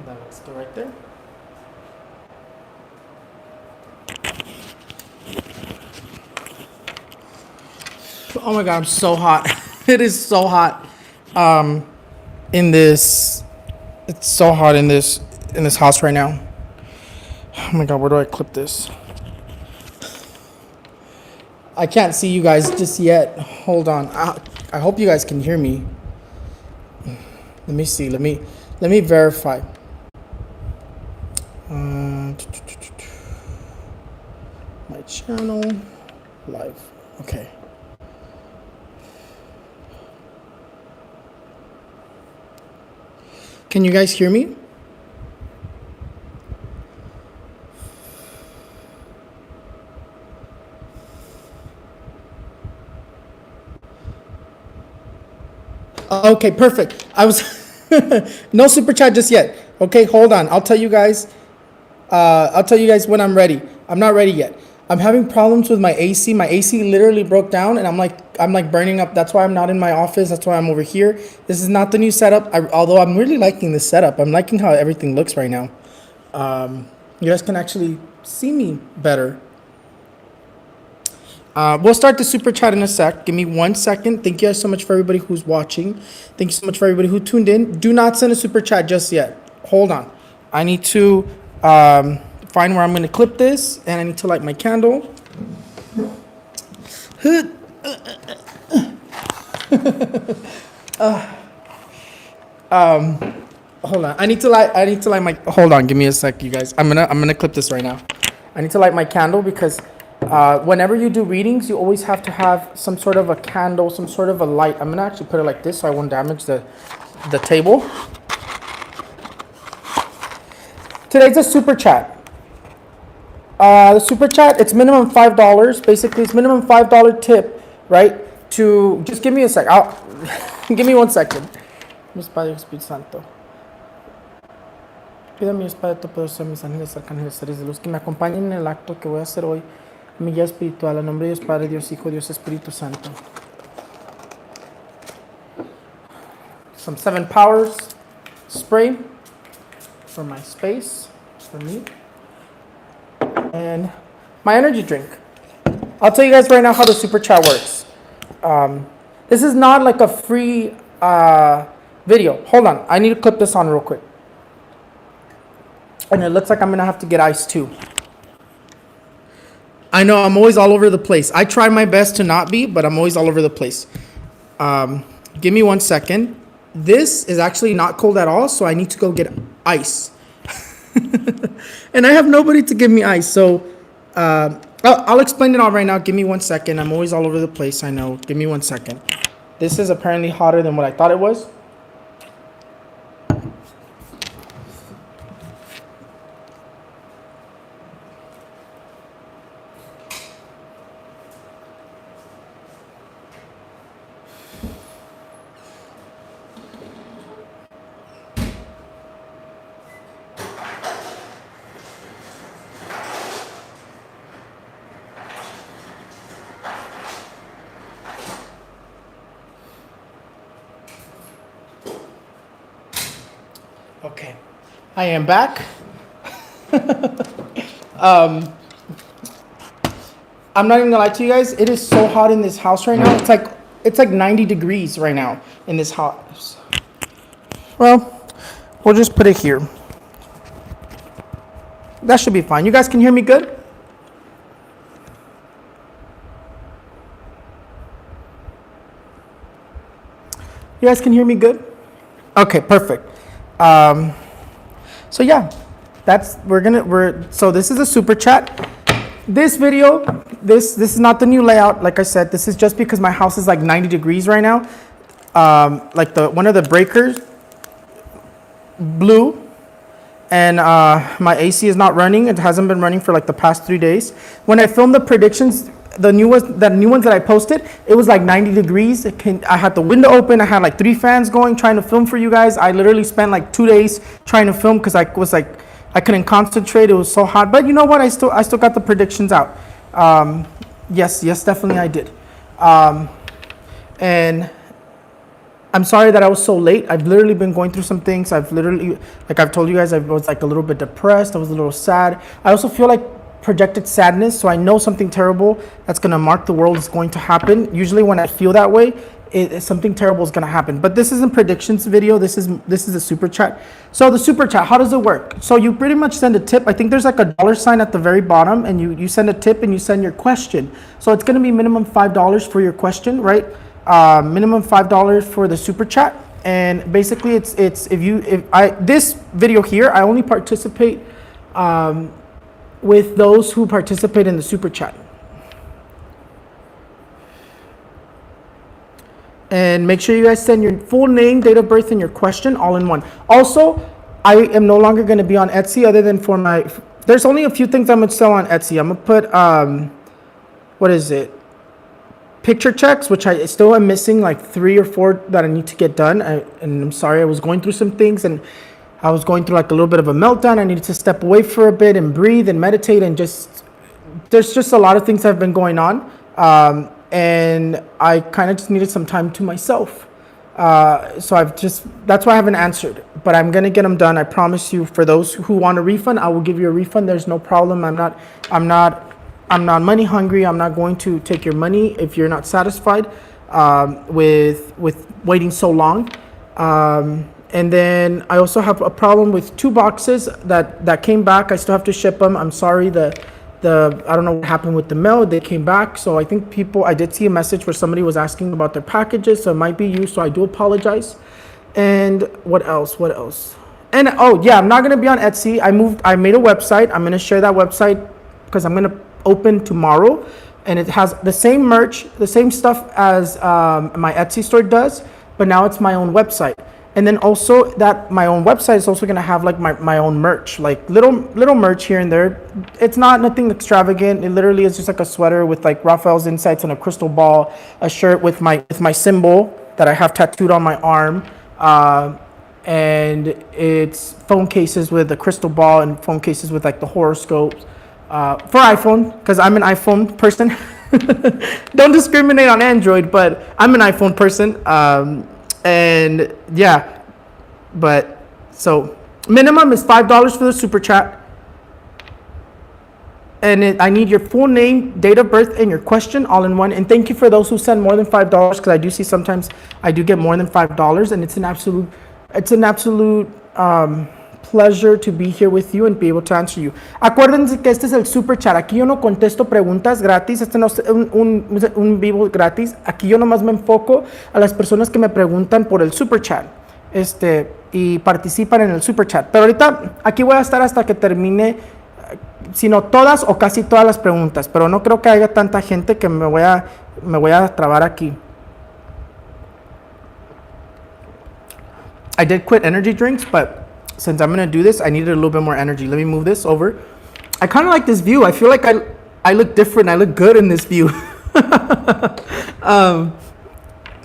That looks good right there. Oh my god, I'm so hot. It is so hot. In this, it's so hot in this house right now. Oh my god, where do I clip this? I can't see you guys just yet. Hold on. I hope you guys can hear me. Let me see. Let me verify. My channel live. Okay. Can you guys hear me? Okay, perfect. I was no super chat just yet. Okay, hold on. I'll tell you guys. I'll tell you guys when I'm ready. I'm not ready yet. I'm having problems with my AC. My AC literally broke down, and I'm like burning up. That's why I'm not in my office. That's why I'm over here. This is not the new setup. Although I'm really liking this setup. I'm liking how everything looks right now. You guys can actually see me better. We'll start the super chat in a sec. Give me 1 second. Thank you guys so much for everybody who's watching. Thank you so much for everybody who tuned in. Do not send a super chat just yet. Hold on. I need to find where I'm going to clip this, and I need to light my candle. Hold on. I need to light my. Hold on. Give me a sec, you guys. I'm gonna clip this right now. I need to light my candle because whenever you do readings, you always have to have some sort of a candle, some sort of a light. I'm gonna actually put it like this so I won't damage the table. Today's a super chat. The super chat, it's minimum $5. Basically, it's minimum $5 tip, right? To just give me a sec. Give me 1 second. Mis Padre Espíritu Santo. Pido mi Padre Todopoderoso, mis ángeles, arcángeles, seres de luz, que me acompañen en el acto que voy a hacer hoy. Mi guía espiritual, en nombre de Dios Padre, Dios Hijo, Dios Espíritu Santo. Some 7 powers spray for my space, for me. And my energy drink. I'll tell you guys right now how the super chat works. This is not like a free video. Hold on. I need to clip this on real quick. And it looks like I'm going to have to get ice too. I know I'm always all over the place. I try my best to not be, but I'm always all over the place. Give me 1 second. This is actually not cold at all, so I need to go get ice. And I have nobody to give me ice, so I'll explain it all right now. Give me 1 second. I'm always all over the place, I know. Give me 1 second. This is apparently hotter than what I thought it was. Okay, I am back. I'm not even gonna lie to you guys. It is so hot in this house right now. It's like 90 degrees right now in this house. Well, we'll just put it here. That should be fine. You guys can hear me good? You guys can hear me good? Okay, perfect. So yeah, so this is a super chat. This video, this is not the new layout. Like I said, this is just because my house is like 90 degrees right now. Like one of the breakers blew, and my AC is not running. It hasn't been running for like the past 3 days. When I filmed the predictions, the new ones that I posted, it was like 90 degrees. I had the window open. I had like 3 fans going, trying to film for you guys. I literally spent like 2 days trying to film because I couldn't concentrate. It was so hot. But you know what? I still got the predictions out. Yes, definitely I did. And I'm sorry that I was so late. I've literally been going through some things. I've told you guys, I was like a little bit depressed. I was a little sad. I also feel like projected sadness. So I know something terrible that's going to mark the world is going to happen. Usually when I feel that way, something terrible is going to happen. But this isn't predictions video. This is a super chat. So the super chat, how does it work? So you pretty much send a tip. I think there's like a dollar sign at the very bottom, and you send a tip and you send your question. So it's going to be minimum $5 for your question, right? Minimum $5 for the super chat. And basically it's this video here, I only participate with those who participate in the super chat. And make sure you guys send your full name, date of birth, and your question all in one. Also, I am no longer going to be on Etsy other than for my, there's only a few things I'm going to sell on Etsy. I'm going to put, what is it? Picture checks, which I still am missing like 3 or 4 that I need to get done. And I'm sorry, I was going through some things and I was going through like a little bit of a meltdown. I needed to step away for a bit and breathe and meditate and there's just a lot of things that have been going on. And I kind of just needed some time to myself. So that's why I haven't answered, but I'm going to get them done. I promise you. For those who want a refund, I will give you a refund. There's no problem. I'm not money hungry. I'm not going to take your money if you're not satisfied with waiting so long. And then I also have a problem with 2 boxes that came back. I still have to ship them. I'm sorry. I don't know what happened with the mail. They came back. So I think I did see a message where somebody was asking about their packages. So it might be you. So I do apologize. And what else? And oh yeah, I'm not going to be on Etsy. I made a website. I'm going to share that website because I'm going to open tomorrow. And it has the same merch, the same stuff as my Etsy store does. But now it's my own website. And then also that my own website is also going to have like my own merch, like little merch here and there. It's not nothing extravagant. It literally is just like a sweater with like Raphael's insights and a crystal ball, a shirt with my symbol that I have tattooed on my arm. And it's phone cases with a crystal ball and phone cases with like the horoscopes for iPhone, because I'm an iPhone person. Don't discriminate on Android, but I'm an iPhone person. And yeah, but so minimum is $5 for the super chat. And I need your full name, date of birth, and your question all in one. And thank you for those who send more than $5, because I do see sometimes I do get more than $5, and it's an absolute pleasure to be here with you and be able to answer you. Acuérdense que este es el super chat. Aquí yo no contesto preguntas gratis. Este no es un vivo gratis. Aquí yo nomás me enfoco a las personas que me preguntan por el super chat. Y participan en el super chat. Pero ahorita aquí voy a estar hasta que termine, sino todas o casi todas las preguntas. Pero no creo que haya tanta gente que me voy a trabar aquí. I did quit energy drinks, but since I'm going to do this, I needed a little bit more energy. Let me move this over. I kind of like this view. I feel like I look different. I look good in this view.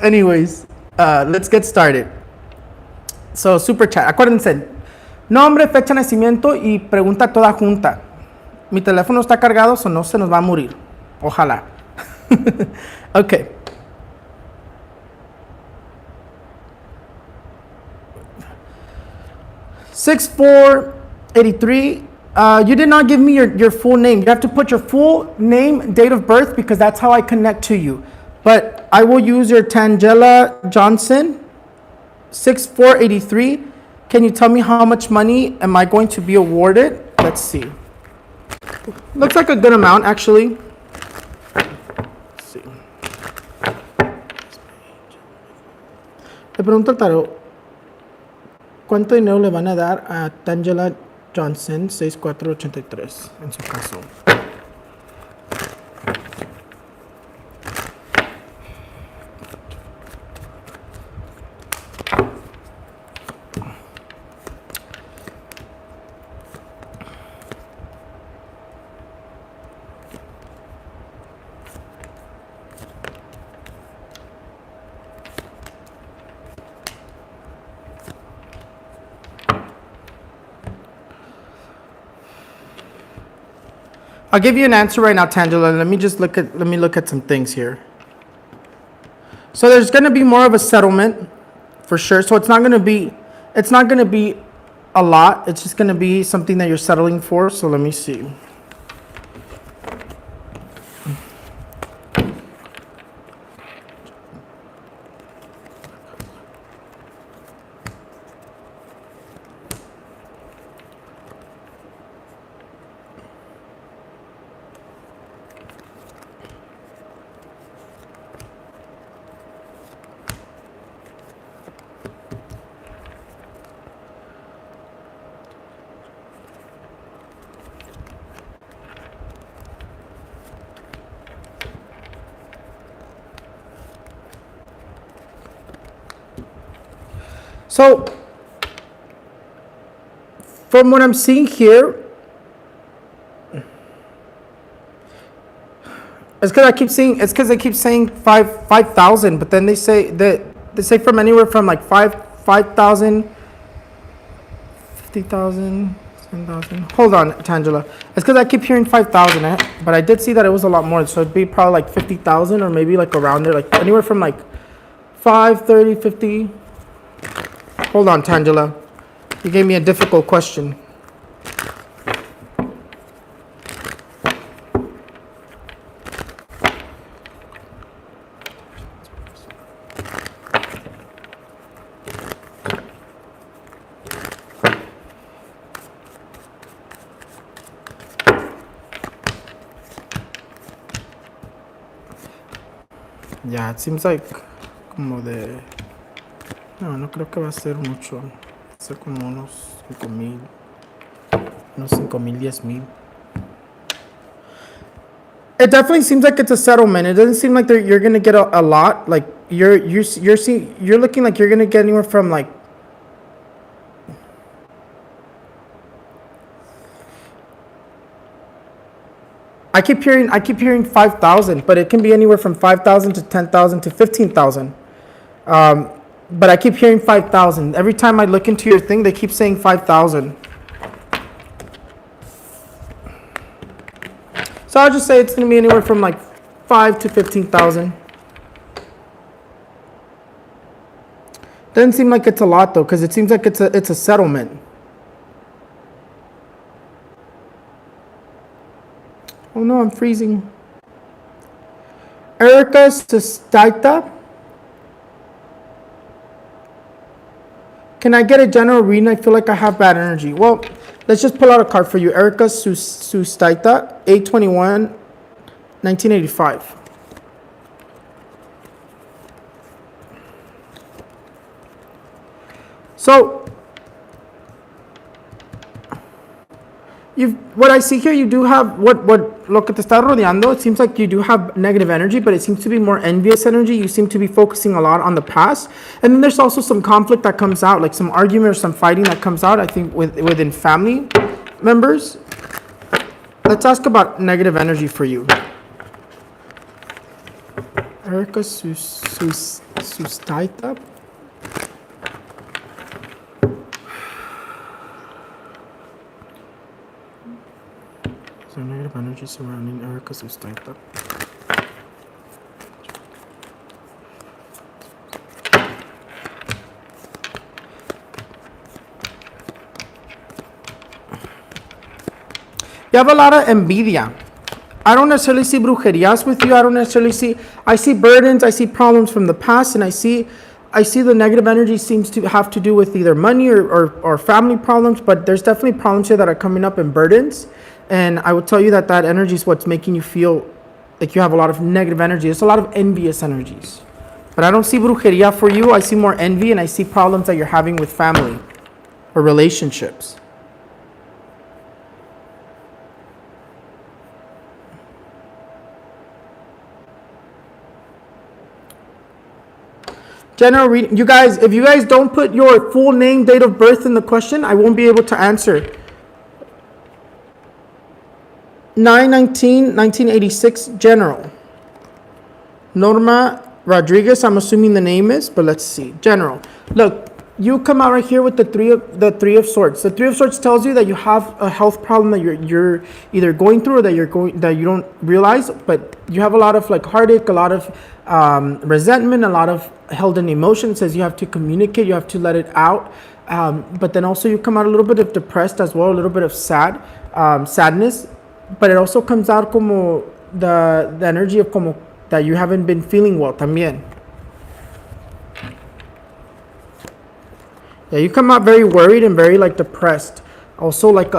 Anyways, let's get started. So, super chat. Acuérdense, nombre, fecha de nacimiento y pregunta toda junta. Mi teléfono está cargado, so no se nos va a morir. Ojalá. Okay. $6483. You did not give me your full name. You have to put your full name, date of birth, because that's how I connect to you. But I will use your Tangela Johnson, 6483. Can you tell me how much money am I going to be awarded? Let's see. Looks like a good amount, actually. Let's see. Le pregunto al tarot, ¿cuánto dinero le van a dar a Tangela Johnson, 6483, en su caso? I'll give you an answer right now, Tangela. Let me look at some things here. So there's going to be more of a settlement. for sure. So it's not gonna be a lot. It's just gonna be something that you're settling for. So let me see. So, from what I'm seeing here, it's because they keep saying 5,000, but then they say from anywhere from like 5,000, 50,000, 10,000. Hold on, Tangela. It's because I keep hearing 5,000, but I did see that it was a lot more, so it'd be probably like 50,000 or maybe like around there, like anywhere from like 5, 30, 50. Hold on, Tangela. You gave me a difficult question. Yeah, it seems like como de... No creo que va a ser mucho. Va a ser como unos 5,000. Unos 5,000, 10,000. It definitely seems like it's a settlement. It doesn't seem like you're gonna get a lot. Like you're looking like you're gonna get anywhere from like... I keep hearing 5,000, but it can be anywhere from 5,000 to 10,000 to 15,000. But I keep hearing 5,000. Every time I look into your thing, they keep saying 5,000. So I'll just say it's going to be anywhere from like 5 to 15,000. Doesn't seem like it's a lot though, because it seems like it's a settlement. Oh no, I'm freezing. Erica Sustaita. Can I get a general reading? I feel like I have bad energy. Well, let's just pull out a card for you. Erica Sustaita, 8/21, 1985. So, what I see here, you do have lo que te está rodeando. It seems like you do have negative energy, but it seems to be more envious energy. You seem to be focusing a lot on the past, and then there's also some conflict that comes out, like some argument or some fighting that comes out. I think within family members. Let's ask about negative energy for you. Erica Sustaita. Negative energy surrounding Erica Sustaita. You have a lot of envidia. I don't necessarily see brujerias with you. I see burdens, I see problems from the past, and I see the negative energy seems to have to do with either money or family problems, but there's definitely problems here that are coming up in burdens. And I will tell you that energy is what's making you feel like you have a lot of negative energy. There's a lot of envious energies. But I don't see brujeria for you. I see more envy, and I see problems that you're having with family or relationships. General reading. You guys, if you guys don't put your full name, date of birth in the question, I won't be able to answer. 9/19/1986, General. Norma Rodriguez, I'm assuming the name is, but let's see. General. Look, you come out right here with the three of swords. The three of swords tells you that you have a health problem that you're either going through or that you don't realize, but you have a lot of like heartache, a lot of resentment, a lot of held in emotion. It says you have to communicate, you have to let it out. But then also you come out a little bit of depressed as well, a little bit of sadness, but it also comes out como the energy of como that you haven't been feeling well también. Yeah, you come out very worried and very like depressed. Also like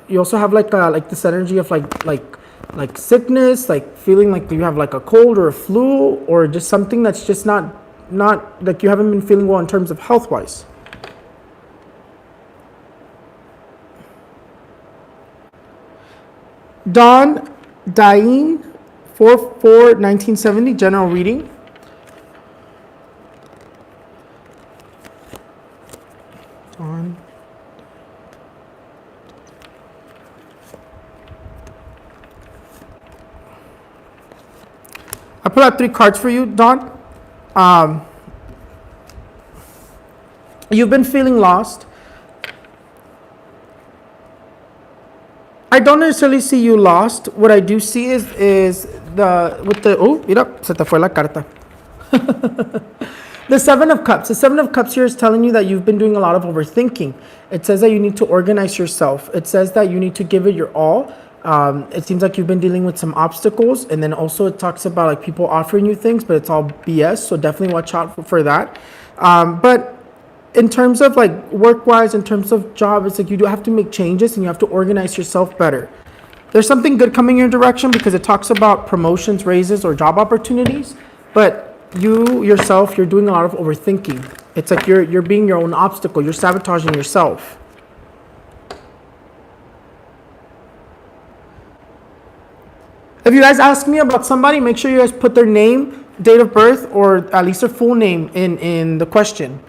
you also have like this energy of like sickness, like feeling like you have like a cold or a flu or just something that's just not like you haven't been feeling well in terms of health wise. Dawn Dain 4/4/1970 general reading. On. I put out 3 cards for you, Dawn. You've been feeling lost. I don't necessarily see you lost. What I do see is mira, se te fue la carta. The Seven of Cups. The Seven of Cups here is telling you that you've been doing a lot of overthinking. It says that you need to organize yourself. It says that you need to give it your all. It seems like you've been dealing with some obstacles. And then also it talks about like people offering you things, but it's all BS. So definitely watch out for that. But in terms of like work-wise, in terms of job, it's like you do have to make changes and you have to organize yourself better. There's something good coming your direction because it talks about promotions, raises, or job opportunities. But you yourself, you're doing a lot of overthinking. It's like you're being your own obstacle. You're sabotaging yourself. If you guys ask me about somebody, make sure you guys put their name, date of birth, or at least their full name in the question.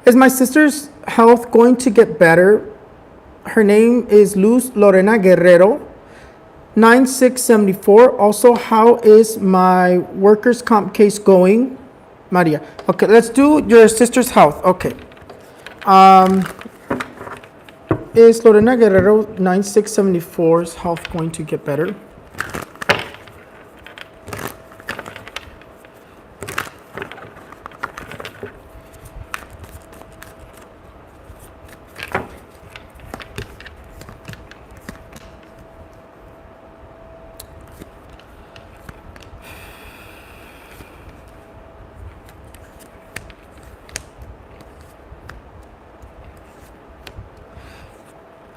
Is my sister's health going to get better? Her name is Luz Lorena Guerrero, 9674. Also, how is my workers' comp case going? Maria. Okay, let's do your sister's health. Okay. Is Lorena Guerrero 9674's health going to get better?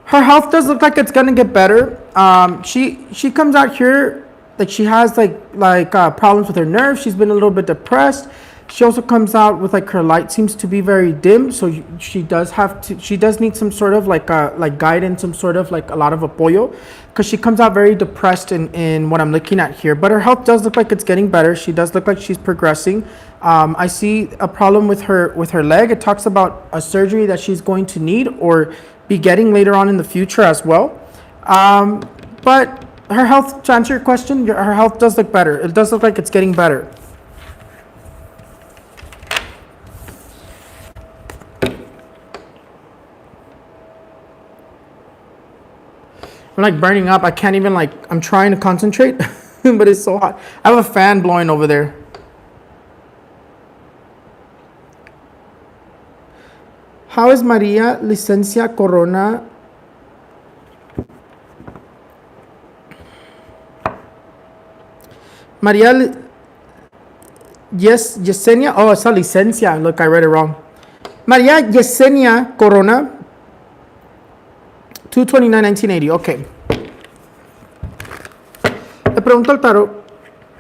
Her health does look like it's gonna get better. She comes out here like she has problems with her nerves. She's been a little bit depressed. She also comes out with like her light seems to be very dim, so she does need some sort of like guidance, some sort of like a lot of apoyo, because she comes out very depressed in what I'm looking at here. But her health does look like it's getting better. She does look like she's progressing. I see a problem with her leg. It talks about a surgery that she's going to need or be getting later on in the future as well. But her health, to answer your question, her health does look better. It does look like it's getting better. I'm like burning up. I can't even I'm trying to concentrate, but it's so hot. I have a fan blowing over there. How is Maria Licencia Corona? Yesenia. Oh, it's a Licencia. Look, I read it wrong. Maria Yesenia Corona. 2/29/1980. Ok. Le pregunto al tarot,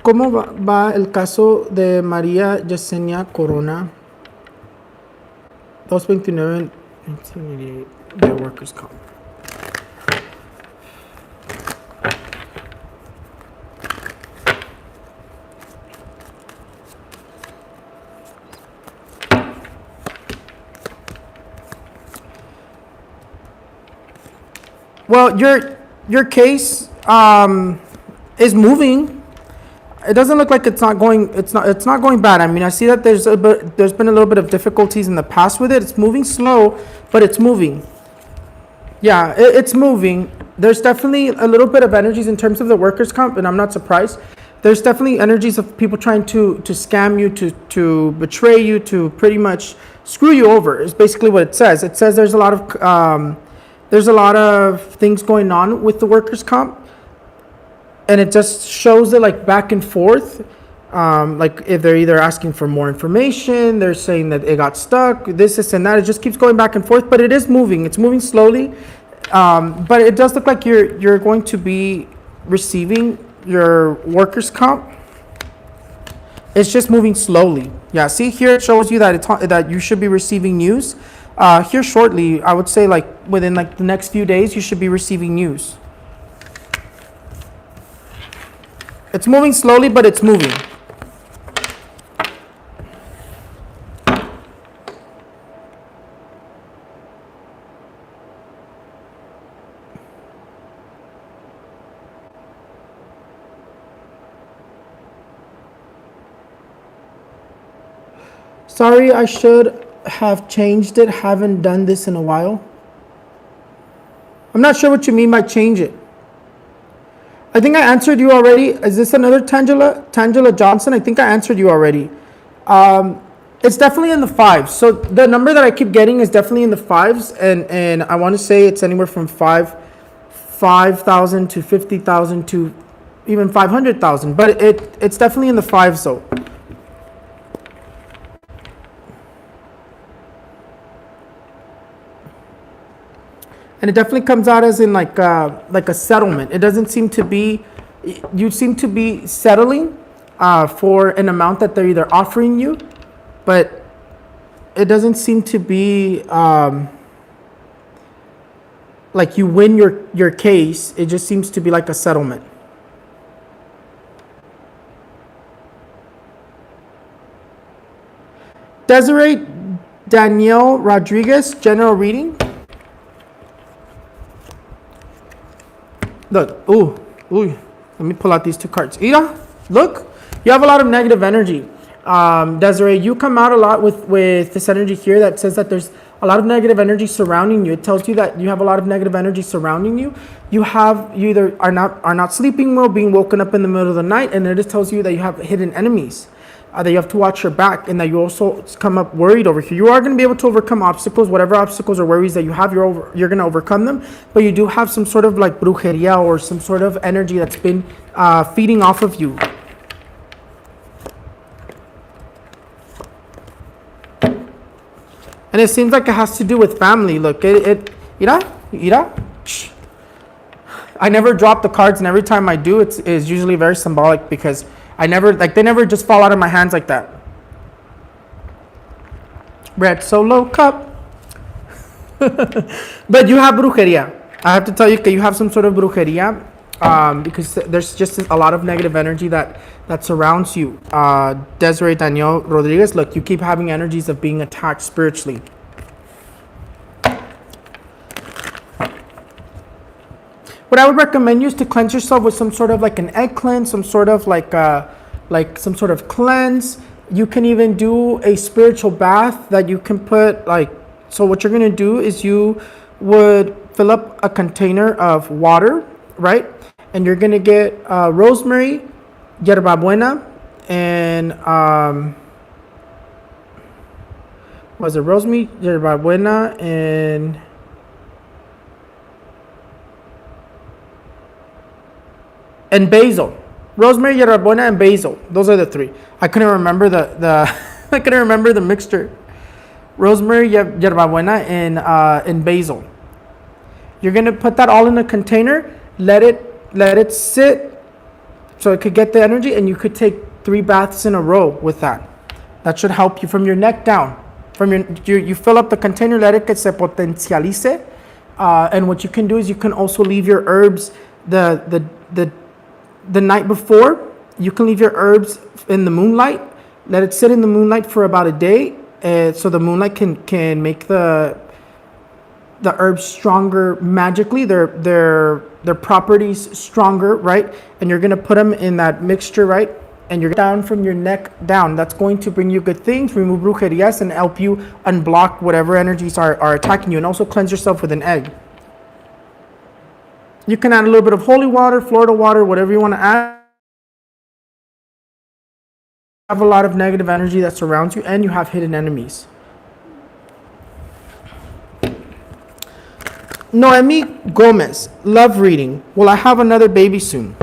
¿cómo va el caso de María Yesenia Corona? 2/29/1988 de Workers' Comp. Well, your case is moving. It doesn't look like it's not going. It's not going bad. I mean, I see that there's been a little bit of difficulties in the past with it. It's moving slow, but it's moving. Yeah, it's moving. There's definitely a little bit of energies in terms of the workers' comp, and I'm not surprised. There's definitely energies of people trying to scam you, to betray you, to pretty much screw you over. Is basically what it says. It says there's a lot of things going on with the workers' comp, and it just shows it like back and forth. Like if they're either asking for more information, they're saying that it got stuck, this and that. It just keeps going back and forth, but it is moving. It's moving slowly, but it does look like you're going to be receiving your workers' comp. It's just moving slowly. Yeah, see here it shows you that that you should be receiving news. Here shortly, I would say like within like the next few days, you should be receiving news. It's moving slowly, but it's moving. Sorry, I should have changed it. Haven't done this in a while. I'm not sure what you mean by change it. I think I answered you already. Is this another Tangela Johnson? I think I answered you already. It's definitely in the fives. So the number that I keep getting is definitely in the fives, and I want to say it's anywhere from 5,000 to 50,000 to even 500,000. But it's definitely in the fives though. And it definitely comes out as in like a settlement. It doesn't seem to be, you seem to be settling for an amount that they're either offering you, but it doesn't seem to be like you win your case. It just seems to be like a settlement. Desiree Danielle Rodriguez, general reading. Look, ooh, let me pull out these two cards. Ira, look, you have a lot of negative energy. Desiree, you come out a lot with this energy here that says that there's a lot of negative energy surrounding you. It tells you that you have a lot of negative energy surrounding you. You either are not sleeping well, being woken up in the middle of the night, and it just tells you that you have hidden enemies. That you have to watch your back, and that you also come up worried over here. You are going to be able to overcome obstacles, whatever obstacles or worries that you have, you're going to overcome them. But you do have some sort of like brujeria or some sort of energy that's been feeding off of you. And it seems like it has to do with family. Look, Ira. I never drop the cards, and every time I do, it's usually very symbolic because they never just fall out of my hands like that. Red Solo Cup. But you have brujeria. I have to tell you that you have some sort of brujeria because there's just a lot of negative energy that surrounds you. Desiree Danielle Rodriguez, look, you keep having energies of being attacked spiritually. What I would recommend you is to cleanse yourself with some sort of like an egg cleanse, some sort of like some sort of cleanse. You can even do a spiritual bath that you can put so what you're going to do is you would fill up a container of water, right? And you're going to get rosemary, yerba buena, and rosemary, yerba buena, and basil. Rosemary, yerba buena, and basil. Those are the three. I couldn't remember I couldn't remember the mixture. Rosemary, yerba buena, and basil. You're gonna put that all in a container. Let it sit so it could get the energy, and you could take 3 baths in a row with that. That should help you from your neck down. You fill up the container, let it que se potencialice, and what you can do is you can also leave your herbs the night before. You can leave your herbs in the moonlight. Let it sit in the moonlight for about a day, so the moonlight can make the the herbs stronger magically, their properties stronger, right? And you're gonna put them in that mixture, right? And you're down from your neck down. That's going to bring you good things, remove brujerias, and help you unblock whatever energies are attacking you, and also cleanse yourself with an egg. You can add a little bit of holy water, Florida water, whatever you want to add. Have a lot of negative energy that surrounds you, and you have hidden enemies. Noemi Gomez, love reading. Will I have another baby soon?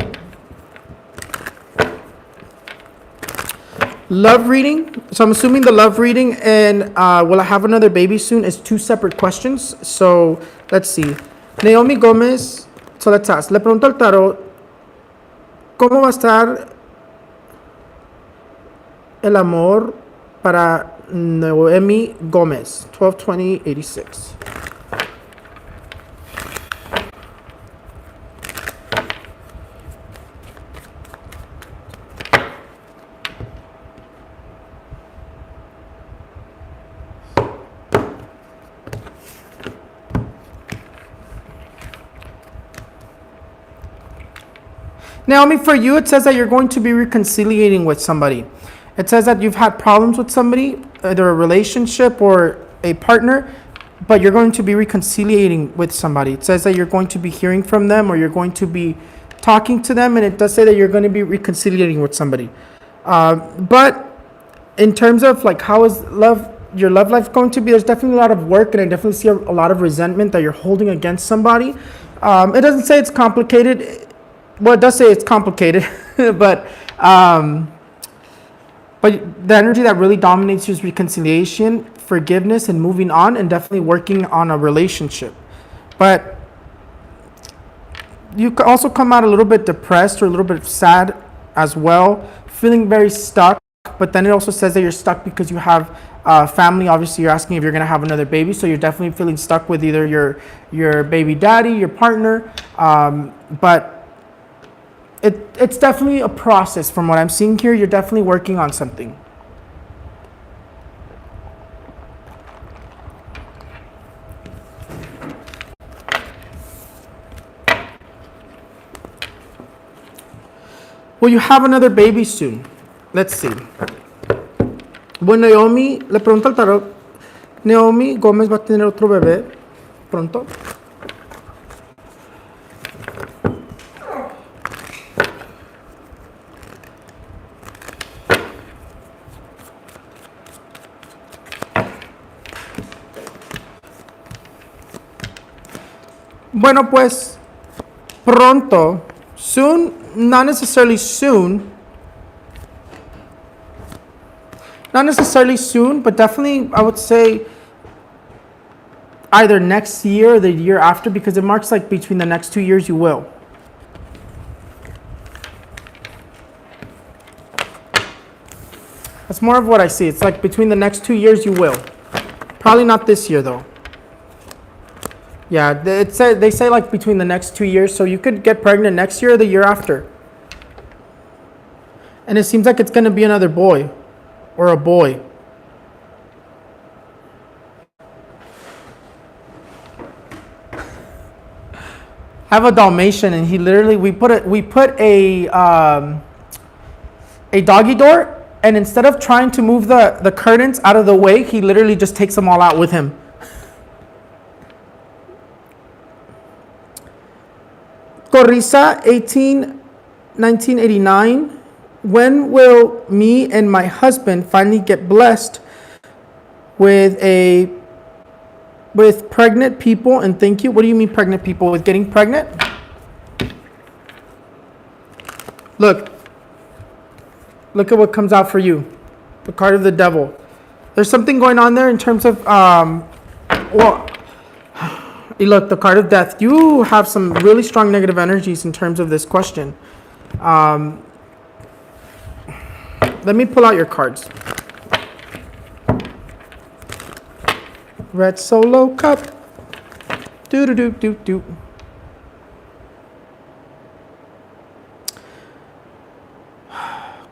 Love reading. So I'm assuming the love reading and will I have another baby soon is two separate questions. So let's see. Naomi Gomez. So let's ask. Le pregunto al tarot, ¿cómo va a estar el amor para Noemi Gomez? 12/20/86. Naomi, for you, it says that you're going to be reconciliating with somebody. It says that you've had problems with somebody, either a relationship or a partner, but you're going to be reconciliating with somebody. It says that you're going to be hearing from them, or you're going to be talking to them, and it does say that you're going to be reconciliating with somebody. But in terms of like how is your love life going to be, there's definitely a lot of work, and I definitely see a lot of resentment that you're holding against somebody. It doesn't say it's complicated. Well, it does say it's complicated, but the energy that really dominates you is reconciliation, forgiveness, and moving on, and definitely working on a relationship. But you could also come out a little bit depressed or a little bit sad as well, feeling very stuck. But then it also says that you're stuck because you have family. Obviously, you're asking if you're going to have another baby, so you're definitely feeling stuck with either your baby daddy, your partner, but it's definitely a process from what I'm seeing here. You're definitely working on something. Will you have another baby soon? Let's see. Bueno, Naomi, le pregunto al tarot, Naomi Gómez va a tener otro bebé pronto. Bueno, pues pronto, soon, not necessarily soon, but definitely I would say either next year or the year after, because it marks like between the next 2 years you will. That's more of what I see. It's like between the next 2 years you will. Probably not this year though. Yeah, they say like between the next 2 years, so you could get pregnant next year or the year after. And it seems like it's going to be another boy or a boy. I have a Dalmatian, and he literally we put a doggy door, and instead of trying to move the curtains out of the way, he literally just takes them all out with him. Corisa, 1989. When will me and my husband finally get blessed with pregnant people? And thank you. What do you mean pregnant people? With getting pregnant? Look at what comes out for you. The card of the devil. There's something going on there in terms of look, the card of death. You have some really strong negative energies in terms of this question. Let me pull out your cards. Red Solo Cup. Do.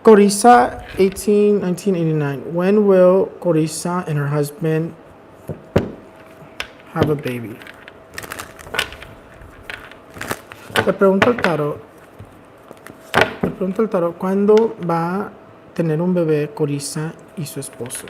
Corisa, 1989. When will Corisa and her husband have a baby? Le pregunto al tarot. ¿Cuándo va a tener un bebé Corisa y su esposo?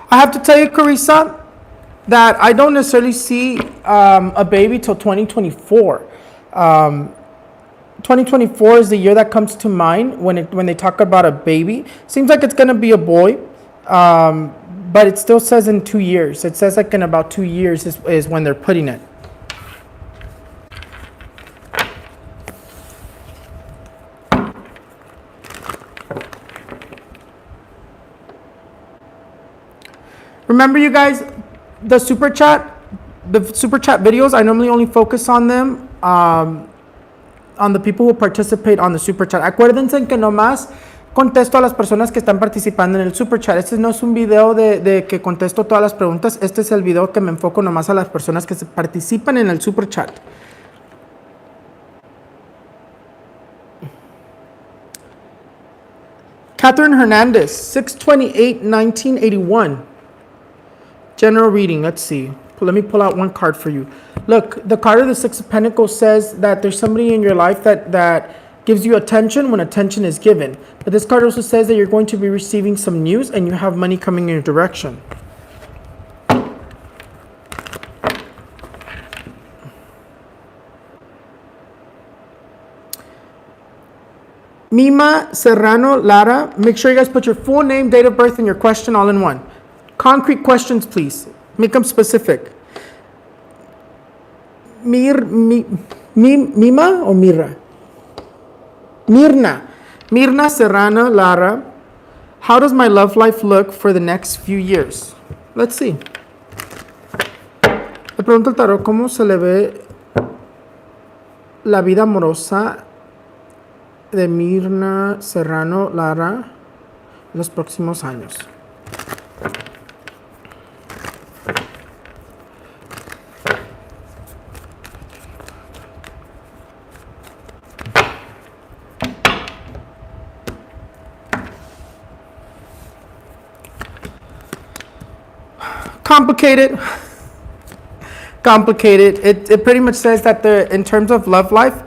I have to tell you, Carissa, that I don't necessarily see a baby till 2024. 2024 is the year that comes to mind when they talk about a baby. Seems like it's going to be a boy, but it still says in 2 years. It says like in about 2 years is when they're putting it. Remember, you guys, the super chat videos, I normally only focus on them, on the people who participate on the super chat. Acuérdense que nomás contesto a las personas que están participando en el super chat. Este no es un video de que contesto todas las preguntas. Este es el video que me enfoco nomás a las personas que participan en el super chat. Catherine Hernandez, 6/28/1981. General reading, let's see. Let me pull out one card for you. Look, the card of the Six of Pentacles says that there's somebody in your life that gives you attention when attention is given. But this card also says that you're going to be receiving some news and you have money coming in your direction. Mima Serrano Lara, make sure you guys put your full name, date of birth, and your question all in one. Concrete questions, please. Make them specific. Mima or Mira? Mirna Serrano Lara. How does my love life look for the next few years? Let's see. Le pregunto al tarot cómo se le ve la vida amorosa de Mirna Serrano Lara en los próximos años. Complicated. It pretty much says that in terms of love life,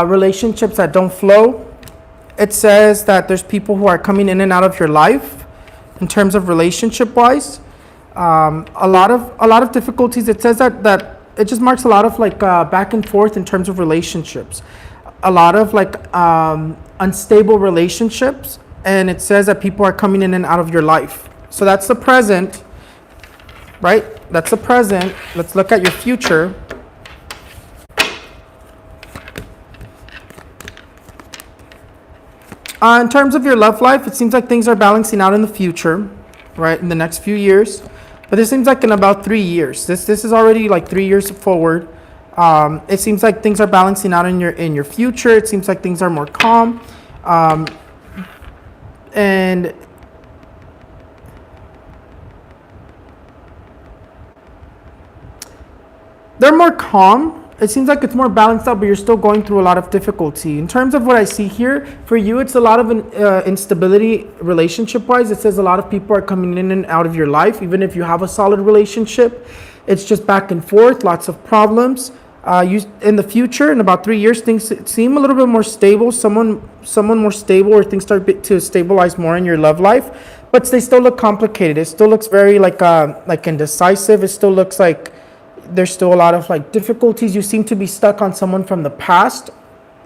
relationships that don't flow. It says that there's people who are coming in and out of your life in terms of relationship wise. A lot of difficulties. It says that it just marks a lot of like back and forth in terms of relationships. A lot of like unstable relationships, and it says that people are coming in and out of your life. So that's the present. Right? That's the present. Let's look at your future. In terms of your love life, it seems like things are balancing out in the future, right? In the next few years. But it seems like in about 3 years. This is already like 3 years forward. It seems like things are balancing out in your future. It seems like things are more calm. And they're more calm. It seems like it's more balanced out, but you're still going through a lot of difficulty. In terms of what I see here, for you, it's a lot of instability relationship-wise. It says a lot of people are coming in and out of your life. Even if you have a solid relationship, it's just back and forth, lots of problems. In the future, in about 3 years, things seem a little bit more stable. Someone more stable, or things start to stabilize more in your love life. But they still look complicated. It still looks very like indecisive. It still looks like there's still a lot of like difficulties. You seem to be stuck on someone from the past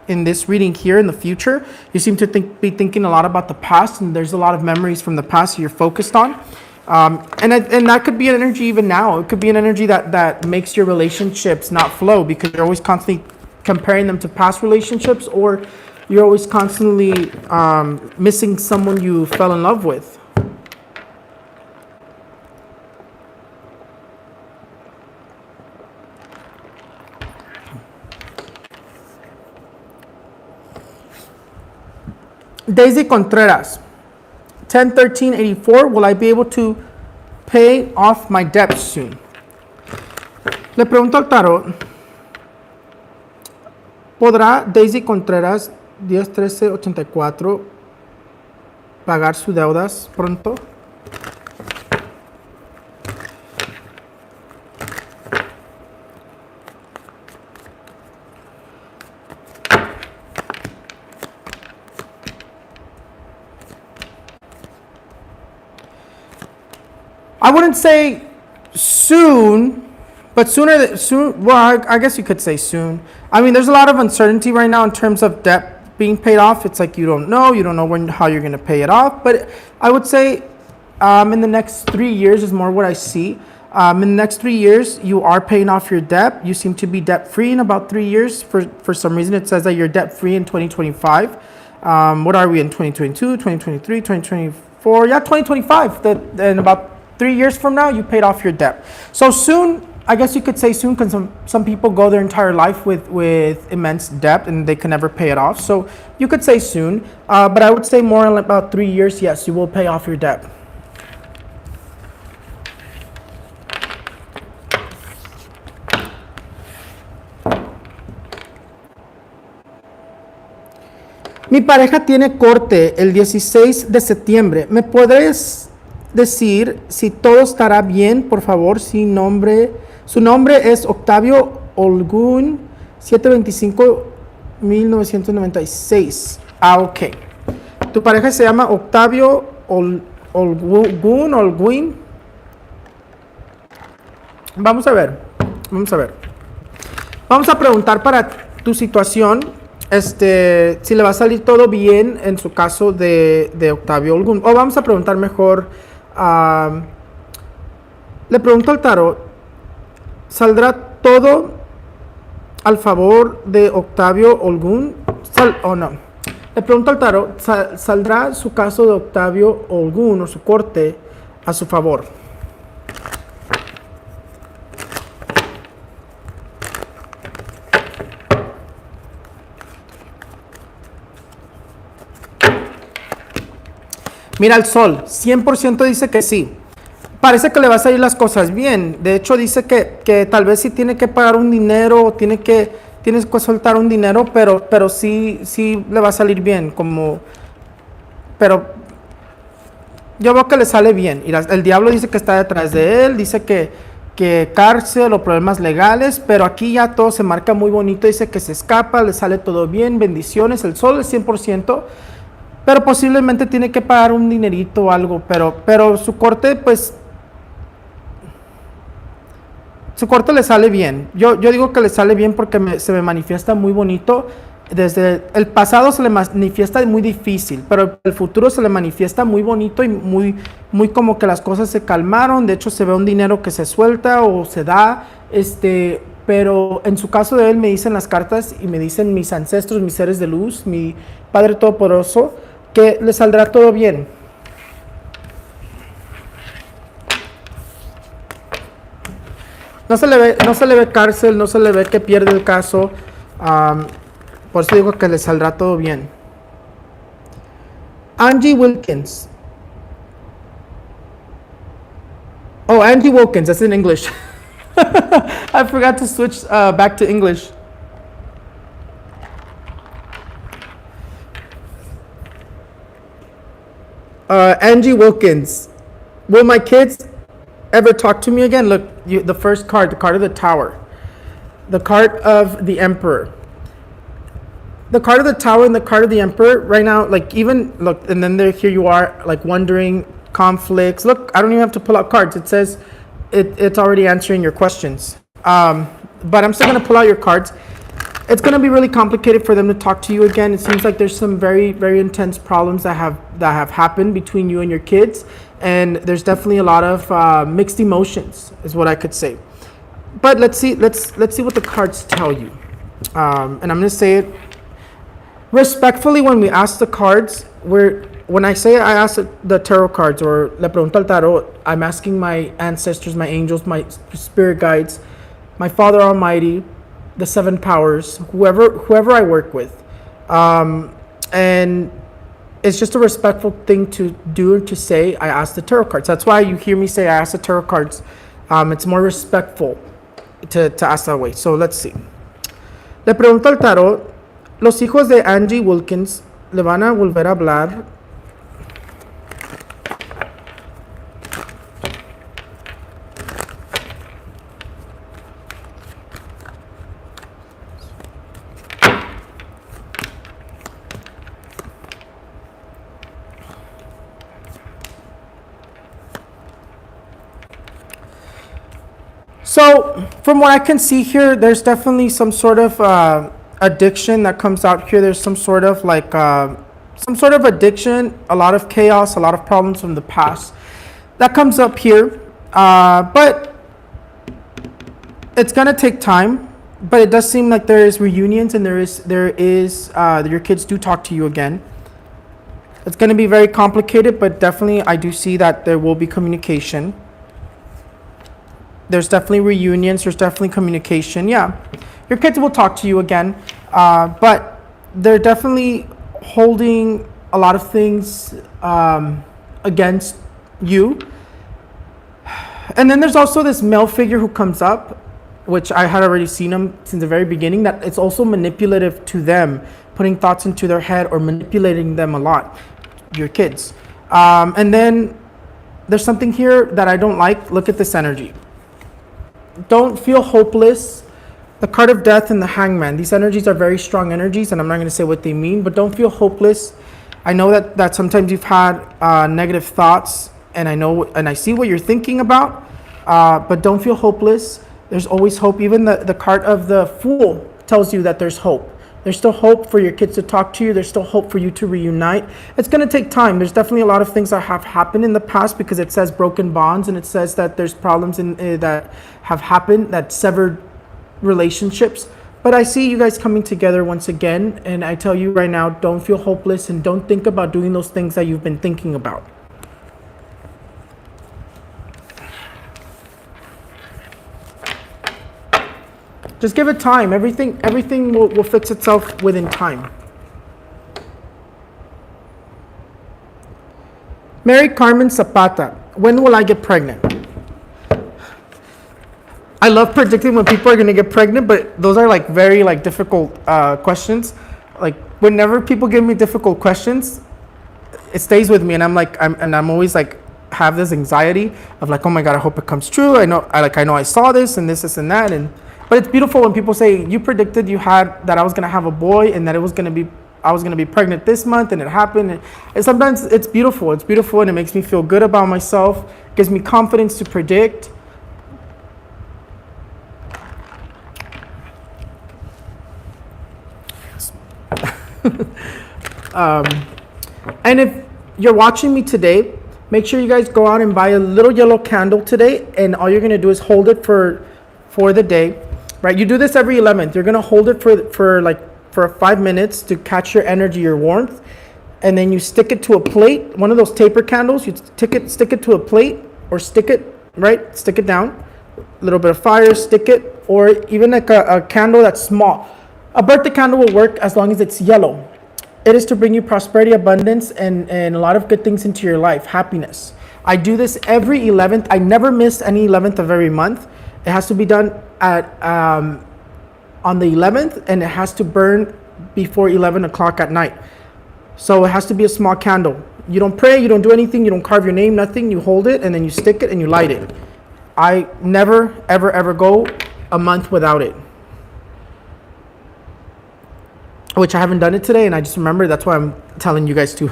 in this reading here. In the future, you seem to be thinking a lot about the past, and there's a lot of memories from the past you're focused on. And that could be an energy even now. It could be an energy that makes your relationships not flow, because you're always constantly comparing them to past relationships, or you're always constantly missing someone you fell in love with. Daisy Contreras, 101384. Will I be able to pay off my debt soon? Le pregunto al tarot, ¿podrá Daisy Contreras 101384 pagar sus deudas pronto? I wouldn't say soon, but soon. Well, I guess you could say soon. I mean, there's a lot of uncertainty right now in terms of debt being paid off. It's like you don't know how you're going to pay it off. But I would say in the next 3 years is more what I see. In the next 3 years, you are paying off your debt. You seem to be debt free in about 3 years. For some reason, it says that you're debt free in 2025. What are we in 2022, 2023, 2024? Yeah, 2025. In about 3 years from now, you paid off your debt. So soon, I guess you could say soon, because some people go their entire life with immense debt and they can never pay it off. So you could say soon, but I would say more in about 3 years, yes, you will pay off your debt. Mi pareja tiene corte el 16 de septiembre. ¿Me podrías decir si todo estará bien, por favor? Su nombre es Octavio Olgun, 725-1996. Ok. Tu pareja se llama Octavio Olgun. Vamos a ver. Vamos a preguntar para tu situación, si le va a salir todo bien en su caso de Octavio Olgun. O vamos a preguntar mejor. Le pregunto al tarot, ¿saldrá todo al favor de Octavio Olgun? ¿O no? Le pregunto al tarot, ¿saldrá su caso de Octavio Olgun o su corte a su favor? Mira el sol, 100% dice que sí. Parece que le va a salir las cosas bien. De hecho, dice que tal vez sí tiene que pagar un dinero, tienes que soltar un dinero, pero sí le va a salir bien. Pero yo veo que le sale bien. Y el diablo dice que está detrás de él, dice que cárcel o problemas legales, pero aquí ya todo se marca muy bonito. Dice que se escapa, le sale todo bien, bendiciones. El sol es 100%. Pero posiblemente tiene que pagar un dinerito o algo, pero su corte, pues, su corte le sale bien. Yo digo que le sale bien porque se me manifiesta muy bonito. Desde el pasado se le manifiesta muy difícil, pero el futuro se le manifiesta muy bonito y muy como que las cosas se calmaron. De hecho, se ve un dinero que se suelta o se da, pero en su caso de él me dicen las cartas y me dicen mis ancestros, mis seres de luz, mi Padre Todopoderoso, que le saldrá todo bien. No se le ve cárcel, no se le ve que pierde el caso. Por eso digo que le saldrá todo bien. Angie Wilkins. Oh, Angie Wilkins, that's in English. I forgot to switch back to English. Angie Wilkins, will my kids ever talk to me again? Look, the first card, the card of the Tower, the card of the Emperor. The card of the Tower and the card of the Emperor right now, like even, look, and then here you are, like wondering, conflicts. Look, I don't even have to pull out cards. It says it's already answering your questions. But I'm still going to pull out your cards. It's going to be really complicated for them to talk to you again. It seems like there's some very, very intense problems that have happened between you and your kids, and there's definitely a lot of mixed emotions, is what I could say. But let's see what the cards tell you. And I'm going to say it respectfully. When we ask the cards, when I ask the tarot cards or le pregunto al tarot, I'm asking my ancestors, my angels, my spirit guides, my Father Almighty, the seven powers, whoever I work with, and it's just a respectful thing to do, to say I asked the tarot cards. That's why you hear me say I asked the tarot cards. It's more respectful to ask that way. So let's see. Le pregunto al tarot, los hijos de Angie Wilkins le van a volver a hablar. So, from what I can see here, there's definitely some sort of addiction that comes out here. There's some sort of addiction, a lot of chaos, a lot of problems from the past that comes up here. But it's gonna take time. But it does seem like there is reunions, and there is your kids do talk to you again. It's gonna be very complicated, but definitely I do see that there will be communication. There's definitely reunions. There's definitely communication. Yeah, your kids will talk to you again, but they're definitely holding a lot of things against you. And then there's also this male figure who comes up, which I had already seen him since the very beginning, that it's also manipulative to them, putting thoughts into their head or manipulating them a lot, your kids. And then there's something here that I don't like. Look at this energy. Don't feel hopeless. The card of death and the hangman. These energies are very strong energies, and I'm not going to say what they mean, but don't feel hopeless. I know that sometimes you've had negative thoughts, and I see what you're thinking about, but don't feel hopeless. There's always hope. Even the card of the Fool tells you that there's hope. There's still hope for your kids to talk to you. There's still hope for you to reunite. It's going to take time. There's definitely a lot of things that have happened in the past, because it says broken bonds, and it says that there's problems that have happened, that severed relationships. But I see you guys coming together once again, and I tell you right now, don't feel hopeless, and don't think about doing those things that you've been thinking about. Just give it time. Everything will fix itself within time. Mary Carmen Zapata. When will I get pregnant? I love predicting when people are going to get pregnant, but those are very difficult questions. Like, whenever people give me difficult questions, it stays with me, and I'm always have this anxiety of oh my God, I hope it comes true. I know I saw this and this and that, but it's beautiful when people say, you predicted that I was going to have a boy, and that I was going to be pregnant this month, and it happened. And sometimes it's beautiful. It's beautiful, and it makes me feel good about myself. It gives me confidence to predict. And if you're watching me today, make sure you guys go out and buy a little yellow candle today, and all you're going to do is hold it for the day. Right, you do this every 11th. You're gonna hold it for 5 minutes to catch your energy, your warmth, and then you stick it to a plate. One of those taper candles. You stick it to a plate, or stick it down. A little bit of fire, stick it, or even a candle that's small. A birthday candle will work as long as it's yellow. It is to bring you prosperity, abundance, and a lot of good things into your life, happiness. I do this every 11th. I never miss any 11th of every month. It has to be done on the 11th, and it has to burn before 11 o'clock at night. So it has to be a small candle. You don't pray, you don't do anything, you don't carve your name, nothing. You hold it, and then you stick it, and you light it. I never, ever go a month without it. Which I haven't done it today, and I just remember. That's why I'm telling you guys to.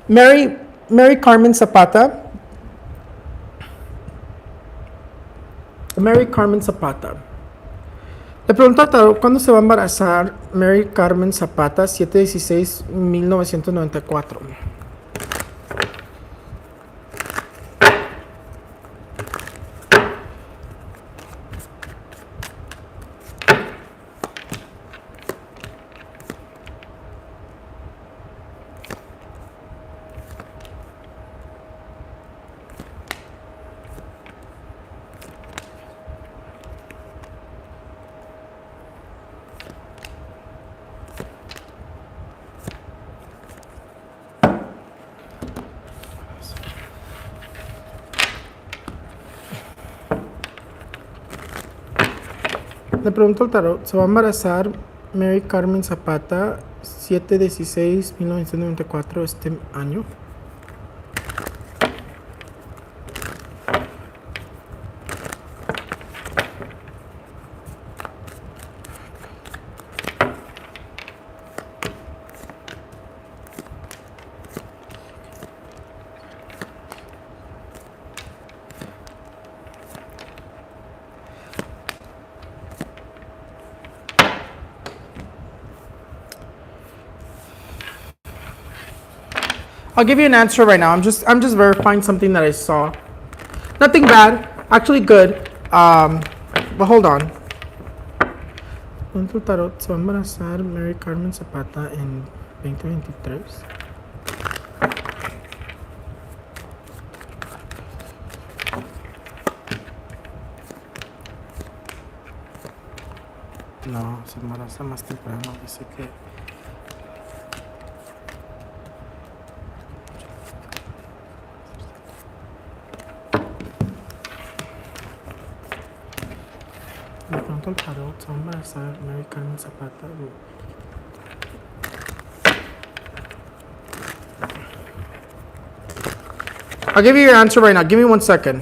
Mary Carmen Zapata. Mary Carmen Zapata. Le pregunto a Tarot, ¿cuándo se va a embarazar Mary Carmen Zapata? 7/16/1994. Le pregunto al tarot, ¿se va a embarazar Mary Carmen Zapata 7/16/1994 este año? I'll give you an answer right now. I'm just verifying something that I saw. Nothing bad, actually good. But hold on. ¿Cuánto tarot se va a embarazar Mary Carmen Zapata en 2023? No, se embaraza más temprano. Dice que le pregunto al tarot, ¿se va a embarazar Mary Carmen Zapata? I'll give you your answer right now. Give me 1 second.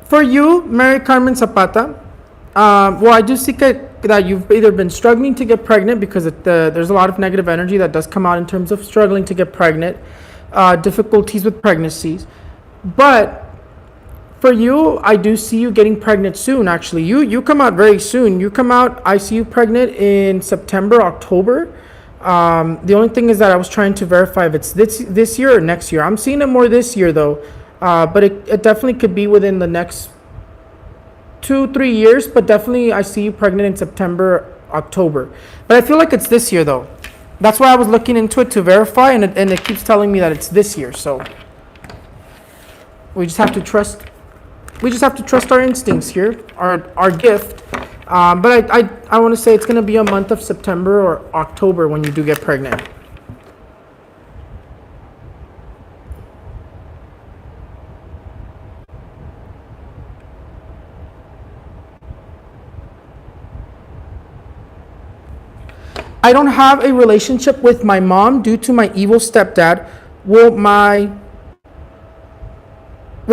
For you, Mary Carmen Zapata, well, I do see that you've either been struggling to get pregnant because there's a lot of negative energy that does come out in terms of struggling to get pregnant, difficulties with pregnancies. But for you, I do see you getting pregnant soon, actually. You come out very soon. You come out, I see you pregnant in September, October. The only thing is that I was trying to verify if it's this year or next year. I'm seeing it more this year, though. But it definitely could be within the next 2-3 years, but definitely I see you pregnant in September, October. But I feel like it's this year though. That's why I was looking into it to verify, and it keeps telling me that it's this year. So we just have to trust. We just have to trust our instincts here, our gift. But I want to say it's gonna be a month of September or October when you do get pregnant. I don't have a relationship with my mom due to my evil stepdad. Will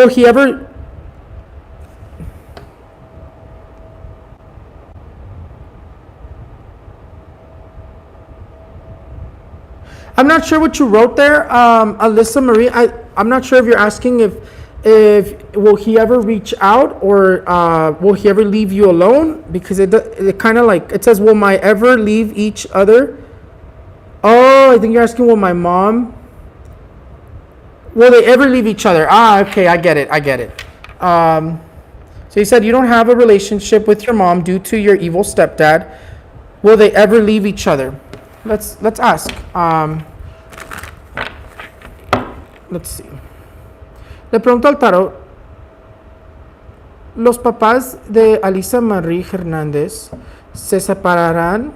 he ever? I'm not sure what you wrote there, Alyssa Marie. I'm not sure if you're asking if will he ever reach out, or will he ever leave you alone, because it kind of like, it says, will my ever leave each other? Oh, I think you're asking, will my mom, will they ever leave each other? Okay, I get it. So you said you don't have a relationship with your mom due to your evil stepdad. Will they ever leave each other? Let's ask. Let's see. Le pregunto al tarot, ¿los papás de Alisa Marie Hernández se separarán?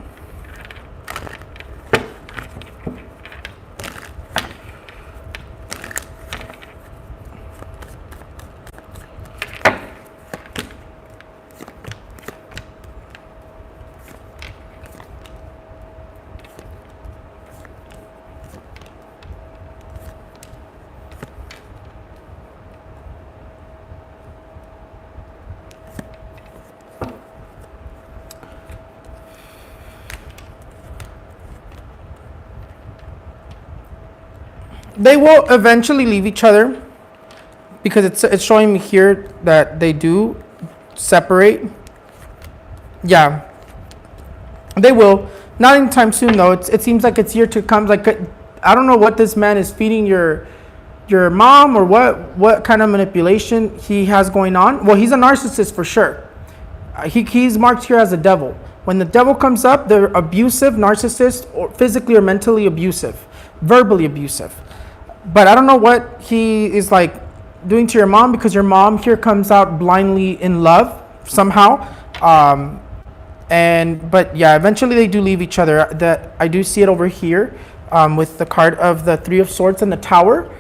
They will eventually leave each other because it's showing me here that they do separate. Yeah, they will. Not anytime soon though. It seems like it's year to come. Like I don't know what this man is feeding your mom or what kind of manipulation he has going on. Well, he's a narcissist for sure. He's marked here as a devil. When the devil comes up, they're abusive, narcissist, or physically or mentally abusive, verbally abusive. But I don't know what he is like doing to your mom, because your mom here comes out blindly in love somehow. But yeah, eventually they do leave each other. That I do see it over here with the card of the Three of Swords and the Tower.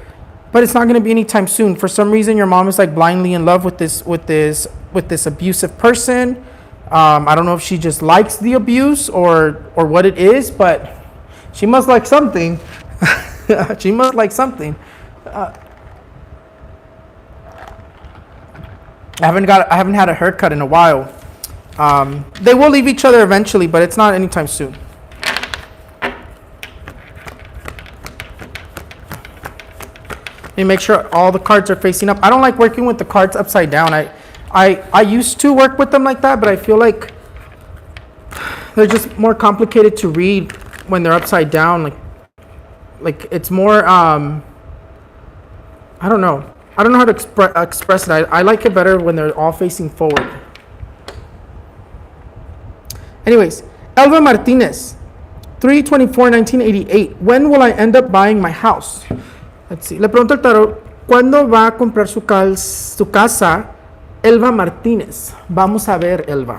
But it's not going to be anytime soon. For some reason, your mom is like blindly in love with this abusive person. I don't know if she just likes the abuse or what it is, but she must like something. She must like something. I haven't had a haircut in a while. They will leave each other eventually, but it's not anytime soon. You make sure all the cards are facing up. I don't like working with the cards upside down. I used to work with them like that, but I feel like they're just more complicated to read when they're upside down. Like it's more I don't know how to express it. I like it better when they're all facing forward. Anyways, Elva Martinez, 3/24/1988. When will I end up buying my house? Let's see. Le pregunto al tarot, ¿cuándo va a comprar su casa Elva Martínez? Vamos a ver, Elva.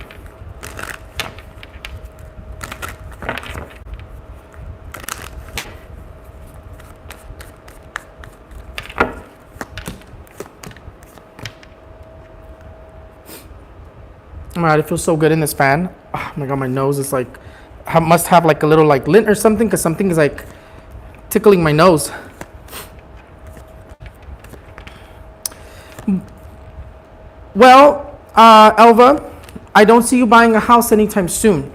Oh my God, it feels so good in this fan. Oh my God, my nose is like, must have like a little like lint or something, because something is like tickling my nose. Well, Elva, I don't see you buying a house anytime soon.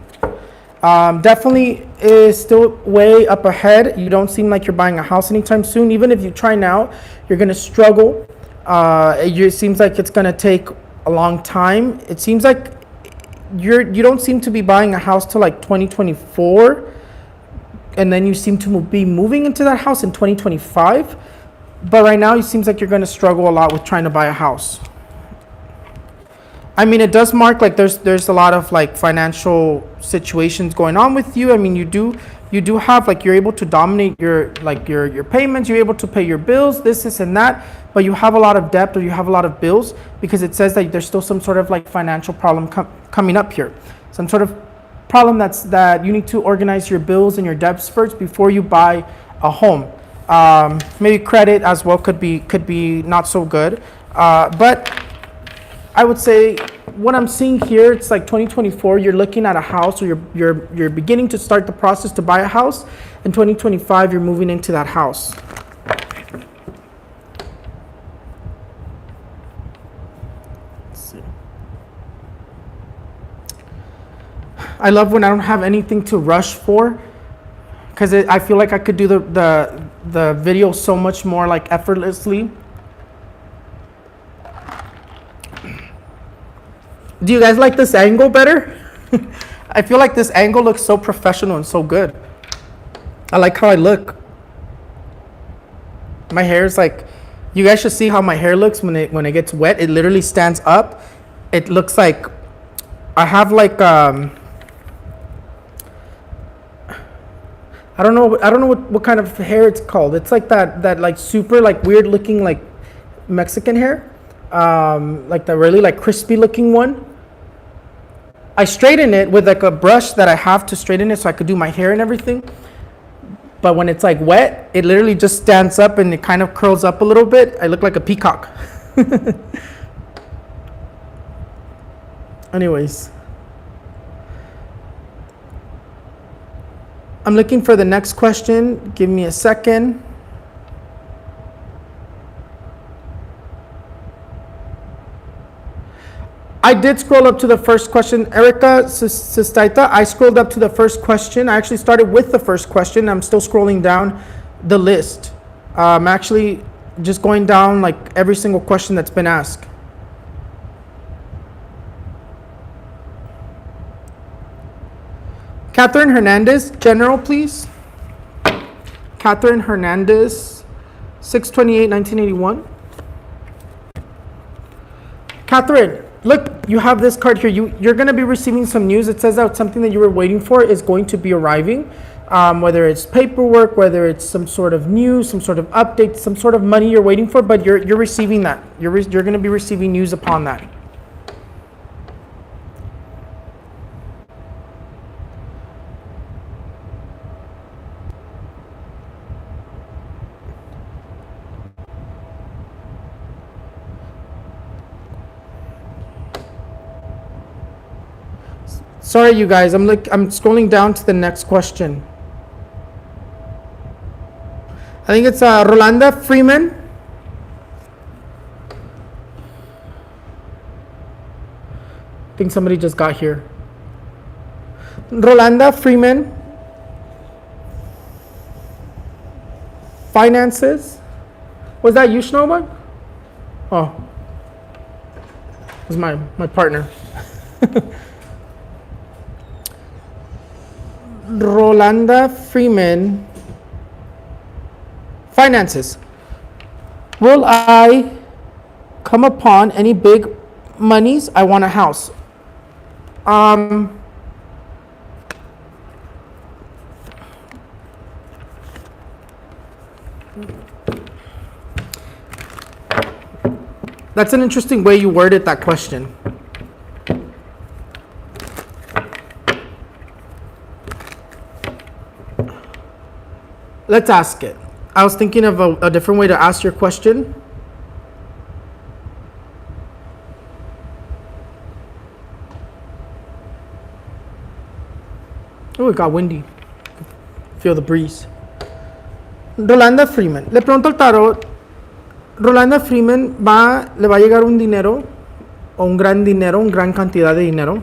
Definitely is still way up ahead. You don't seem like you're buying a house anytime soon. Even if you try now, you're going to struggle. It seems like it's going to take a long time. It seems like you don't seem to be buying a house till like 2024. And then you seem to be moving into that house in 2025. But right now, it seems like you're going to struggle a lot with trying to buy a house. I mean, it does mark like there's a lot of like financial situations going on with you. I mean, you do have like, you're able to dominate your payments. You're able to pay your bills, this and that. But you have a lot of debt, or you have a lot of bills, because it says that there's still some sort of like financial problem coming up here. Some sort of problem that you need to organize your bills and your debts first before you buy a home. Maybe credit as well could be not so good. But I would say what I'm seeing here, it's like 2024, you're looking at a house, or you're beginning to start the process to buy a house. In 2025, you're moving into that house. Let's see. I love when I don't have anything to rush for, because I feel like I could do the video so much more like effortlessly. Do you guys like this angle better? I feel like this angle looks so professional and so good. I like how I look. My hair is like, you guys should see how my hair looks when it gets wet. It literally stands up. It looks like I have like I don't know what kind of hair it's called. It's like that like super like weird looking like Mexican hair. Like the really like crispy looking one. I straighten it with like a brush that I have to straighten it so I could do my hair and everything. But when it's like wet, it literally just stands up and it kind of curls up a little bit. I look like a peacock. Anyways. I'm looking for the next question. Give me a second. I did scroll up to the first question. Erica Sistaita, I scrolled up to the first question. I actually started with the first question. I'm still scrolling down the list. I'm actually just going down like every single question that's been asked. Catherine Hernandez, general, please. Catherine Hernandez, 6/28/1981. Catherine, look, you have this card here. You're going to be receiving some news. It says that something that you were waiting for is going to be arriving. Whether it's paperwork, whether it's some sort of news, some sort of update, some sort of money you're waiting for, but you're receiving that. You're going to be receiving news upon that. Sorry, you guys. I'm scrolling down to the next question. I think it's Rolanda Freeman. I think somebody just got here. Rolanda Freeman. Finances. Was that you, Snowbug? Oh. It was my partner. Rolanda Freeman. Finances. Will I come upon any big monies? I want a house. That's an interesting way you worded that question. Let's ask it. I was thinking of a different way to ask your question. Oh, it got windy. Feel the breeze. Rolanda Freeman. Le pregunto al tarot, Rolanda Freeman le va a llegar un dinero, o un gran dinero, una gran cantidad de dinero.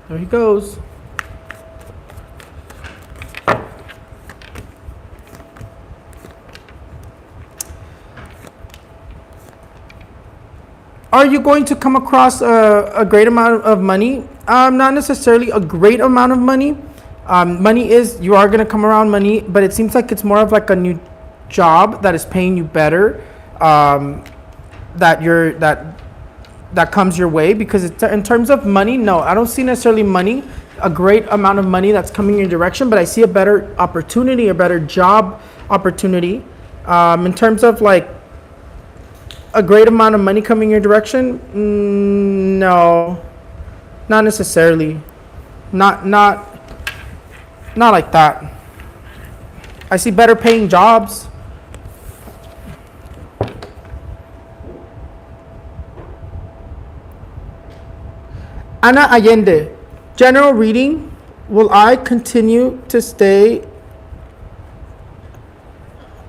There he goes. Are you going to come across a great amount of money? Not necessarily a great amount of money. Money is, you are going to come around money, but it seems like it's more of like a new job that is paying you better, that comes your way. Because in terms of money, no, I don't see necessarily money, a great amount of money that's coming your direction, but I see a better opportunity, a better job opportunity. In terms of like a great amount of money coming your direction, no, not necessarily. Not like that. I see better paying jobs. Ana Allende, general reading. Will I continue to stay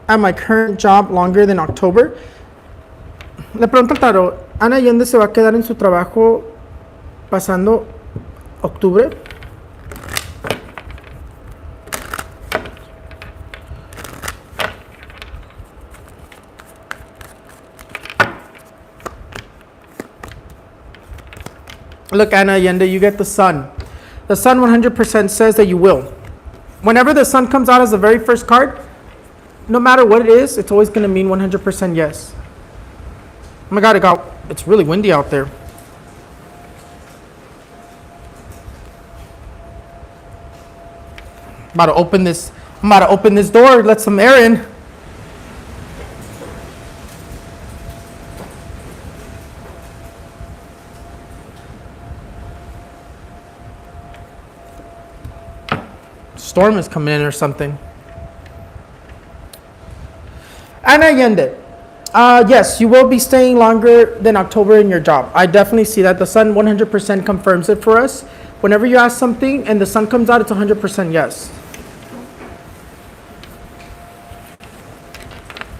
at my current job longer than October? Le pregunto al tarot, Ana Allende se va a quedar en su trabajo pasando octubre. Look, Ana Allende, you get the sun. The sun 100% says that you will. Whenever the sun comes out as the very first card, no matter what it is, it's always going to mean 100% yes. Oh my God, it's really windy out there. I'm about to open this door, let some air in. Storm is coming in or something. Ana Allende. Yes, you will be staying longer than October in your job. I definitely see that. The sun 100% confirms it for us. Whenever you ask something and the sun comes out, it's 100% yes.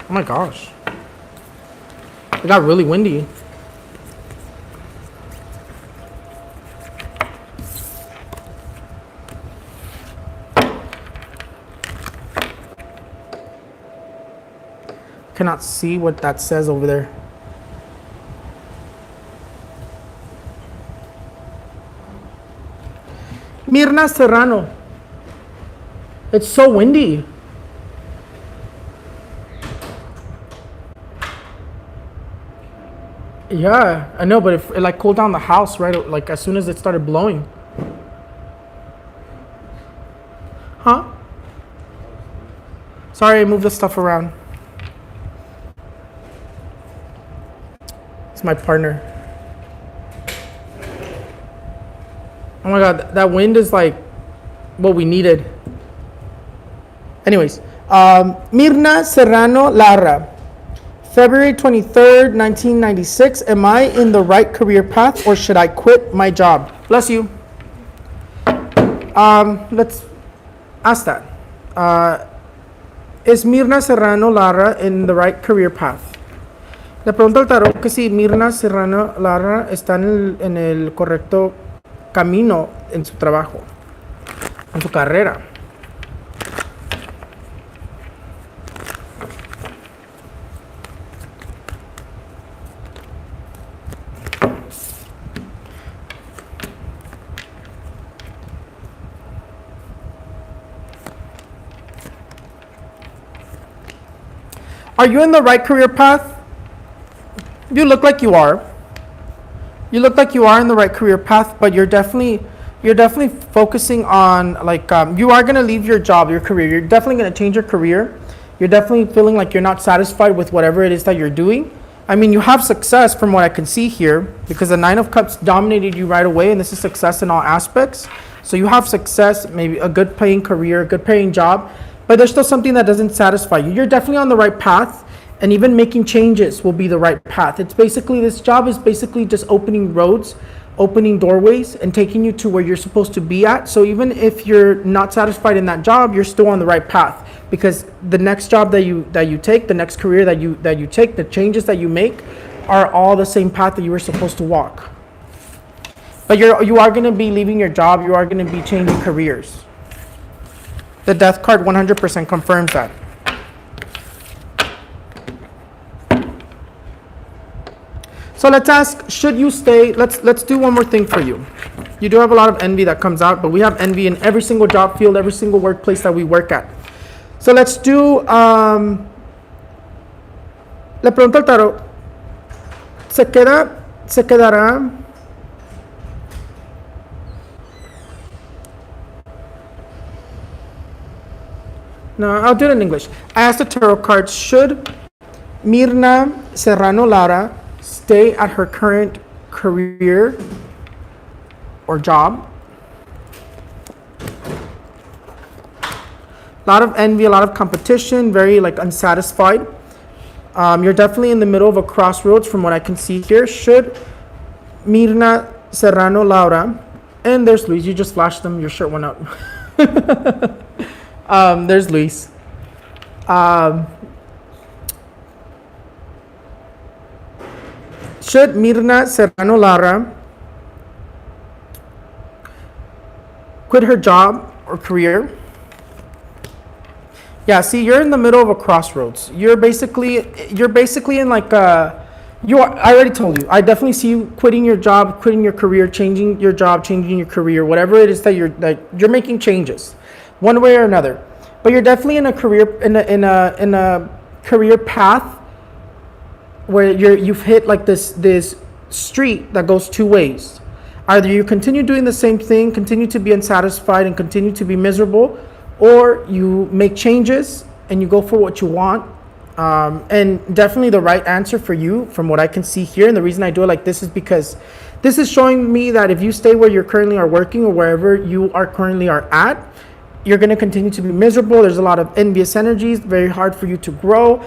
Oh my gosh. It got really windy. cannot see what that says over there. Mirna Serrano. It's so windy. Yeah, I know, but it like cooled down the house right like as soon as it started blowing. Huh? Sorry, I moved the stuff around. It's my partner. Oh my god, that wind is like what we needed. Anyways, Mirna Serrano Lara. February 23rd, 1996. Am I in the right career path or should I quit my job? Bless you. Let's ask that. Is Mirna Serrano Lara in the right career path? Le pregunto al tarot que si Mirna Serrano Lara está en el correcto camino en su trabajo, en su carrera. Are you in the right career path? You look like you are. You look like you are in the right career path, but you're definitely focusing on like you are gonna leave your job, your career. You're definitely gonna change your career. You're definitely feeling like you're not satisfied with whatever it is that you're doing. I mean, you have success from what I can see here because the Nine of Cups dominated you right away, and this is success in all aspects. So you have success, maybe a good paying career, a good paying job, but there's still something that doesn't satisfy you. You're definitely on the right path, and even making changes will be the right path. It's basically, this job is basically just opening roads, opening doorways, and taking you to where you're supposed to be at. So even if you're not satisfied in that job, you're still on the right path, because the next job that you take, the next career that you take, the changes that you make are all the same path that you were supposed to walk. But you are going to be leaving your job. You are going to be changing careers. The Death card 100% confirms that. So let's ask, should you stay? Let's do one more thing for you. You do have a lot of envy that comes out, but we have envy in every single job field, every single workplace that we work at. So let's do, le pregunto al tarot, se quedará? No, I'll do it in English. I asked the tarot cards, should Mirna Serrano Lara stay at her current career or job? A lot of envy, a lot of competition, very like unsatisfied. You're definitely in the middle of a crossroads from what I can see here. Should Mirna Serrano Lara, and there's Luis, you just flashed them, your shirt went up. There's Luis. Should Mirna Serrano Lara quit her job or career? Yeah, see, you're in the middle of a crossroads. You're basically in like I already told you. I definitely see you quitting your job, quitting your career, changing your job, changing your career, whatever it is that you're making changes, one way or another. But you're definitely in a career in a career path where you've hit like this street that goes two ways. Either you continue doing the same thing, continue to be unsatisfied and continue to be miserable, or you make changes and you go for what you want. And definitely the right answer for you from what I can see here, and the reason I do it like this is because this is showing me that if you stay where you currently are working or wherever you are currently are at, you're going to continue to be miserable. There's a lot of envious energies, very hard for you to grow.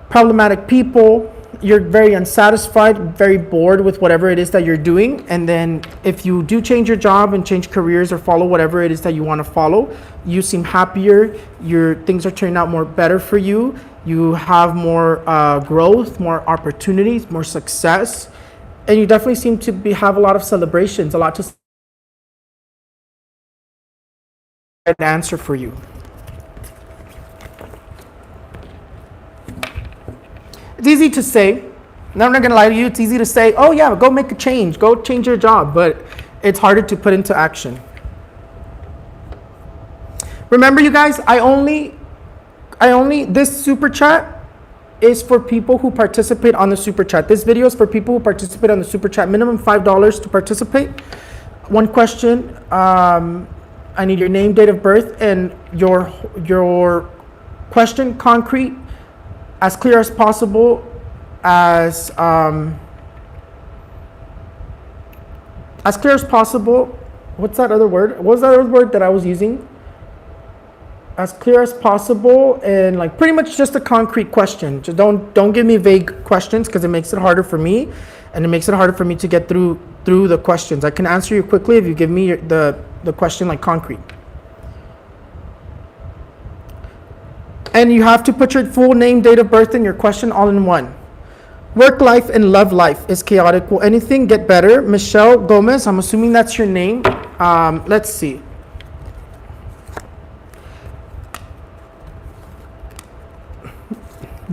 Problematic people, you're very unsatisfied, very bored with whatever it is that you're doing. And then if you do change your job and change careers or follow whatever it is that you want to follow, you seem happier, things are turning out more better for you. You have more growth, more opportunities, more success. And you definitely seem to have a lot of celebrations, a lot to an answer for you. It's easy to say. I'm not gonna lie to you. It's easy to say, oh yeah, go make a change, go change your job, but it's harder to put into action. Remember, you guys, this super chat is for people who participate on the super chat. This video is for people who participate on the super chat. Minimum $5 to participate. One question. I need your name, date of birth, and your question concrete, as clear as possible, as clear as possible. What's that other word? What was that other word that I was using? As clear as possible, and like pretty much just a concrete question. Just don't give me vague questions, because it makes it harder for me, and it makes it harder for me to get through the questions. I can answer you quickly if you give me the question like concrete. And you have to put your full name, date of birth, and your question all in one. Work life and love life is chaotic. Will anything get better? Michelle Gomez, I'm assuming that's your name. Let's see.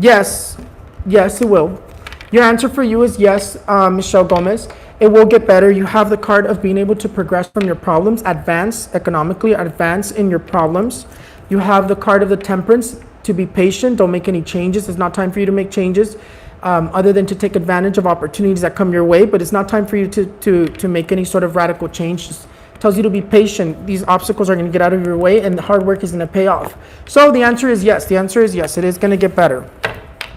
Yes, it will. Your answer for you is yes, Michelle Gomez. It will get better. You have the card of being able to progress from your problems, advance economically, advance in your problems. You have the card of the Temperance, to be patient, don't make any changes. It's not time for you to make changes, other than to take advantage of opportunities that come your way, but it's not time for you to make any sort of radical change. Just tells you to be patient. These obstacles are going to get out of your way, and the hard work is going to pay off. So the answer is yes. The answer is yes. It is going to get better.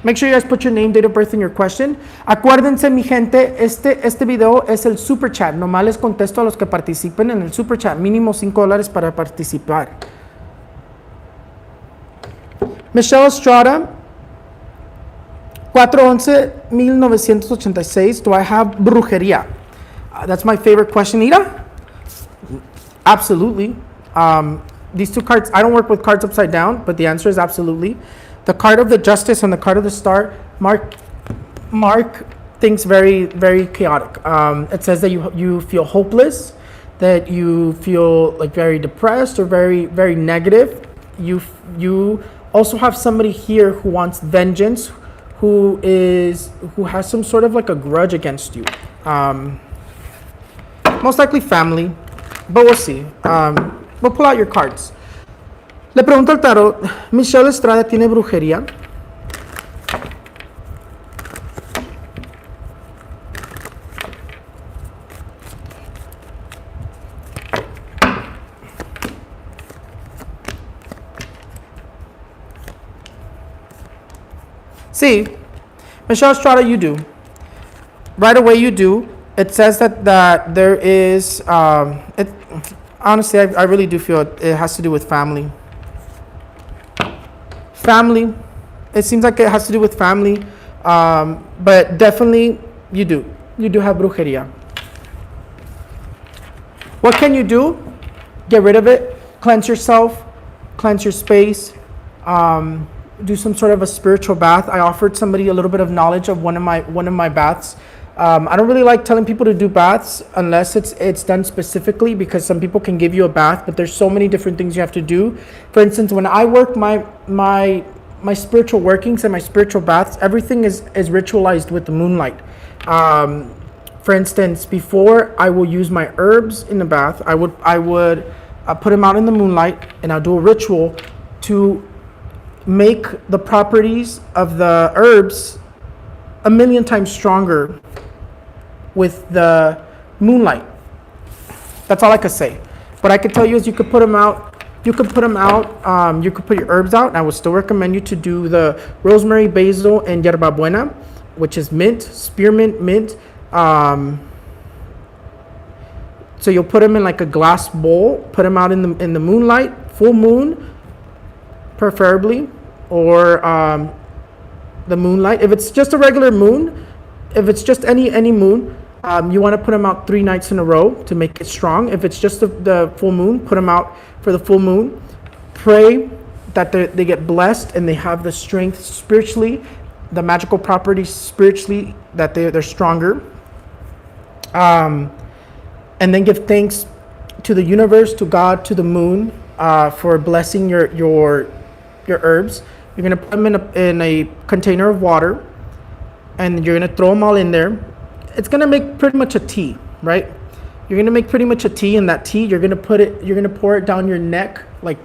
Make sure you guys put your name, date of birth, and your question. Acuérdense, mi gente, este video es el super chat. Nomás les contesto a los que participen en el super chat. Mínimo $5 para participar. Michelle Estrada, 4/11/1986. Do I have brujería? That's my favorite question. Ira? Absolutely. These two cards, I don't work with cards upside down, but the answer is absolutely. The card of the Justice and the card of the Star, Mark thinks very, very chaotic. It says that you feel hopeless, that you feel like very depressed or very, very negative. You also have somebody here who wants vengeance, who has some sort of like a grudge against you. Most likely family, but we'll see. We'll pull out your cards. Le pregunto al tarot, ¿Michelle Estrada tiene brujería? Sí, Michelle Estrada, you do. Right away you do. It says that there is, honestly, I really do feel it has to do with family. Family. It seems like it has to do with family, but definitely you do. You do have brujería. What can you do? Get rid of it. Cleanse yourself. Cleanse your space. Do some sort of a spiritual bath. I offered somebody a little bit of knowledge of one of my baths. I don't really like telling people to do baths unless it's done specifically, because some people can give you a bath, but there's so many different things you have to do. For instance, when I work my spiritual workings and my spiritual baths, everything is ritualized with the moonlight. For instance, before I will use my herbs in the bath, I would put them out in the moonlight, and I'll do a ritual to make the properties of the herbs 1,000,000 times stronger with the moonlight. That's all I could say. What I could tell you is you could put them out. You could put your herbs out, and I would still recommend you to do the rosemary, basil, and yerba buena, which is mint, spearmint, mint. So you'll put them in like a glass bowl, put them out in the moonlight, full moon, preferably, or the moonlight. If it's just a regular moon, if it's just any moon, you want to put them out 3 nights in a row to make it strong. If it's just the full moon, put them out for the full moon. Pray that they get blessed and they have the strength spiritually, the magical properties spiritually, that they're stronger. And then give thanks to the universe, to God, to the moon, for blessing your herbs. You're going to put them in a container of water. and you're gonna throw them all in there. It's gonna make pretty much a tea, right? You're gonna make pretty much a tea, and that tea, you're gonna pour it down your neck, like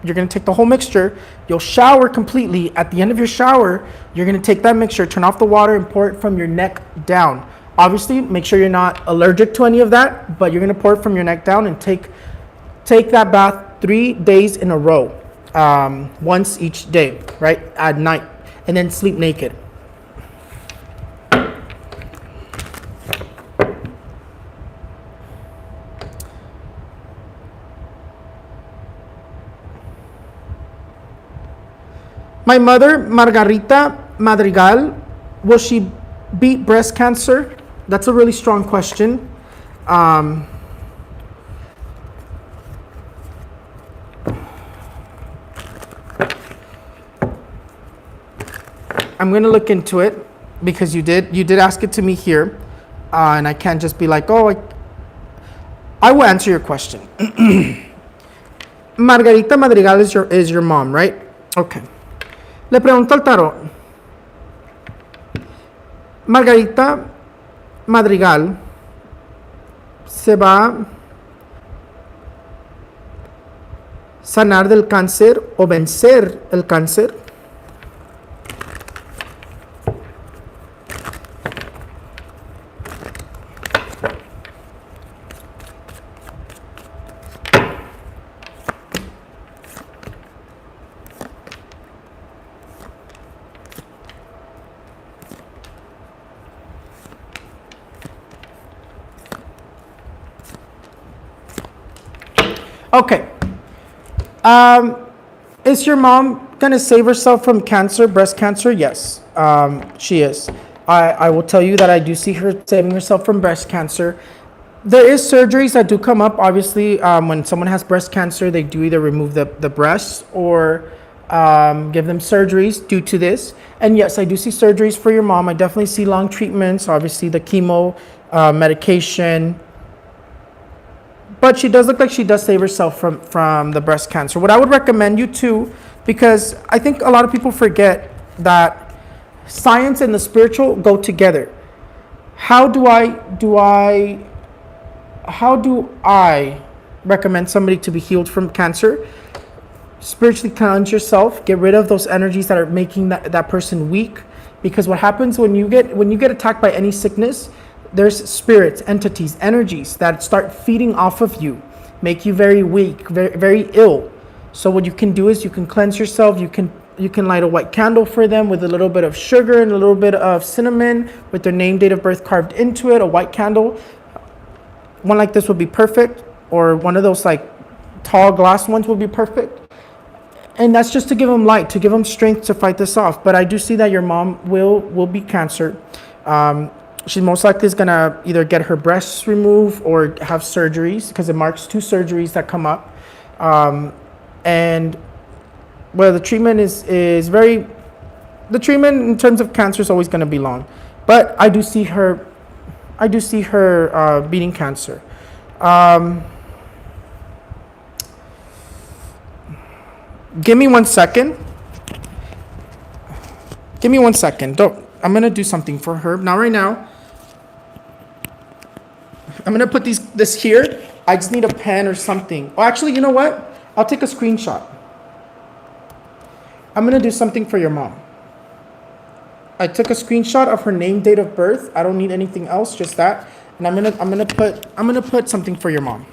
you're gonna take the whole mixture. You'll shower completely. At the end of your shower, you're gonna take that mixture, turn off the water, and pour it from your neck down. Obviously, make sure you're not allergic to any of that, but you're gonna pour it from your neck down and take that bath 3 days in a row, once each day, right, at night, and then sleep naked. My mother, Margarita Madrigal, will she beat breast cancer? That's a really strong question. I'm going to look into it because you did ask it to me here, and I can't just be like, oh, I will answer your question. Margarita Madrigal is your mom, right? Okay. Le pregunto al tarot. Margarita Madrigal se va a sanar del cáncer o vencer el cáncer. Okay. Is your mom gonna save herself from cancer, breast cancer? Yes, she is. I will tell you that I do see her saving herself from breast cancer. There is surgeries that do come up. Obviously, when someone has breast cancer, they do either remove the breasts or give them surgeries due to this. And yes, I do see surgeries for your mom. I definitely see long treatments, obviously the chemo, medication. But she does look like she does save herself from the breast cancer. What I would recommend you to, because I think a lot of people forget that science and the spiritual go together. How do I recommend somebody to be healed from cancer? Spiritually cleanse yourself. Get rid of those energies that are making that person weak. Because what happens when you get attacked by any sickness, there's spirits, entities, energies that start feeding off of you, make you very weak, very, very ill. So what you can do is you can cleanse yourself. You can light a white candle for them with a little bit of sugar and a little bit of cinnamon with their name, date of birth carved into it. A white candle. One like this would be perfect, or one of those like tall glass ones would be perfect. And that's just to give them light, to give them strength to fight this off. But I do see that your mom will beat cancer. She most likely is gonna either get her breasts removed or have surgeries, because it marks 2 surgeries that come up. And well, the treatment is very, the treatment in terms of cancer is always gonna be long. But I do see her beating cancer. Give me 1 second. Give me 1 second. I'm gonna do something for her. Now, right now, I'm gonna put this here. I just need a pen or something. Oh, actually, you know what? I'll take a screenshot. I'm gonna do something for your mom. I took a screenshot of her name, date of birth. I don't need anything else, just that. And I'm gonna put something for your mom.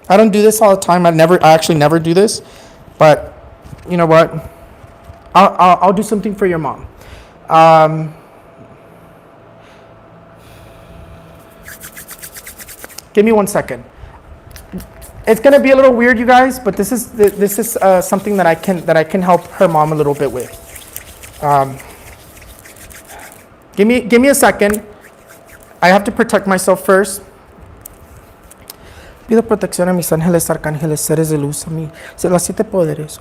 I don't do this all the time. I actually never do this, but you know what? I'll do something for your mom. Give me 1 second. It's gonna be a little weird, you guys, but this is something that I can help her mom a little bit with. Give me a second. I have to protect myself first. Pido protección a mis ángeles, arcángeles, seres de luz, a mí, las 7 poderes.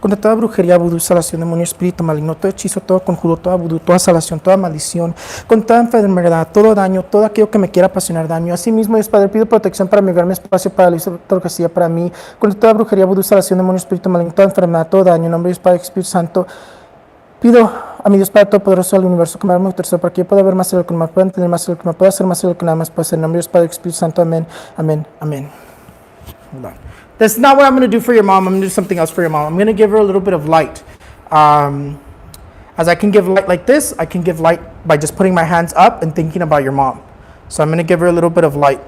Contra toda brujería, vudú, salación, demonio, espíritu maligno, todo hechizo, todo conjuro, toda vudú, toda salación, toda maldición, con toda enfermedad, todo daño, todo aquello que me quiera ocasionar daño. Asimismo, Dios Padre, pido protección para mi hogar, mi espacio, para la torcasía, para mí. Contra toda brujería, vudú, salación, demonio, espíritu maligno, toda enfermedad, todo daño. En nombre de Dios Padre, Espíritu Santo. Pido a mi Dios Padre Todopoderoso del universo que me haga muy tercero para que yo pueda ver más de lo que me pueda entender, más de lo que me pueda hacer, más de lo que nada más puede hacer. En nombre de Dios Padre y Espíritu Santo. Amén, amén, amén. Hold on. That's not what I'm going to do for your mom. I'm going to do something else for your mom. I'm going to give her a little bit of light. As I can give light like this, I can give light by just putting my hands up and thinking about your mom. So I'm going to give her a little bit of light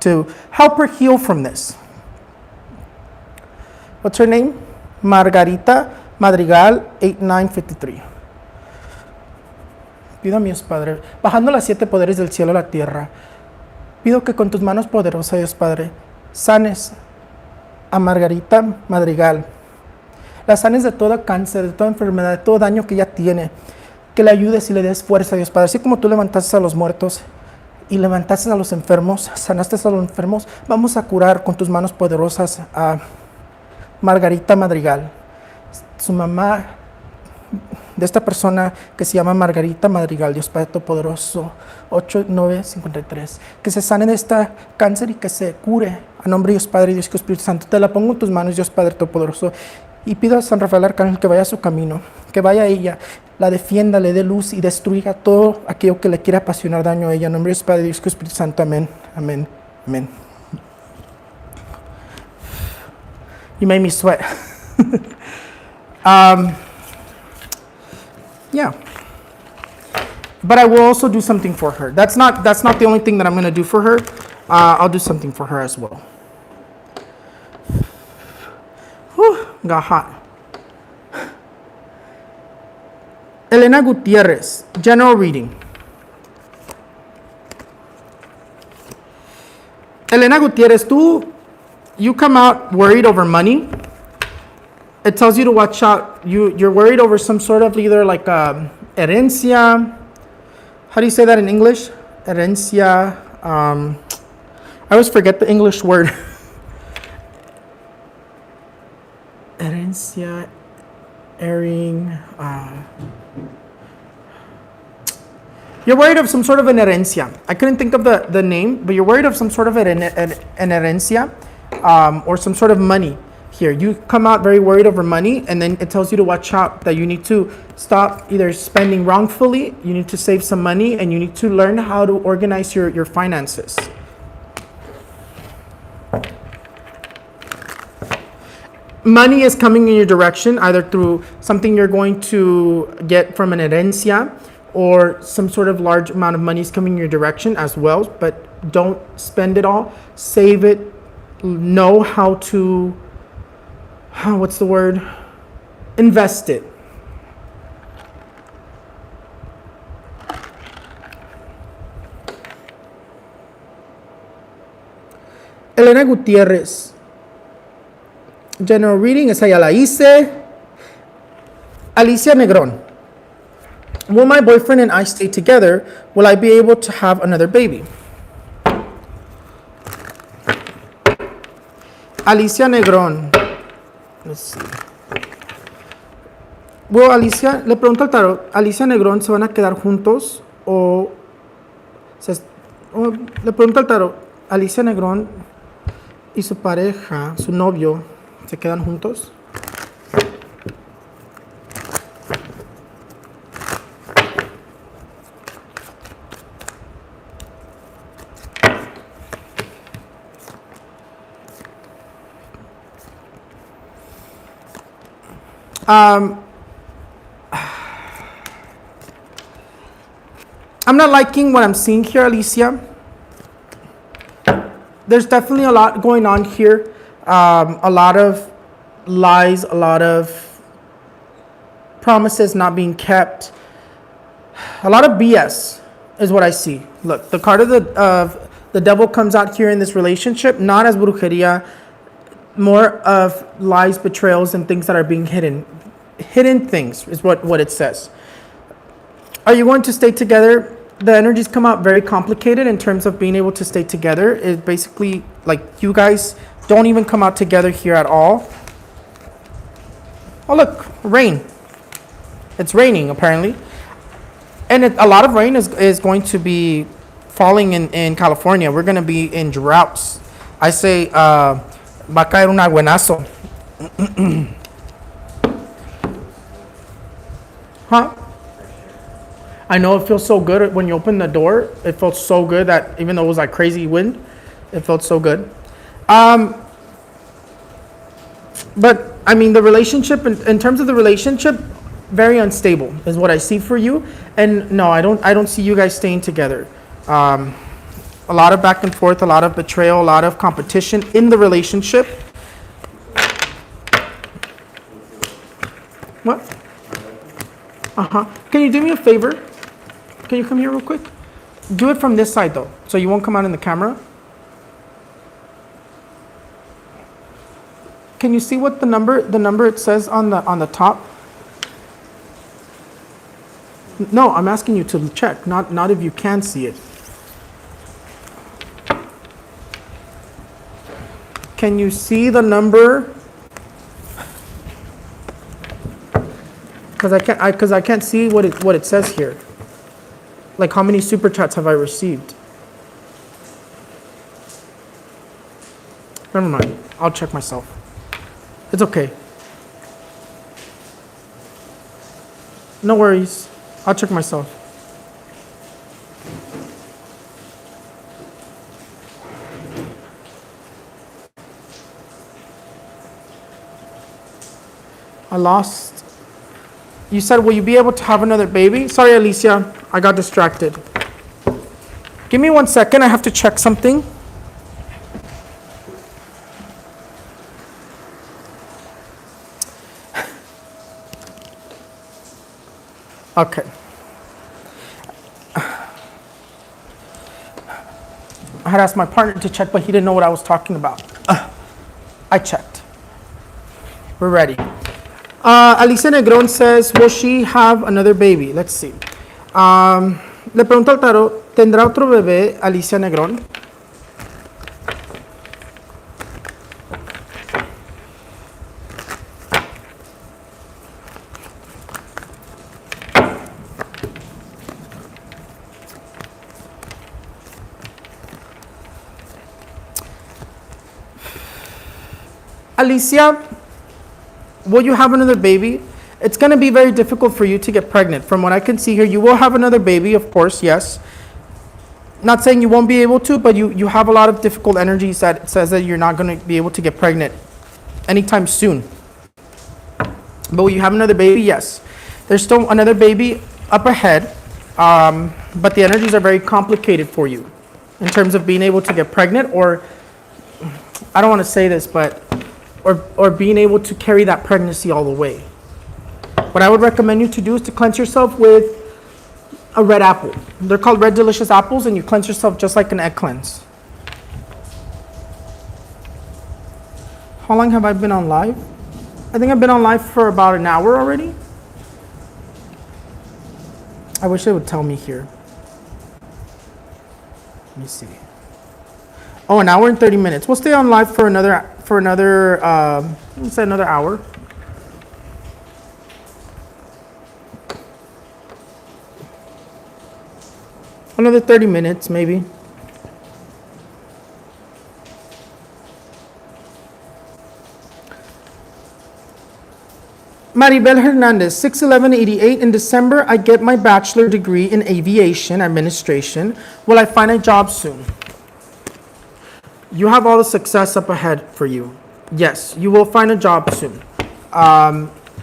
to help her heal from this. What's her name? Margarita Madrigal, 8953. Pido a mi Dios Padre, bajando las 7 poderes del cielo a la tierra, pido que con tus manos poderosas, Dios Padre, sanes a Margarita Madrigal. La sanes de todo cáncer, de toda enfermedad, de todo daño que ella tiene. Que le ayudes y le des fuerza, Dios Padre. Así como tú levantaste a los muertos y levantaste a los enfermos, sanaste a los enfermos, vamos a curar con tus manos poderosas a Margarita Madrigal. Su mamá, de esta persona que se llama Margarita Madrigal, Dios Padre Todopoderoso, 8953. Que se sane de este cáncer y que se cure. A nombre de Dios Padre y Dios Espíritu Santo, te la pongo en tus manos, Dios Padre Todopoderoso. Y pido a San Rafael Arcángel que vaya a su camino, que vaya a ella, la defienda, le dé luz y destruya todo aquello que le quiera apasionar daño a ella. En nombre de Dios Padre y Dios Espíritu Santo. Amén, amén, amén. You made me sweat. Yeah. But I will also do something for her. That's not the only thing that I'm going to do for her. I'll do something for her as well. Whew, got hot. Elena Gutierrez, general reading. Elena Gutierrez, you come out worried over money. It tells you to watch out. You're worried over some sort of either like herencia. How do you say that in English? Herencia. I always forget the English word. Herencia, airing. You're worried of some sort of an herencia. I couldn't think of the name, but you're worried of some sort of an herencia or some sort of money. Here, you come out very worried over money, and then it tells you to watch out, that you need to stop either spending wrongfully, you need to save some money, and you need to learn how to organize your finances. Money is coming in your direction, either through something you're going to get from an herencia, or some sort of large amount of money is coming in your direction as well, but don't spend it all. Save it. Know how to, what's the word? Invest it. Elena Gutierrez. General reading, esa ya la hice. Alicia Negrón. Will my boyfriend and I stay together? Will I be able to have another baby? Alicia Negrón. Let's see. Well, Alicia, le pregunto al tarot, ¿Alicia Negrón se van a quedar juntos? O le pregunto al tarot, ¿Alicia Negrón y su pareja, su novio, se quedan juntos? I'm not liking what I'm seeing here, Alicia. There's definitely a lot going on here. A lot of lies, a lot of promises not being kept. A lot of BS is what I see. Look, the card of the devil comes out here in this relationship, not as brujeria, more of lies, betrayals, and things that are being hidden. Hidden things is what it says. Are you going to stay together? The energies come out very complicated in terms of being able to stay together. It's basically like you guys don't even come out together here at all. Oh, look, rain. It's raining, apparently. And a lot of rain is going to be falling in California. We're going to be in droughts. I say, va a caer un aguanazo. Huh? I know it feels so good when you open the door. It felt so good that even though it was like crazy wind, it felt so good. But I mean, the relationship, in terms of the relationship, very unstable is what I see for you. And no, I don't see you guys staying together. A lot of back and forth, a lot of betrayal, a lot of competition in the relationship. What? Can you do me a favor? Can you come here real quick? Do it from this side though, so you won't come out in the camera. Can you see what the number it says on the top? No, I'm asking you to check, not if you can see it. Can you see the number? Because I can't see what it says here. Like how many super chats have I received? Never mind. I'll check myself. It's okay. No worries. I'll check myself. I lost. You said, will you be able to have another baby? Sorry, Alicia. I got distracted. Give me 1 second. I have to check something. Okay. I had asked my partner to check, but he didn't know what I was talking about. I checked. We're ready. Alicia Negron says, will she have another baby? Let's see. Le pregunto al tarot, ¿tendrá otro bebé Alicia Negron? Alicia, will you have another baby? It's going to be very difficult for you to get pregnant. From what I can see here, you will have another baby, of course, yes. Not saying you won't be able to, but you have a lot of difficult energies that says that you're not going to be able to get pregnant anytime soon. But will you have another baby? Yes. There's still another baby up ahead, but the energies are very complicated for you in terms of being able to get pregnant, or I don't want to say this, but or being able to carry that pregnancy all the way. What I would recommend you to do is to cleanse yourself with a red apple. They're called red delicious apples, and you cleanse yourself just like an egg cleanse. How long have I been on live? I think I've been on live for about an hour already. I wish they would tell me here. Let me see. Oh, an hour and 30 minutes. We'll stay on live for another let's say another hour. Another 30 minutes, maybe. Maribel Hernandez, 6/11/88. In December, I get my bachelor degree in aviation administration. Will I find a job soon? You have all the success up ahead for you. Yes, you will find a job soon.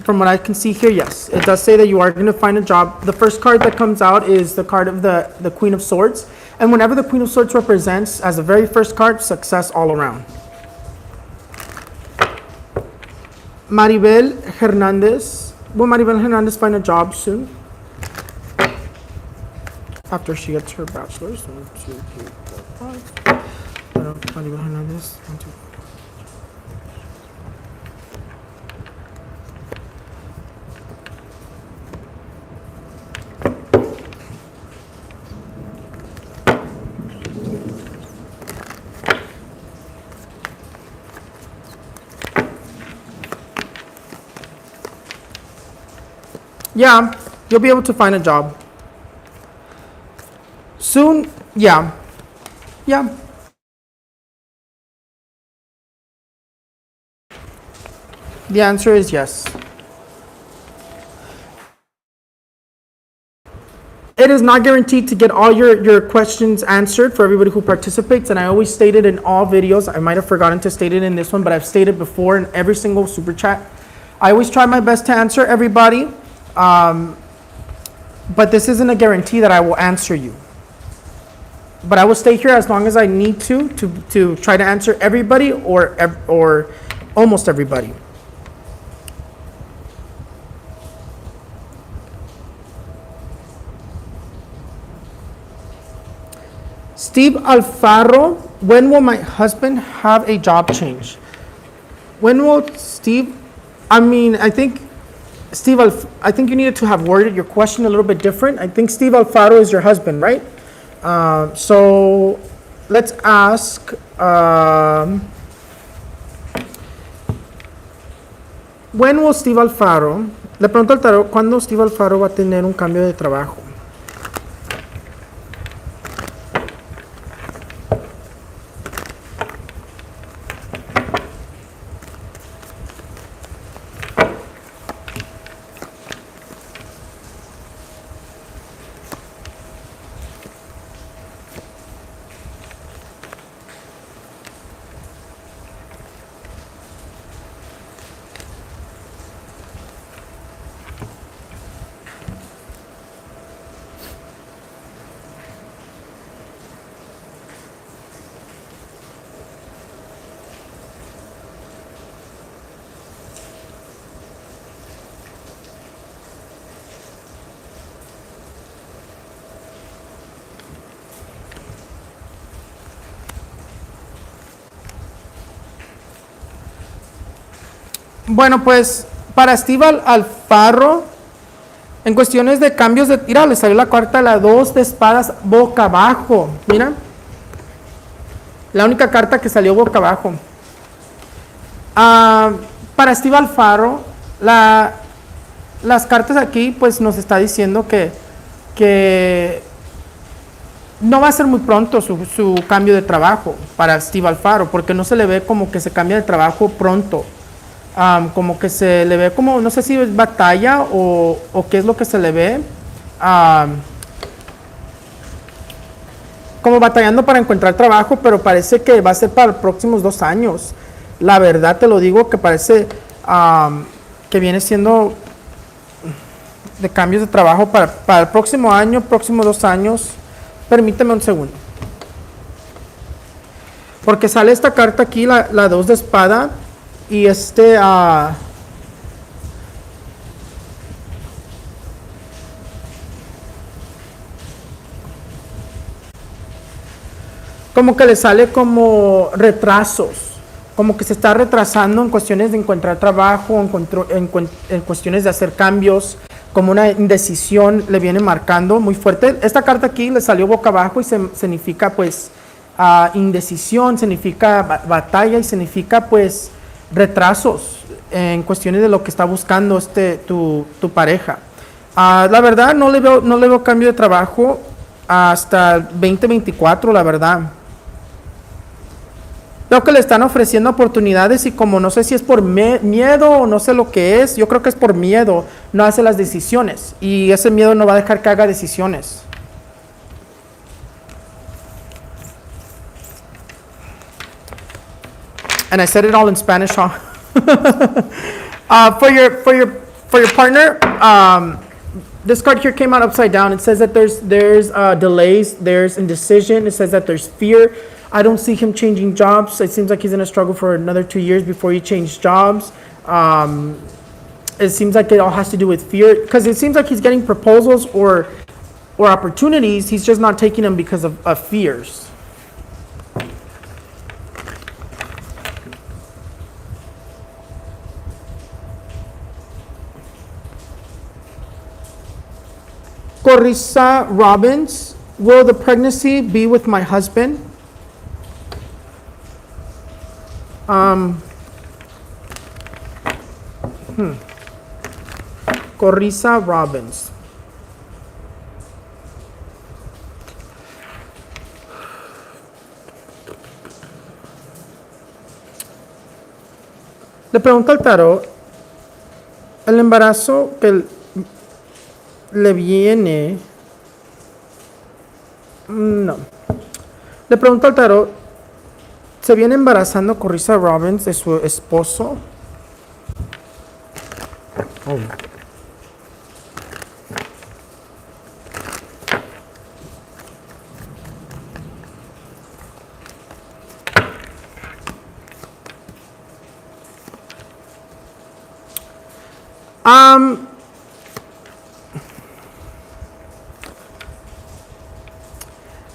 From what I can see here, yes. It does say that you are going to find a job. The first card that comes out is the card of the Queen of Swords. And whenever the Queen of Swords represents, as the very first card, success all around. Maribel Hernandez. Will Maribel Hernandez find a job soon? After she gets her bachelor's. 1, 2, 3, 4, 5. Maribel Hernandez. 1, 2. Yeah, you'll be able to find a job. Soon, yeah. Yeah. The answer is yes. It is not guaranteed to get all your questions answered for everybody who participates, and I always state it in all videos. I might have forgotten to state it in this one, but I've stated before in every single super chat. I always try my best to answer everybody, but this isn't a guarantee that I will answer you. But I will stay here as long as I need to try to answer everybody or almost everybody. Steve Alfaro, when will my husband have a job change? When will Steve, I think Steve, I think you needed to have worded your question a little bit different. I think Steve Alfaro is your husband, right? So let's ask, when will Steve Alfaro, le pregunto al tarot, ¿cuándo Steve Alfaro va a tener un cambio de trabajo? Bueno, pues para Steve Alfaro, en cuestiones de cambios de tira, le salió la carta, la 2 de espadas boca abajo. Mira, la única carta que salió boca abajo. Para Steve Alfaro, las cartas aquí pues nos está diciendo que no va a ser muy pronto su cambio de trabajo para Steve Alfaro, porque no se le ve como que se cambia de trabajo pronto. Como que se le ve como, no sé si es batalla o qué es lo que se le ve, como batallando para encontrar trabajo, pero parece que va a ser para los próximos 2 años. La verdad te lo digo, que parece que viene siendo de cambios de trabajo para el próximo año, próximos 2 años. Permíteme un segundo, porque sale esta carta aquí, la 2 de espada. Y como que le sale como retrasos, como que se está retrasando en cuestiones de encontrar trabajo, en cuestiones de hacer cambios, como una indecisión le viene marcando muy fuerte. Esta carta aquí le salió boca abajo y significa pues indecisión, significa batalla y significa pues retrasos en cuestiones de lo que está buscando tu pareja. La verdad no le veo cambio de trabajo hasta el 2024, la verdad. Veo que le están ofreciendo oportunidades y como no sé si es por miedo o no sé lo que es, yo creo que es por miedo, no hace las decisiones y ese miedo no va a dejar que haga decisiones. And I said it all in Spanish, huh? For your partner, this card here came out upside down. It says that there's delays, there's indecision. It says that there's fear. I don't see him changing jobs. It seems like he's going to struggle for another 2 years before he changes jobs. It seems like it all has to do with fear, because it seems like he's getting proposals or opportunities. He's just not taking them because of fears. Corissa Robbins, will the pregnancy be with my husband? Corissa Robbins. Le pregunta al tarot, el embarazo que le viene No. Le pregunto al tarot, ¿se viene embarazando Carissa Robbins de su esposo? Oh.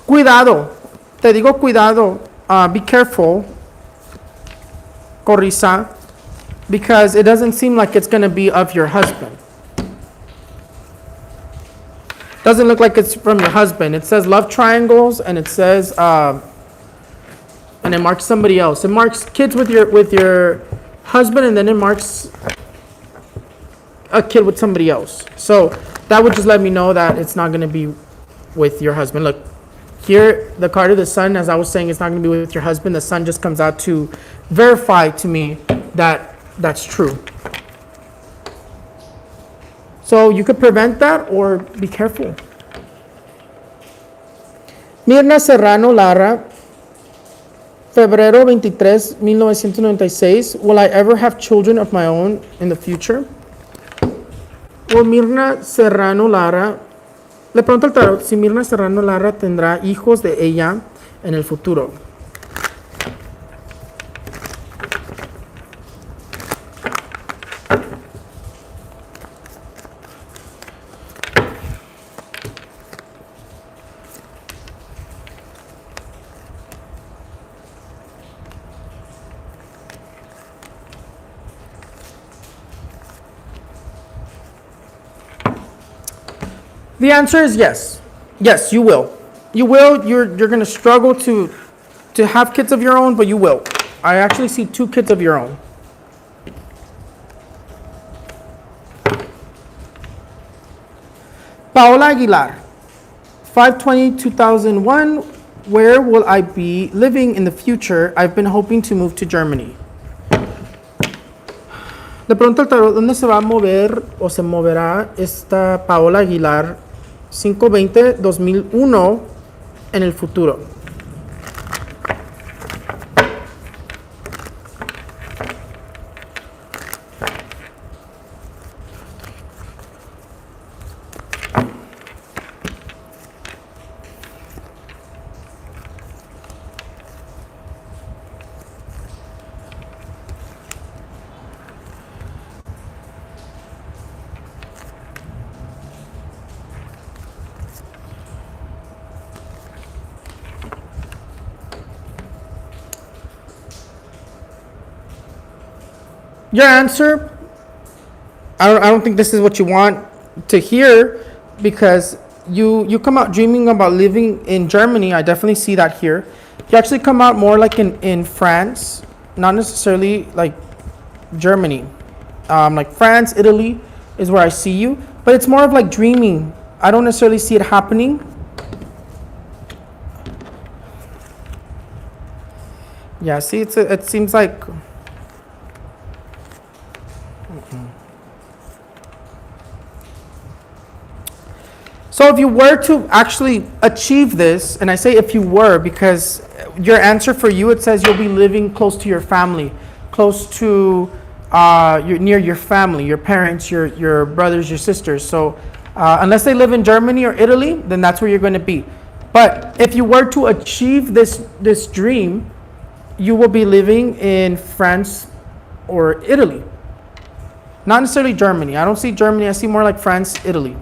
Cuidado, te digo cuidado, be careful, Carissa, because it doesn't seem like it's going to be of your husband. Doesn't look like it's from your husband. It says love triangles, and it says, and it marks somebody else. It marks kids with your husband, and then it marks a kid with somebody else. So that would just let me know that it's not going to be with your husband. Look, here, the card of the sun, as I was saying, it's not going to be with your husband. The sun just comes out to verify to me that that's true. So you could prevent that or be careful. Mirna Serrano Lara, febrero 23, 1996. Will I ever have children of my own in the future? Well, Mirna Serrano Lara, le pregunto al tarot si Mirna Serrano Lara tendrá hijos de ella en el futuro. The answer is yes. Yes, you will. You will. You're going to struggle to have kids of your own, but you will. I actually see 2 kids of your own. Paola Aguilar, 5/20/2001. Where will I be living in the future? I've been hoping to move to Germany. Le pregunto al tarot, ¿dónde se va a mover o se moverá esta Paola Aguilar 5/20/2001 en el futuro? Your answer, I don't think this is what you want to hear, because you come out dreaming about living in Germany. I definitely see that here. You actually come out more like in France, not necessarily like Germany. Like France, Italy is where I see you, but it's more of like dreaming. I don't necessarily see it happening. Yeah, see, it seems like... So if you were to actually achieve this, and I say if you were because your answer for you, it says you'll be living close to your family, close to near your family, your parents, your brothers, your sisters. So unless they live in Germany or Italy, then that's where you're going to be. But if you were to achieve this dream, you will be living in France or Italy. Not necessarily Germany. I don't see Germany. I see more like France, Italy.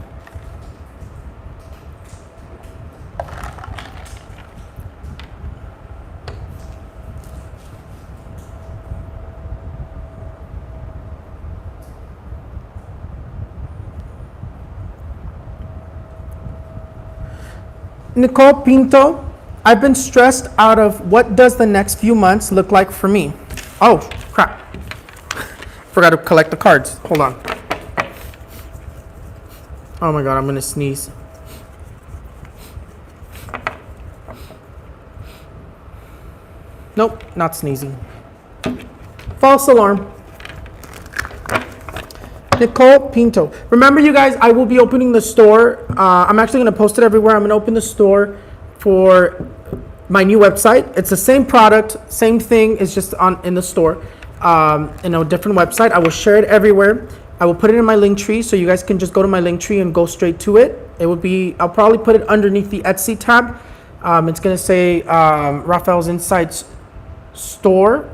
Nicole Pinto, I've been stressed out of what does the next few months look like for me? Oh, crap. Forgot to collect the cards. Hold on. Oh my God, I'm going to sneeze. Nope, not sneezing. False alarm. Nicole Pinto. Remember, you guys, I will be opening the store. I'm actually going to post it everywhere. I'm going to open the store for my new website. It's the same product, same thing. It's just in the store, in a different website. I will share it everywhere. I will put it in my link tree, so you guys can just go to my link tree and go straight to it. It will be, I'll probably put it underneath the Etsy tab. It's gonna say Rafael's Insights store,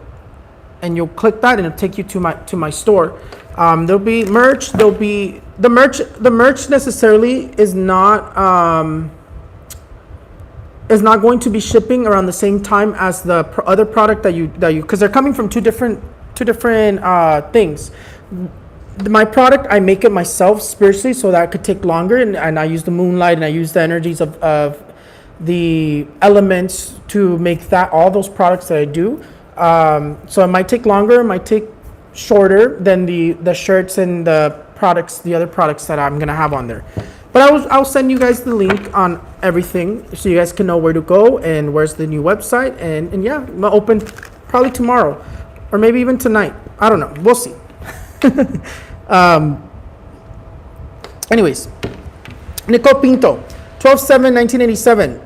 and you'll click that and it'll take you to my store. There'll be merch. There'll be the merch necessarily is not going to be shipping around the same time as the other product that you because they're coming from two different things. My product, I make it myself spiritually, so that could take longer, and I use the moonlight and I use the energies of the elements to make that all those products that I do. So it might take longer, it might take shorter than the shirts and the other products that I'm gonna have on there. But I'll send you guys the link on everything, so you guys can know where to go and where's the new website. And yeah, I'm gonna open probably tomorrow or maybe even tonight. I don't know. We'll see. Anyways, Nicole Pinto, 12/7/1987.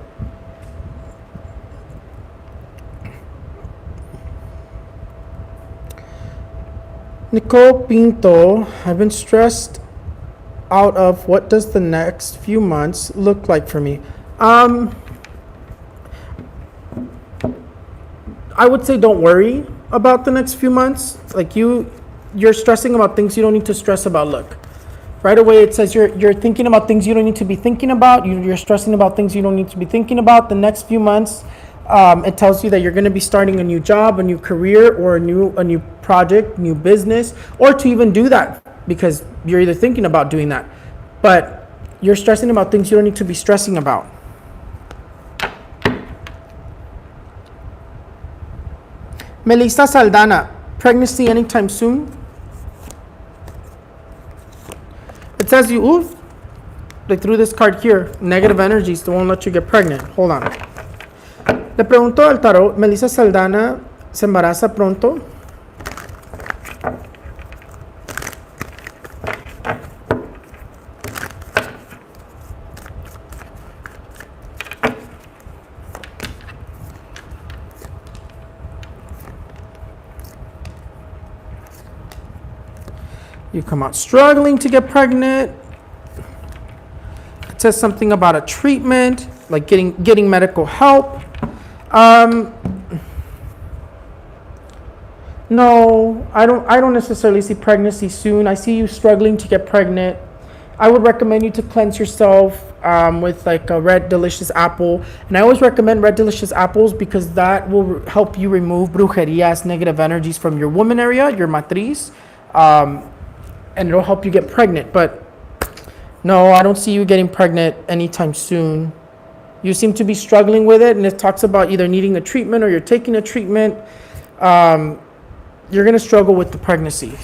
Nicole Pinto, I've been stressed out of what does the next few months look like for me. I would say don't worry about the next few months. Like you're stressing about things you don't need to stress about. Look, right away it says you're thinking about things you don't need to be thinking about. You're stressing about things you don't need to be thinking about. The next few months, it tells you that you're going to be starting a new job, a new career, or a new project, new business, or to even do that, because you're either thinking about doing that, but you're stressing about things you don't need to be stressing about. Melissa Saldana, pregnancy anytime soon? It says they threw this card here, negative energies that won't let you get pregnant. Hold on. Le pregunto al tarot, Melissa Saldana se embaraza pronto. You come out struggling to get pregnant. It says something about a treatment, like getting medical help. No, I don't necessarily see pregnancy soon. I see you struggling to get pregnant. I would recommend you to cleanse yourself with like a red delicious apple. And I always recommend red delicious apples because that will help you remove brujerias, negative energies from your woman area, your matriz. And it'll help you get pregnant. But no, I don't see you getting pregnant anytime soon. You seem to be struggling with it, and it talks about either needing a treatment or you're taking a treatment. You're going to struggle with the pregnancy.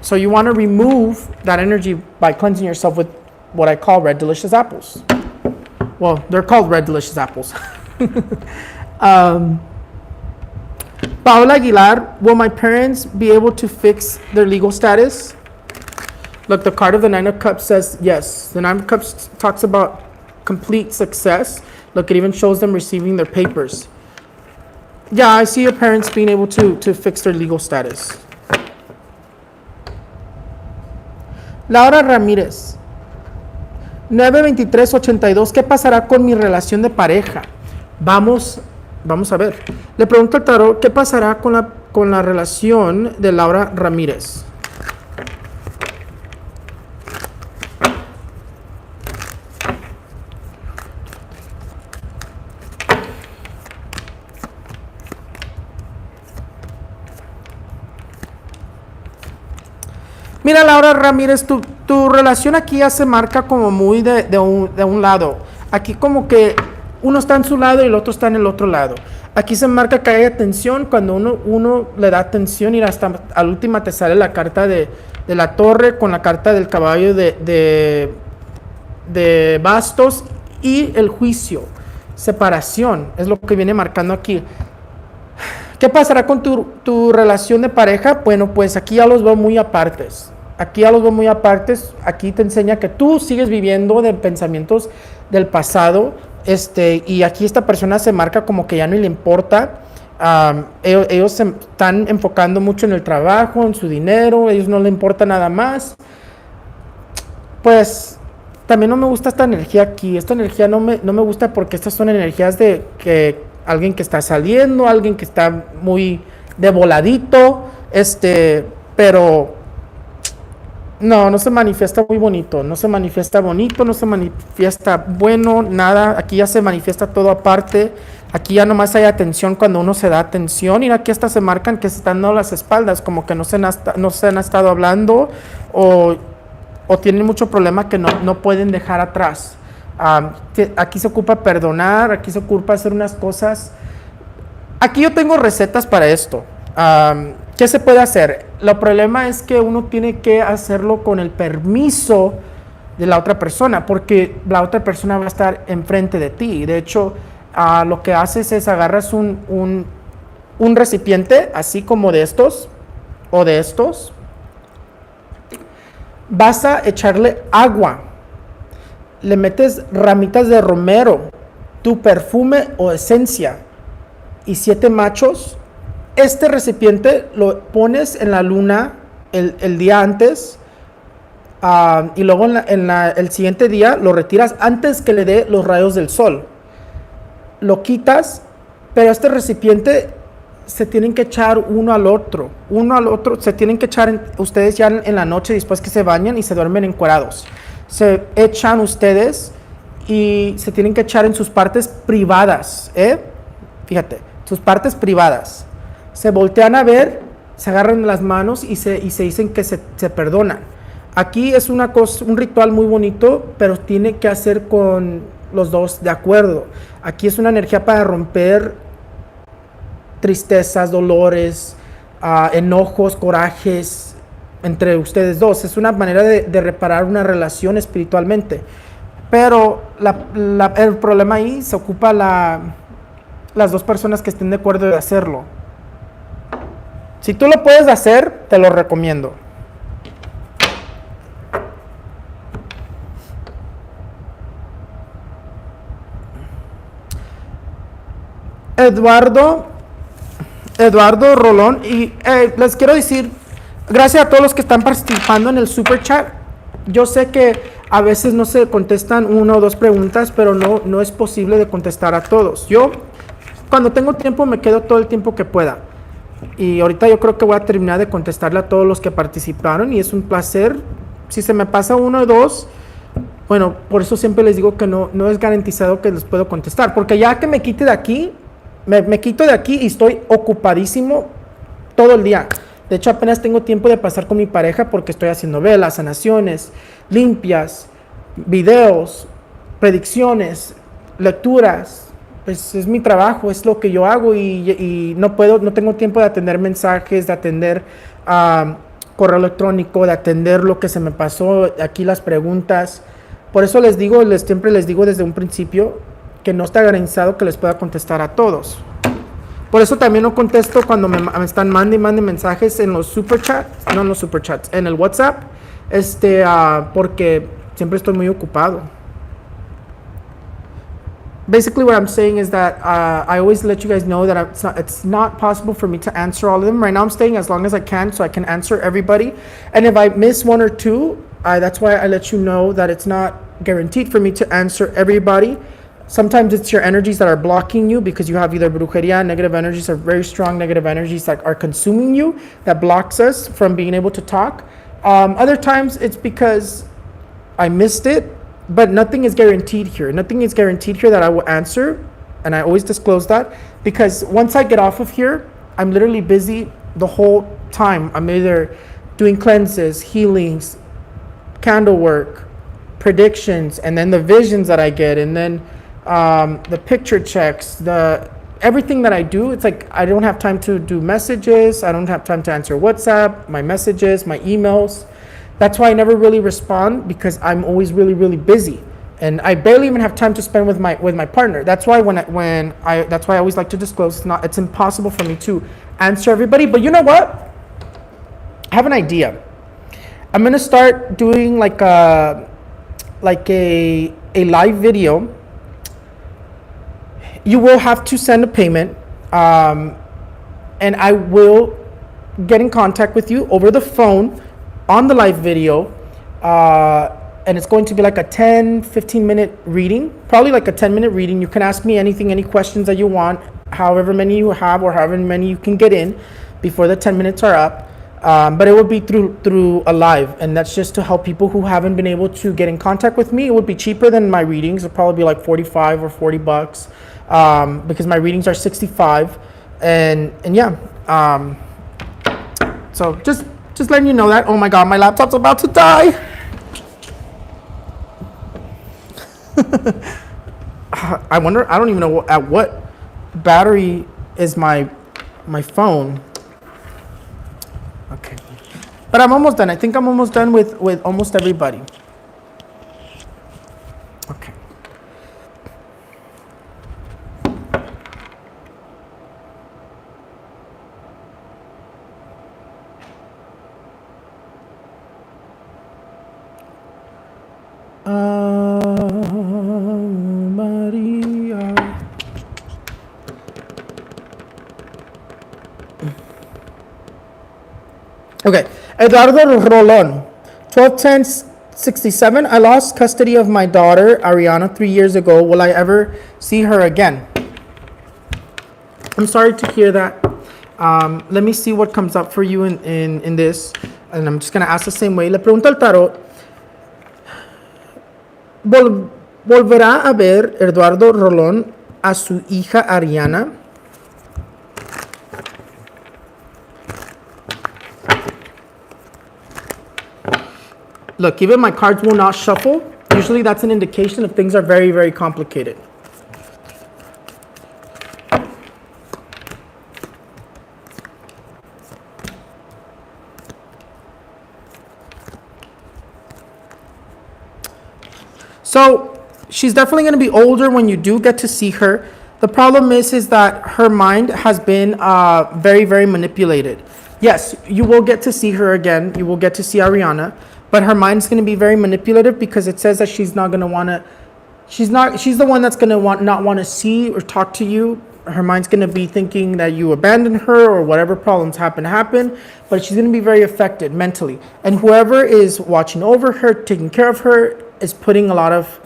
So you want to remove that energy by cleansing yourself with what I call red delicious apples. Well, they're called red delicious apples. Paola Aguilar, will my parents be able to fix their legal status? Look, the card of the Nine of Cups says yes. The Nine of Cups talks about complete success. Look, it even shows them receiving their papers. Yeah, I see your parents being able to fix their legal status. Laura Ramírez, 92382, ¿qué pasará con mi relación de pareja? Vamos a ver. Le pregunto al tarot, ¿qué pasará con la relación de Laura Ramírez? Mira, Laura Ramírez, tu relación aquí ya se marca como muy de un lado. Aquí como que uno está en su lado y el otro está en el otro lado. Aquí se marca que hay tensión. Cuando uno le da atención y hasta a la última te sale la carta de la torre con la carta del caballo de bastos y el juicio. Separación es lo que viene marcando aquí. ¿Qué pasará con tu relación de pareja? Bueno, pues aquí ya los veo muy apartes. Aquí ya los veo muy apartes. Aquí te enseña que tú sigues viviendo de pensamientos del pasado. Y aquí esta persona se marca como que ya no le importa. Ellos se están enfocando mucho en el trabajo, en su dinero. A ellos no le importa nada más. Pues también no me gusta esta energía aquí. Esta energía no me gusta porque estas son energías de que alguien que está saliendo, alguien que está muy de voladito. Pero no se manifiesta muy bonito, no se manifiesta bonito, no se manifiesta bueno, nada. Aquí ya se manifiesta todo aparte. Aquí ya nomás hay atención cuando uno se da atención. Y aquí hasta se marcan que se están dando las espaldas, como que no se han estado hablando o tienen mucho problema que no pueden dejar atrás. Aquí se ocupa perdonar, aquí se ocupa hacer unas cosas. Aquí yo tengo recetas para esto. ¿Qué se puede hacer? El problema es que uno tiene que hacerlo con el permiso de la otra persona, porque la otra persona va a estar enfrente de ti. De hecho, lo que haces es agarras un recipiente, así como de estos, o de estos. Vas a echarle agua. Le metes ramitas de romero, tu perfume o esencia y 7 machos. Este recipiente lo pones en la luna el día antes, y luego el siguiente día lo retiras antes que le dé los rayos del sol. Lo quitas, pero este recipiente se tienen que echar uno al otro, se tienen que echar ustedes ya en la noche después que se bañan y se duermen encuerados. Se echan ustedes y se tienen que echar en sus partes privadas, fíjate, sus partes privadas. Se voltean a ver, se agarran las manos y se dicen que se perdonan. Aquí es un ritual muy bonito, pero tiene que hacer con los dos de acuerdo. Aquí es una energía para romper tristezas, dolores, enojos, corajes entre ustedes dos. Es una manera de reparar una relación espiritualmente. Pero el problema ahí se ocupa las dos personas que estén de acuerdo de hacerlo. Si tú lo puedes hacer, te lo recomiendo. Eduardo Rolón, y les quiero decir, gracias a todos los que están participando en el Superchat. Yo sé que a veces no se contestan 1 o 2 preguntas, pero no es posible de contestar a todos. Yo, cuando tengo tiempo, me quedo todo el tiempo que pueda. Y ahorita yo creo que voy a terminar de contestarle a todos los que participaron y es un placer. Si se me pasa 1 o 2, bueno, por eso siempre les digo que no es garantizado que les puedo contestar, porque ya que me quite de aquí, me quito de aquí y estoy ocupadísimo todo el día. De hecho, apenas tengo tiempo de pasar con mi pareja porque estoy haciendo velas, sanaciones, limpias, videos, predicciones, lecturas. Pues es mi trabajo, es lo que yo hago y no tengo tiempo de atender mensajes, de atender correo electrónico, de atender lo que se me pasó, aquí las preguntas. Por eso siempre les digo desde un principio que no está garantizado que les pueda contestar a todos. Por eso también no contesto cuando me están mande mensajes en los superchats, no en los superchats, en el WhatsApp, porque siempre estoy muy ocupado. Basically, what I'm saying is that I always let you guys know that it's not possible for me to answer all of them. Right now, I'm staying as long as I can so I can answer everybody. And if I miss 1 or 2, that's why I let you know that it's not guaranteed for me to answer everybody. Sometimes it's your energies that are blocking you because you have either brujeria, negative energies, or very strong negative energies that are consuming you, that blocks us from being able to talk. Other times, it's because I missed it. But nothing is guaranteed here. Nothing is guaranteed here that I will answer. And I always disclose that. Because once I get off of here, I'm literally busy the whole time. I'm either doing cleanses, healings, candle work, predictions, and then the visions that I get. And then the picture checks, everything that I do. It's like I don't have time to do messages. I don't have time to answer WhatsApp, my messages, my emails. That's why I never really respond because I'm always really, really busy, and I barely even have time to spend with my partner. That's why that's why I always like to disclose it's impossible for me to answer everybody. But you know what? I have an idea. I'm gonna start doing like a live video. You will have to send a payment, and I will get in contact with you over the phone on the live video. And it's going to be like a 10-15 minute reading, probably like a 10-minute reading. You can ask me anything, any questions that you want, however many you have or however many you can get in before the 10 minutes are up. But it will be through a live, and that's just to help people who haven't been able to get in contact with me. It would be cheaper than my readings. It'll probably be like 45 or 40 bucks, because my readings are 65. And yeah, so just letting you know that. Oh my God, my laptop's about to die. I wonder, I don't even know at what battery is my phone. Okay, but I'm almost done. I think I'm almost done with almost everybody. Okay. Maria. Okay, Eduardo Rolon, 12/10/67. I lost custody of my daughter Ariana 3 years ago. Will I ever see her again? I'm sorry to hear that. Let me see what comes up for you in this, and I'm just gonna ask the same way. Le pregunto al tarot. ¿Volverá a ver Eduardo Rolón a su hija Ariana? Look, even my cards will not shuffle. Usually that's an indication if things are very, very complicated. So she's definitely going to be older when you do get to see her. The problem is that her mind has been very, very manipulated. Yes, you will get to see her again. You will get to see Ariana, but her mind's going to be very manipulative because it says that she's not going to want to. She's the one that's going to not want to see or talk to you. Her mind's going to be thinking that you abandoned her or whatever problems happen, but she's going to be very affected mentally. And whoever is watching over her, taking care of her, is putting a lot of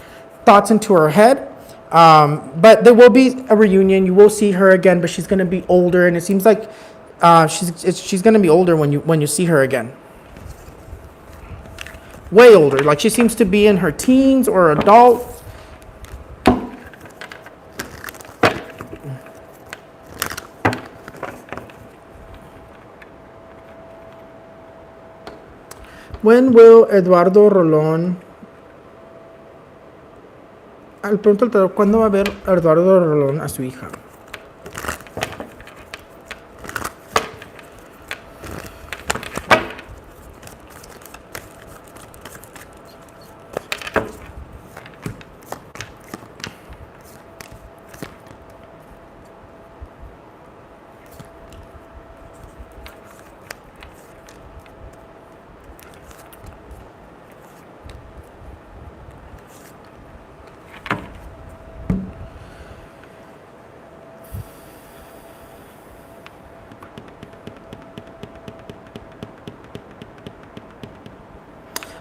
thoughts into her head. But there will be a reunion. You will see her again, but she's going to be older, and it seems like she's going to be older when you see her again. Way older. Like she seems to be in her teens or adult. When will Eduardo Rolón... Al pronto, ¿cuándo va a ver Eduardo Rolón a su hija?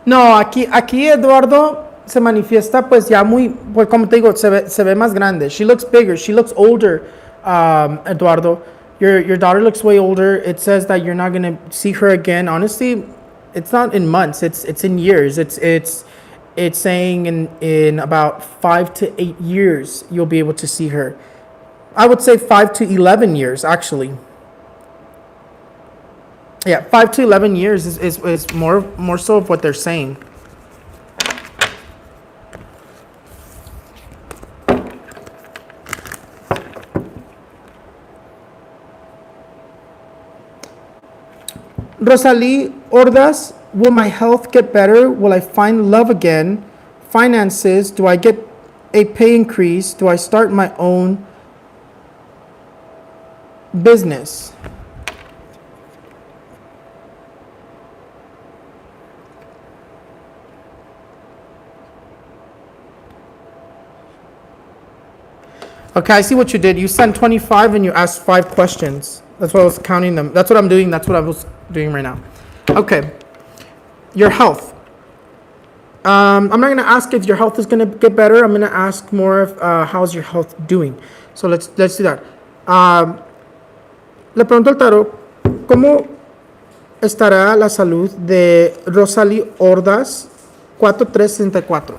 No, aquí Eduardo se manifiesta pues ya muy, pues como te digo, se ve más grande. She looks bigger. She looks older, Eduardo. Your daughter looks way older. It says that you're not gonna see her again. Honestly, it's not in months. It's in years. It's saying in about 5 to 8 years you'll be able to see her. I would say 5 to 11 years actually. Yeah, 5 to 11 years is more so of what they're saying. Rosalie Ordaz, will my health get better? Will I find love again? Finances, do I get a pay increase? Do I start my own business? Okay, I see what you did. You sent 25 and you asked 5 questions. That's what I was counting them. That's what I'm doing. That's what I was doing right now. Okay. Your health. I'm not going to ask if your health is going to get better. I'm going to ask more of how's your health doing. So let's do that. Le pregunto al tarot, ¿cómo estará la salud de Rosalie Ordaz 4364?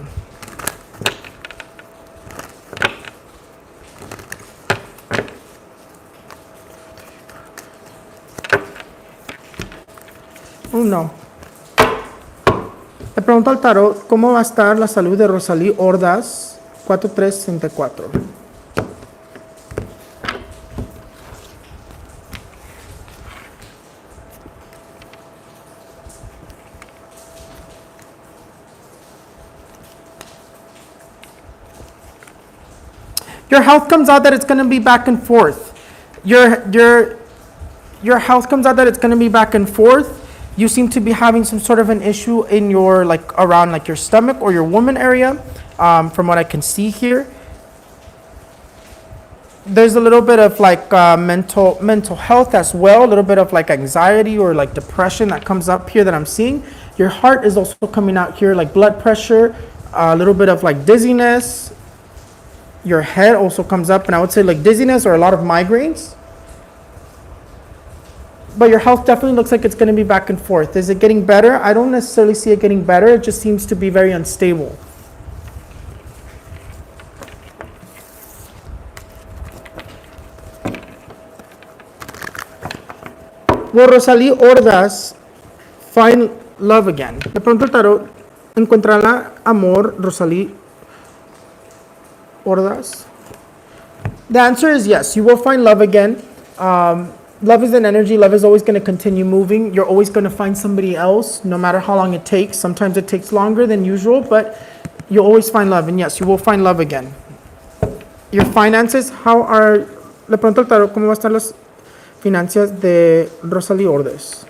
Oh, no. Le pregunto al tarot, ¿cómo va a estar la salud de Rosalie Ordaz 4364? Your health comes out that it's going to be back and forth. Your health comes out that it's going to be back and forth. You seem to be having some sort of an issue in your, like, around like your stomach or your woman area, from what I can see here. There's a little bit of like mental health as well, a little bit of like anxiety or like depression that comes up here that I'm seeing. Your heart is also coming out here, like blood pressure, a little bit of like dizziness. Your head also comes up, and I would say like dizziness or a lot of migraines. But your health definitely looks like it's going to be back and forth. Is it getting better? I don't necessarily see it getting better. It just seems to be very unstable. Will Rosalie Ordaz find love again? De pronto el tarot, ¿encontrará amor Rosalie Ordaz? The answer is yes. You will find love again. Love is an energy. Love is always going to continue moving. You're always going to find somebody else, no matter how long it takes. Sometimes it takes longer than usual, but you'll always find love. And yes, you will find love again. Your finances, how are... Le pregunto al tarot, ¿cómo va a estar las finanzas de Rosalie Ordaz?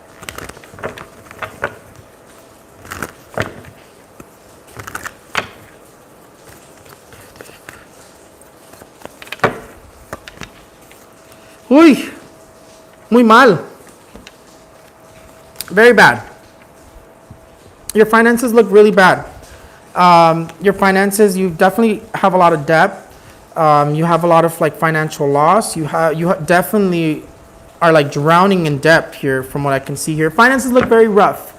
Uy, muy mal. Very bad. Your finances look really bad. Your finances, you definitely have a lot of debt. You have a lot of like financial loss. You definitely are like drowning in debt here from what I can see here. Finances look very rough.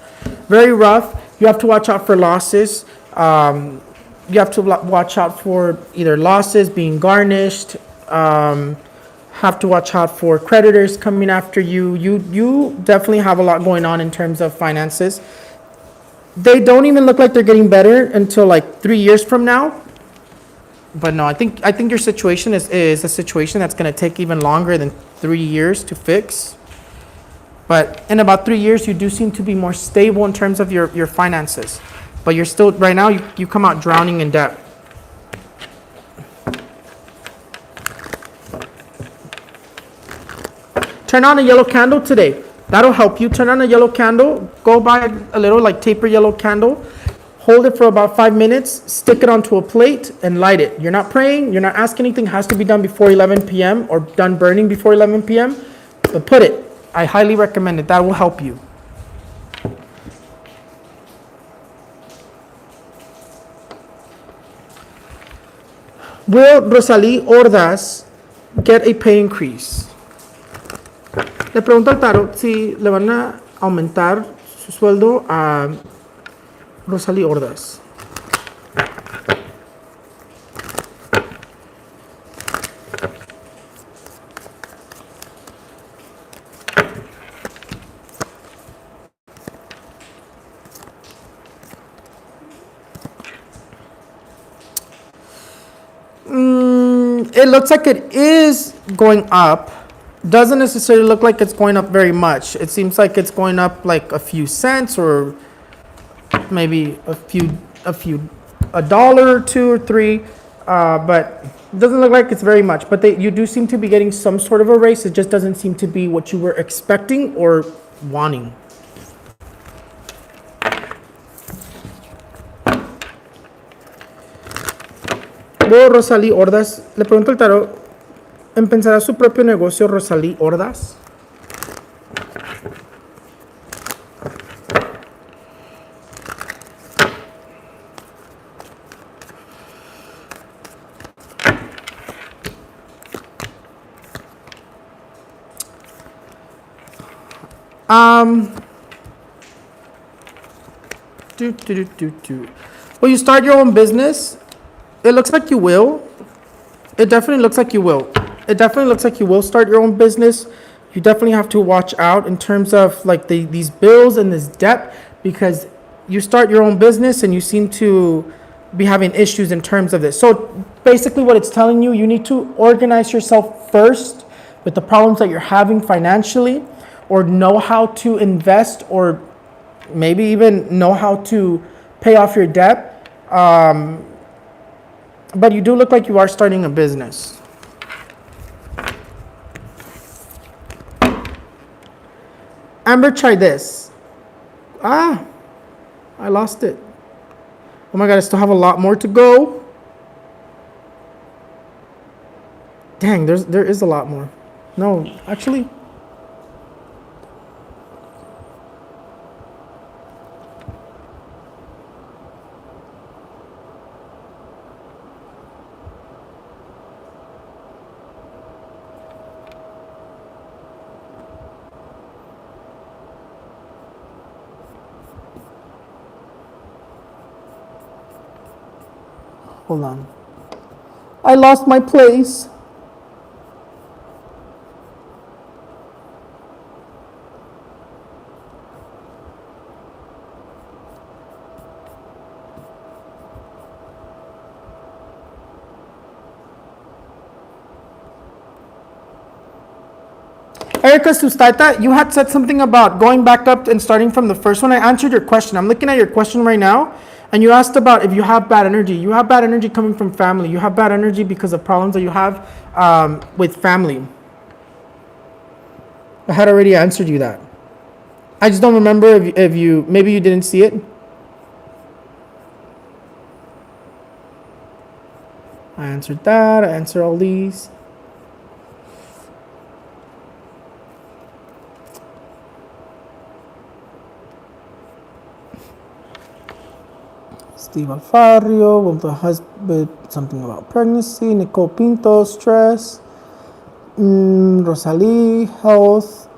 Very rough. You have to watch out for losses. You have to watch out for either losses being garnished. Have to watch out for creditors coming after you. You definitely have a lot going on in terms of finances. They don't even look like they're getting better until like 3 years from now. But no, I think your situation is a situation that's going to take even longer than 3 years to fix. But in about 3 years, you do seem to be more stable in terms of your finances. But you're still, right now, you come out drowning in debt. Turn on a yellow candle today. That'll help you. Turn on a yellow candle. Go buy a little like taper yellow candle. Hold it for about 5 minutes. Stick it onto a plate and light it. You're not praying. You're not asking anything. It has to be done before 11 p.m. or done burning before 11 p.m. But put it. I highly recommend it. That will help you. Will Rosalie Ordaz get a pay increase? Le pregunto al tarot si le van a aumentar su sueldo a Rosalie Ordaz. It looks like it is going up. Doesn't necessarily look like it's going up very much. It seems like it's going up like a few cents or maybe a dollar or two or three, but it doesn't look like it's very much. But you do seem to be getting some sort of a raise. It just doesn't seem to be what you were expecting or wanting. luego Rosalí Ordaz, le pregunto al tarot, ¿empezará su propio negocio Rosalí Ordaz? Will you start your own business? It looks like you will. It definitely looks like you will. It definitely looks like you will start your own business. You definitely have to watch out in terms of like these bills and this debt, because you start your own business and you seem to be having issues in terms of this. So basically what it's telling you, you need to organize yourself first with the problems that you're having financially, or know how to invest, or maybe even know how to pay off your debt. But you do look like you are starting a business. Amber, try this. I lost it. Oh my God, I still have a lot more to go. Dang, there is a lot more. No, actually. Hold on. I lost my place. Erica Sustata, you had said something about going back up and starting from the first one. I answered your question. I'm looking at your question right now. And you asked about if you have bad energy. You have bad energy coming from family. You have bad energy because of problems that you have with family. I had already answered you that. I just don't remember if you, maybe you didn't see it. I answered that. I answered all these. Steve Alfario with the husband, something about pregnancy. Nicole Pinto, stress. Rosalí, health.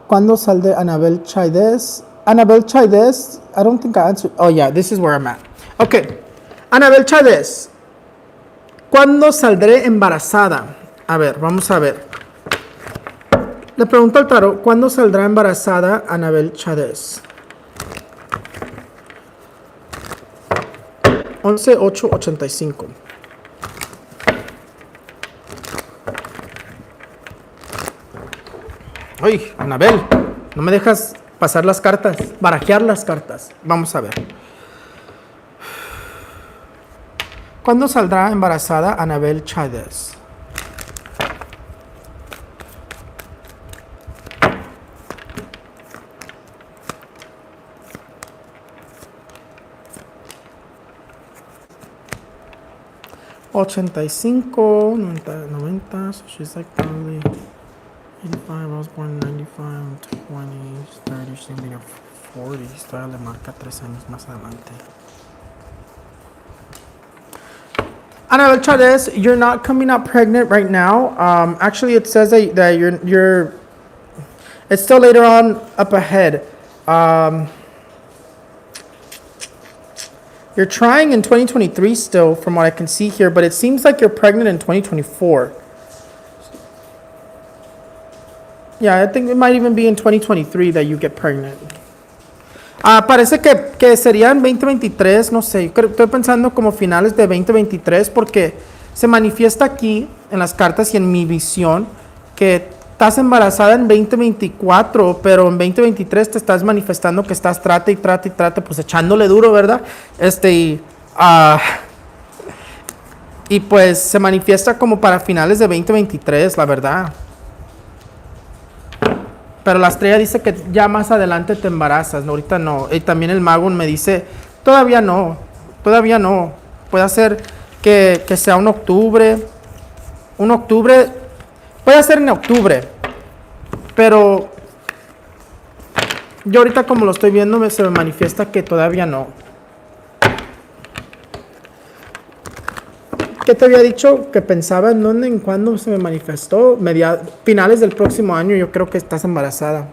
¿Cuándo saldré? Anabel Chaides. Anabel Chaides, I don't think I answered. Oh yeah, this is where I'm at. Okay. Anabel Chaides. ¿Cuándo saldré embarazada? A ver, vamos a ver. Le pregunto al tarot, ¿cuándo saldrá embarazada Anabel Chaides? 11-8-85. Ay, Anabel, no me dejas pasar las cartas, barajear las cartas. Vamos a ver. ¿Cuándo saldrá embarazada Anabel Chávez? $85, 90, so she's like probably 85, I was born in 95, 20, 30, she's gonna be 40, todavía le marca 3 años más adelante. Annabelle Chavez, you're not coming out pregnant right now. Actually, it says that you're it's still later on up ahead. You're trying in 2023 still, from what I can see here, but it seems like you're pregnant in 2024. Yeah, I think it might even be in 2023 that you get pregnant. Parece que serían 2023, no sé, estoy pensando como finales de 2023 porque se manifiesta aquí en las cartas y en mi visión que estás embarazada en 2024, pero en 2023 te estás manifestando que estás trate, pues echándole duro, ¿verdad? Y pues se manifiesta como para finales de 2023, la verdad. Pero la estrella dice que ya más adelante te embarazas, no, ahorita no. Y también el mago me dice, todavía no. Puede ser que sea un octubre. Puede ser en octubre, pero yo ahorita como lo estoy viendo se me manifiesta que todavía no. ¿Qué te había dicho? Que pensaba en dónde, en cuándo se me manifestó. Finales del próximo año yo creo que estás embarazada.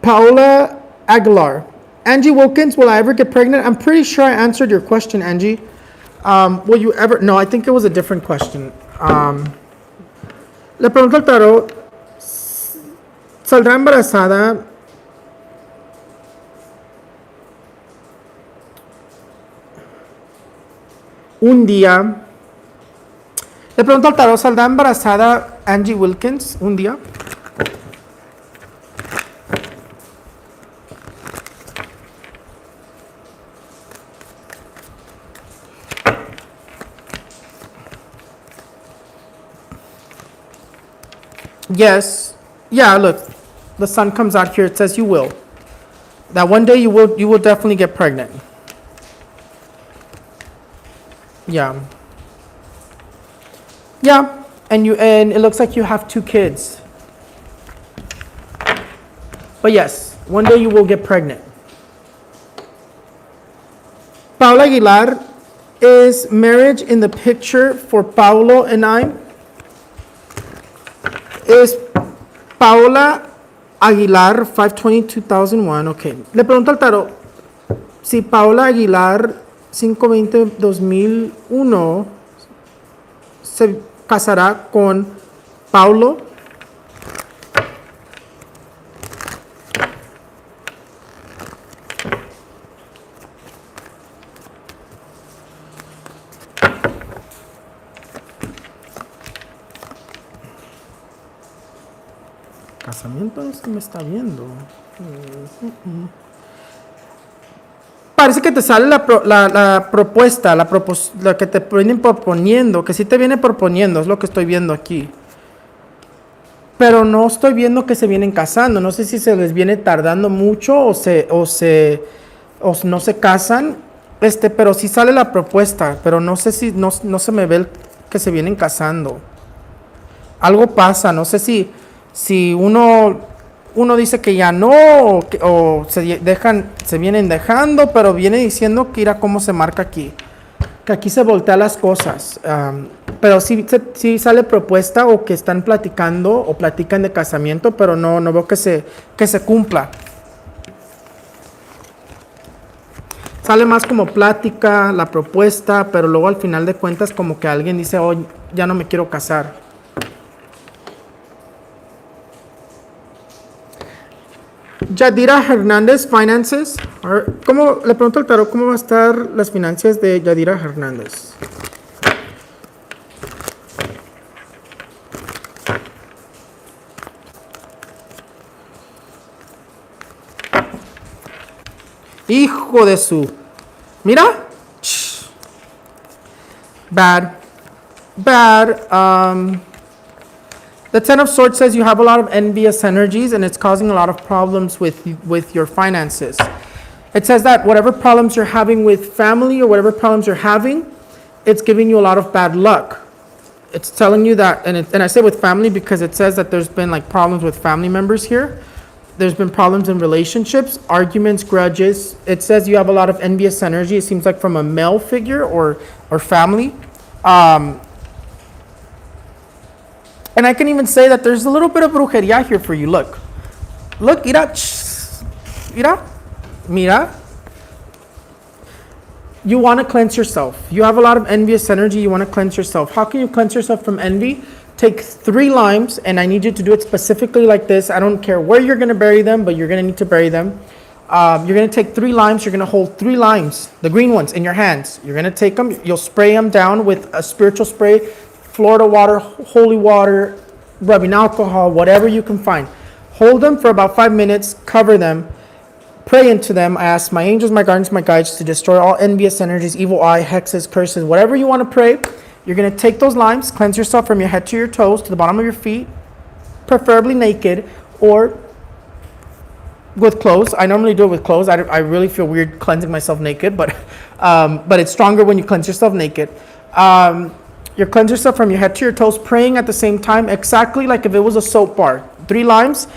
Paula Aguilar. Angie Wilkins, will I ever get pregnant? I'm pretty sure I answered your question, Angie. Will you ever? No, I think it was a different question. Le pregunto al tarot, ¿saldrá embarazada? Un día. Le pregunto al tarot, ¿saldrá embarazada Angie Wilkins un día? Yes. Yeah, look. The sun comes out here. It says you will. That one day you will definitely get pregnant. Yeah. Yeah. And it looks like you have 2 kids. But yes, one day you will get pregnant. Paula Aguilar, is marriage in the picture for Paulo and I? Es Paula Aguilar, 5/20/2001. Ok. Le pregunto al tarot si Paula Aguilar, 5/20/2001, se casará con Paulo. Casamiento es que me está viendo. Parece que te sale la propuesta, la que te vienen proponiendo, que sí te viene proponiendo, es lo que estoy viendo aquí. Pero no estoy viendo que se vienen casando. No sé si se les viene tardando mucho o no se casan. Pero sí sale la propuesta, pero no sé si no se me ve que se vienen casando. Algo pasa, no sé si uno dice que ya no, o se vienen dejando, pero viene diciendo que mira cómo se marca aquí, que aquí se voltean las cosas, pero sí sale propuesta o que están platicando o platican de casamiento, pero no veo que se cumpla. Sale más como plática, la propuesta, pero luego al final de cuentas como que alguien dice, oh, ya no me quiero casar. Yadira Hernández, finances. Le pregunto al tarot cómo va a estar las finanzas de Yadira Hernández. Hijo de su. Mira. Bad. The Ten of Swords says you have a lot of envious energies and it's causing a lot of problems with your finances. It says that whatever problems you're having with family or whatever problems you're having, it's giving you a lot of bad luck. It's telling you that, and I say with family because it says that there's been like problems with family members here. There's been problems in relationships, arguments, grudges. It says you have a lot of envious energy. It seems like from a male figure or family. And I can even say that there's a little bit of brujería here for you. Look, mira. You want to cleanse yourself. You have a lot of envious energy. You want to cleanse yourself. How can you cleanse yourself from envy? Take 3 limes, and I need you to do it specifically like this. I don't care where you're going to bury them, but you're going to need to bury them. You're going to take 3 limes. You're going to hold 3 limes, the green ones, in your hands. You're going to take them. You'll spray them down with a spiritual spray, Florida water, holy water, rubbing alcohol, whatever you can find. Hold them for about 5 minutes. Cover them. Pray into them. I ask my angels, my guardians, my guides to destroy all envious energies, evil eye, hexes, curses, whatever you want to pray. You're going to take those limes, cleanse yourself from your head to your toes, to the bottom of your feet, preferably naked, or with clothes. I normally do it with clothes. I really feel weird cleansing myself naked, but it's stronger when you cleanse yourself naked. You cleanse yourself from your head to your toes, praying at the same time, exactly like if it was a soap bar. 3 limes.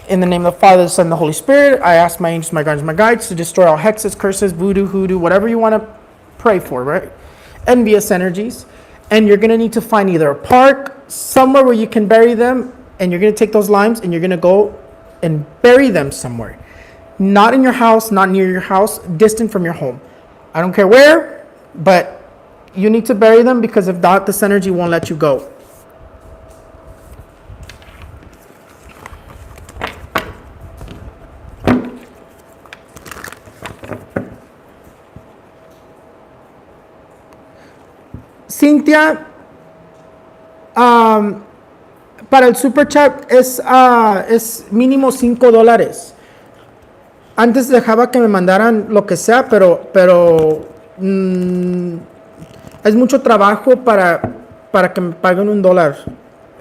In the name of the Father, the Son, and the Holy Spirit, I ask my angels, my guardians, my guides to destroy all hexes, curses, voodoo, hoodoo, whatever you want to pray for, right? Envious energies. And you're going to need to find either a park, somewhere where you can bury them, and you're going to take those limes and you're going to go and bury them somewhere. Not in your house, not near your house, distant from your home. I don't care where, but you need to bury them, because if not, this energy won't let you go. Cintia, para el Superchat es mínimo $5. Antes dejaba que me mandaran lo que sea, pero es mucho trabajo para que me paguen $1.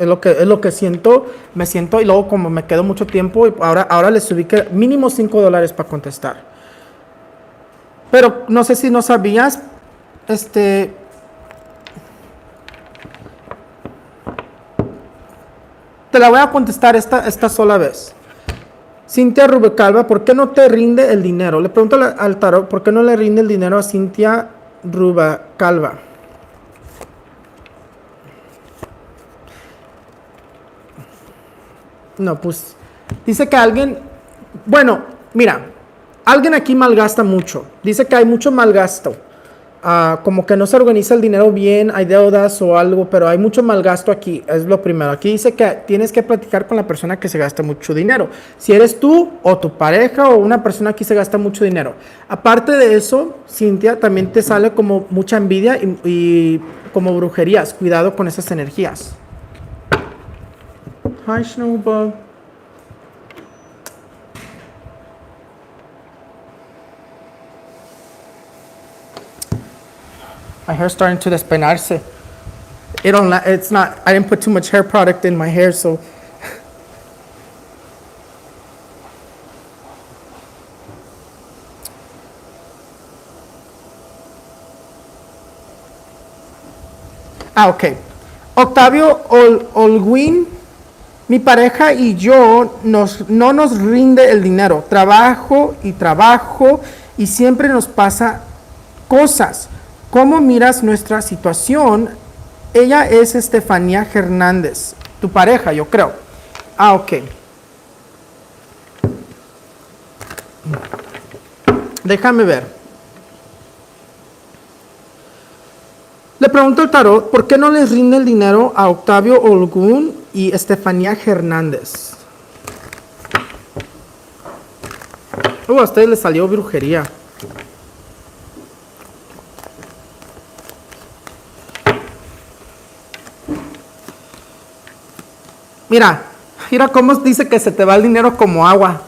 Es lo que siento, me siento, y luego como me quedo mucho tiempo, y ahora les subí que mínimo $5 para contestar. Pero no sé si no sabías, te la voy a contestar esta sola vez. Cintia Rubecalva, ¿por qué no te rinde el dinero? Le pregunto al tarot, ¿por qué no le rinde el dinero a Cintia Rubecalva? No, pues dice que alguien, bueno, mira, alguien aquí malgasta mucho. Dice que hay mucho malgasto. Como que no se organiza el dinero bien, hay deudas o algo, pero hay mucho malgasto aquí, es lo primero. Aquí dice que tienes que platicar con la persona que se gasta mucho dinero. Si eres tú o tu pareja o una persona aquí se gasta mucho dinero. Aparte de eso, Cintia, también te sale como mucha envidia y como brujerías. Cuidado con esas energías. Hi, Snowball. My hair's starting to despeinarse. It's not, I didn't put too much hair product in my hair, so. Ok. Octavio Olguín, mi pareja y yo no nos rinde el dinero. Trabajo y siempre nos pasa cosas. ¿Cómo miras nuestra situación? Ella es Estefanía Hernández, tu pareja, yo creo. Ok. Déjame ver. Le pregunto al tarot, ¿por qué no les rinde el dinero a Octavio Olgún y Estefanía Hernández? A ustedes les salió brujería. Mira cómo dice que se te va el dinero como agua.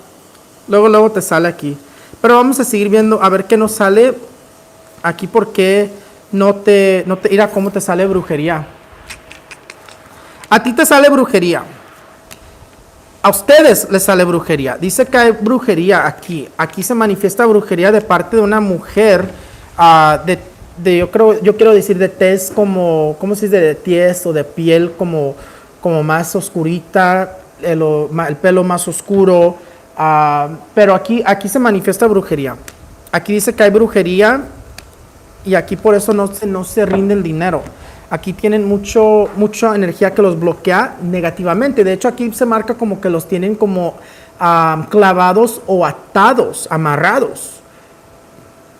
Luego te sale aquí. Pero vamos a seguir viendo a ver qué nos sale aquí, porque mira cómo te sale brujería. A ti te sale brujería. A ustedes les sale brujería. Dice que hay brujería aquí. Aquí se manifiesta brujería de parte de una mujer, yo quiero decir de tez como, ¿cómo se dice? De tez o de piel como más oscurita, el pelo más oscuro, pero aquí se manifiesta brujería. Aquí dice que hay brujería y aquí por eso no se rinde el dinero. Aquí tienen mucha energía que los bloquea negativamente. De hecho, aquí se marca como que los tienen como clavados o atados, amarrados.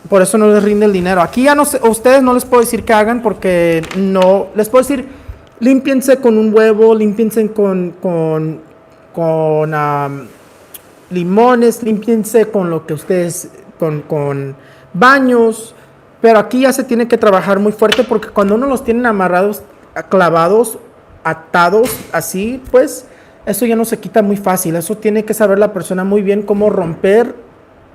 Por eso no les rinde el dinero. Aquí ya no sé, a ustedes no les puedo decir que hagan, porque no les puedo decir. Límpiense con un huevo, límpiense con limones, límpiense con lo que ustedes, con baños, pero aquí ya se tiene que trabajar muy fuerte, porque cuando uno los tienen amarrados, clavados, atados, así, pues, eso ya no se quita muy fácil. Eso tiene que saber la persona muy bien cómo romper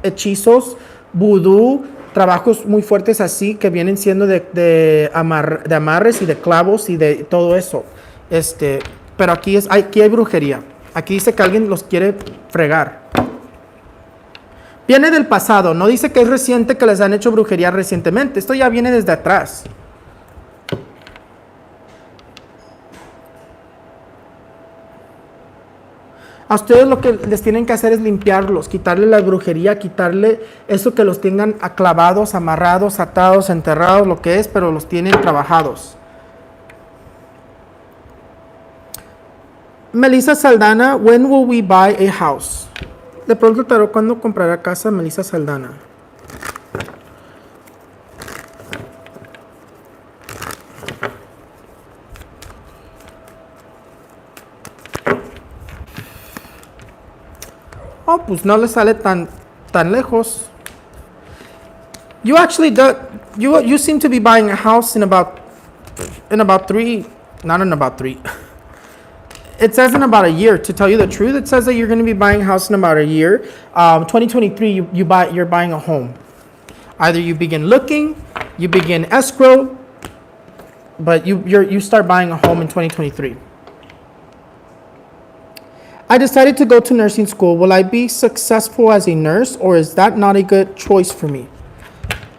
hechizos, vudú, trabajos muy fuertes así, que vienen siendo de amarres y de clavos y de todo eso. Pero aquí hay brujería. Aquí dice que alguien los quiere fregar. Viene del pasado, no dice que es reciente, que les han hecho brujería recientemente. Esto ya viene desde atrás. A ustedes lo que les tienen que hacer es limpiarlos, quitarle la brujería, quitarle eso que los tengan clavados, amarrados, atados, enterrados, lo que es, pero los tienen trabajados. Melissa Saldana, when will we buy a house? De pronto, Tarot, ¿cuándo comprará casa Melissa Saldana? Oh, pues no le sale tan lejos. You actually do, you seem to be buying a house in about 3, not in about 3. It says in about a year, to tell you the truth. It says that you're going to be buying a house in about a year. 2023, you're buying a home. Either you begin looking, you begin escrow, but you start buying a home in 2023. I decided to go to nursing school. Will I be successful as a nurse, or is that not a good choice for me?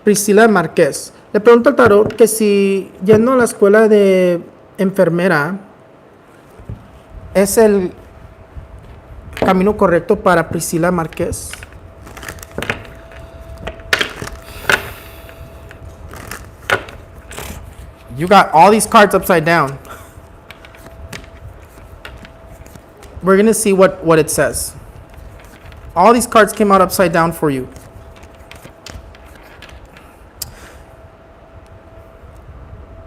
Priscila Márquez. Le pregunto al tarot que si yendo a la escuela de enfermera es el camino correcto para Priscila Márquez. You got all these cards upside down. We're going to see what it says. All these cards came out upside down for you.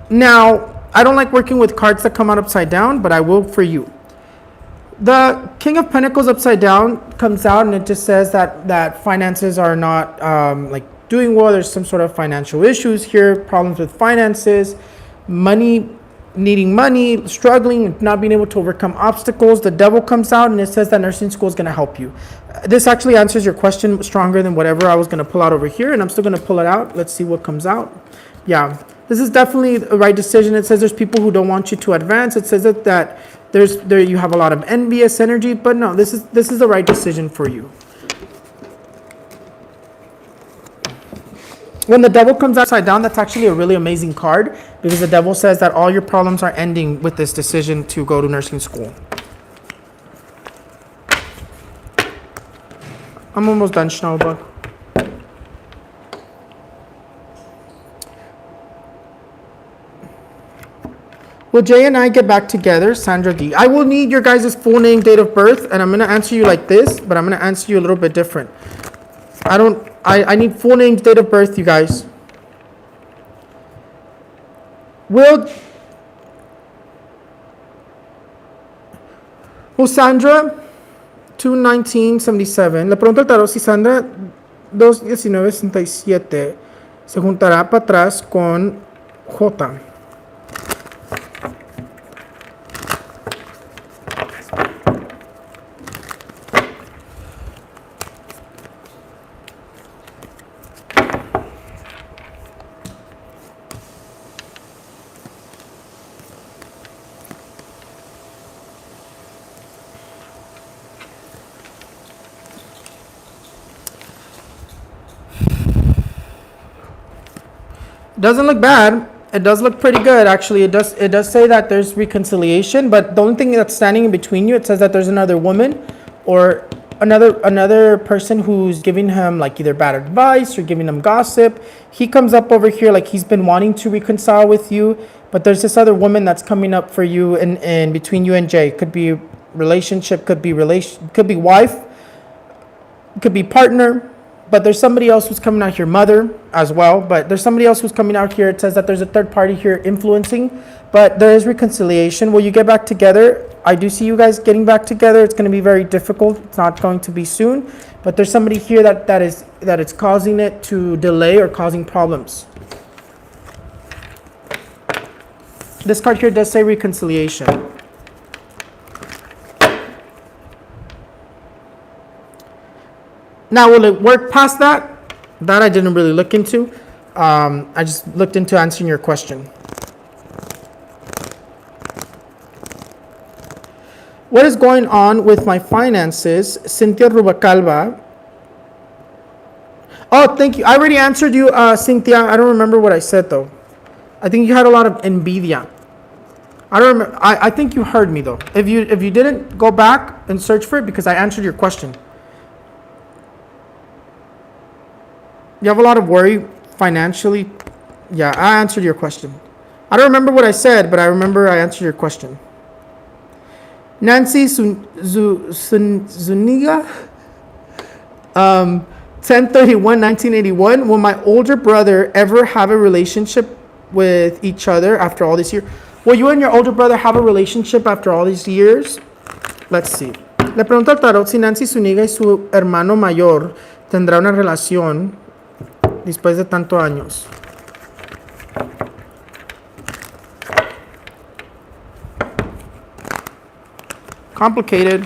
Now, I don't like working with cards that come out upside down, but I will for you. The King of Pentacles upside down comes out, and it just says that finances are not like doing well. There's some sort of financial issues here, problems with finances, money, needing money, struggling, not being able to overcome obstacles. The Devil comes out, and it says that nursing school is going to help you. This actually answers your question stronger than whatever I was going to pull out over here, and I'm still going to pull it out. Let's see what comes out. Yeah, this is definitely the right decision. It says there's people who don't want you to advance. It says that you have a lot of envious energy, but no, this is the right decision for you. When the Devil comes upside down, that's actually a really amazing card, because the Devil says that all your problems are ending with this decision to go to nursing school. I'm almost done, Schnellbug. Will Jay and I get back together? Sandra D. I will need your guys' full name, date of birth, and I'm going to answer you like this, but I'm going to answer you a little bit different. I need full names, date of birth, you guys. Will Sandra 21977. Le pregunto al tarot si Sandra 21967 se juntará para atrás con J. Doesn't look bad. It does look pretty good, actually. It does say that there's reconciliation, but the only thing that's standing in between you, it says that there's another woman or another person who's giving him like either bad advice or giving him gossip. He comes up over here like he's been wanting to reconcile with you, but there's this other woman that's coming up for you in between you and Jay. Could be relationship, could be wife, could be partner. But there's somebody else who's coming out here, mother as well. But there's somebody else who's coming out here. It says that there's a third party here influencing. But there is reconciliation. Will you get back together? I do see you guys getting back together. It's going to be very difficult. It's not going to be soon. But there's somebody here that it's causing it to delay or causing problems. This card here does say reconciliation. Now, will it work past that? That I didn't really look into. I just looked into answering your question. What is going on with my finances? Cynthia Rubacalva. Oh, thank you. I already answered you, Cynthia. I don't remember what I said, though. I think you had a lot of envidia. I don't remember. I think you heard me, though. If you didn't, go back and search for it because I answered your question. You have a lot of worry financially. Yeah, I answered your question. I don't remember what I said, but I remember I answered your question. Nancy Zuniga, 10/31/1981. Will my older brother ever have a relationship with each other after all this year? Will you and your older brother have a relationship after all these years? Let's see. Le pregunto al tarot si Nancy Zuniga y su hermano mayor tendrá una relación después de tantos años. Complicated.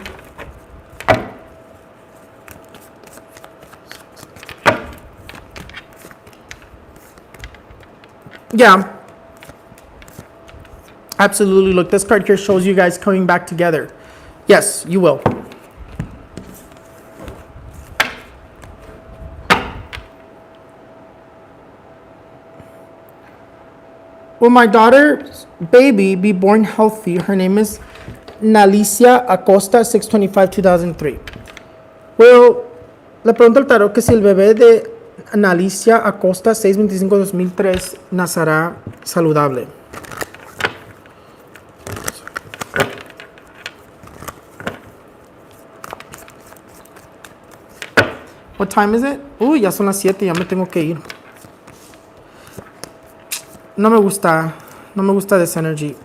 Yeah. Absolutely. Look, this card here shows you guys coming back together. Yes, you will. Will my daughter's baby be born healthy? Her name is Nalicia Acosta, 6/25/2003. Well, le pregunto al tarot que si el bebé de Nalicia Acosta, 6/25/2003, nacerá saludable. What time is it? Uy, ya son las 7, ya me tengo que ir. No me gusta this energy.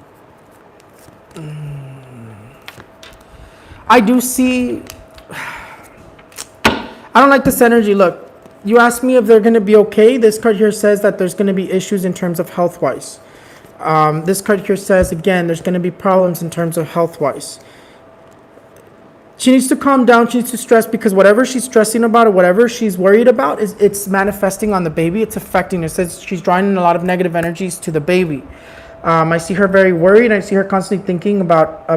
I do see, I don't like this energy. Look, you asked me if they're going to be okay. This card here says that there's going to be issues in terms of health-wise. This card here says, again, there's going to be problems in terms of health-wise. She needs to calm down. She needs to stress because whatever she's stressing about or whatever she's worried about, it's manifesting on the baby. It's affecting. It says she's drawing in a lot of negative energies to the baby. I see her very worried. I see her constantly thinking about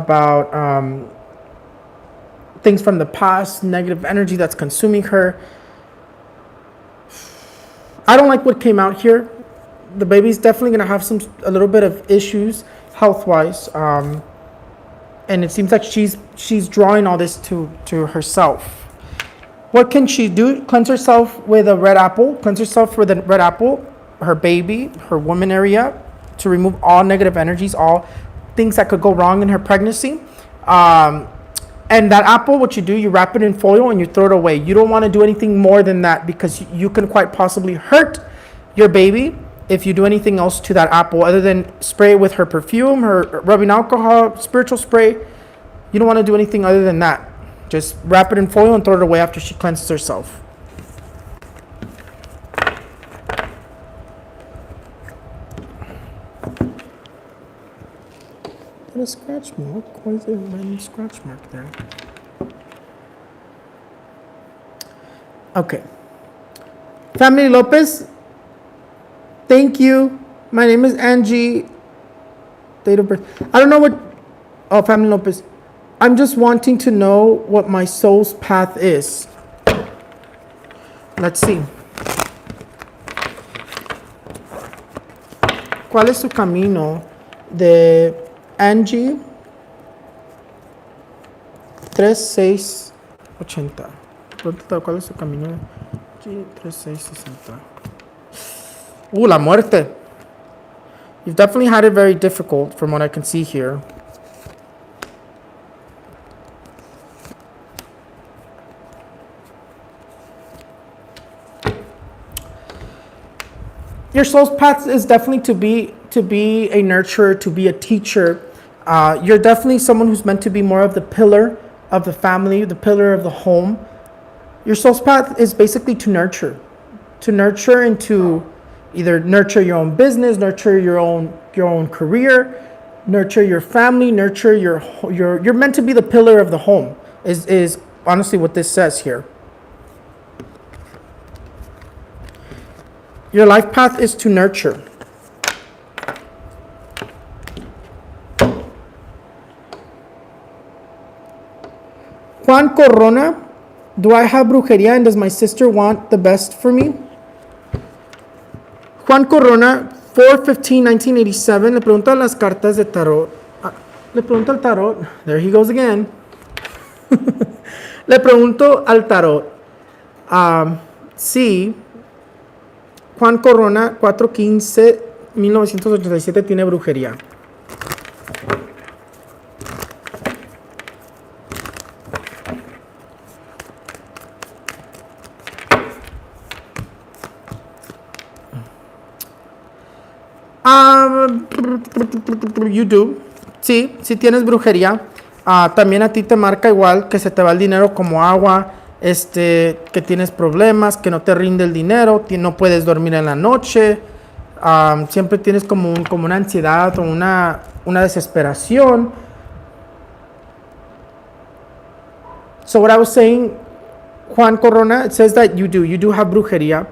things from the past, negative energy that's consuming her. I don't like what came out here. The baby's definitely going to have a little bit of issues health-wise. And it seems like she's drawing all this to herself. What can she do? Cleanse herself with a red apple. Cleanse herself with a red apple, her baby, her woman area, to remove all negative energies, all things that could go wrong in her pregnancy. And that apple, what you do, you wrap it in foil and you throw it away. You don't want to do anything more than that because you can quite possibly hurt your baby if you do anything else to that apple other than spray it with her perfume, her rubbing alcohol, spiritual spray. You don't want to do anything other than that. Just wrap it in foil and throw it away after she cleanses herself. What a scratch mark? Why is there a random scratch mark there? Okay. Family Lopez. Thank you. My name is Angie. Date of birth. I don't know what. Oh, Family Lopez. I'm just wanting to know what my soul's path is. Let's see. ¿Cuál es su camino? De Angie 3680. ¿Cuál es su camino? Angie 3660. La muerte. You've definitely had it very difficult from what I can see here. Your soul's path is definitely to be a nurturer, to be a teacher. You're definitely someone who's meant to be more of the pillar of the family, the pillar of the home. Your soul's path is basically to nurture and to either nurture your own business, nurture your own career, nurture your family, nurture you're meant to be the pillar of the home is honestly what this says here. Your life path is to nurture. Juan Corona, Do I have brujería and does my sister want the best for me? Juan Corona, 4/15/1987, le pregunta a las cartas de tarot. Le pregunto al tarot. There he goes again. Le pregunto al tarot. Si Juan Corona, 4/15/1987, tiene brujería. You do. Sí, si tienes brujería. También a ti te marca igual que se te va el dinero como agua, que tienes problemas, que no te rinde el dinero, no puedes dormir en la noche, siempre tienes como una ansiedad o una desesperación. So what I was saying, Juan Corona, it says that you do have brujería.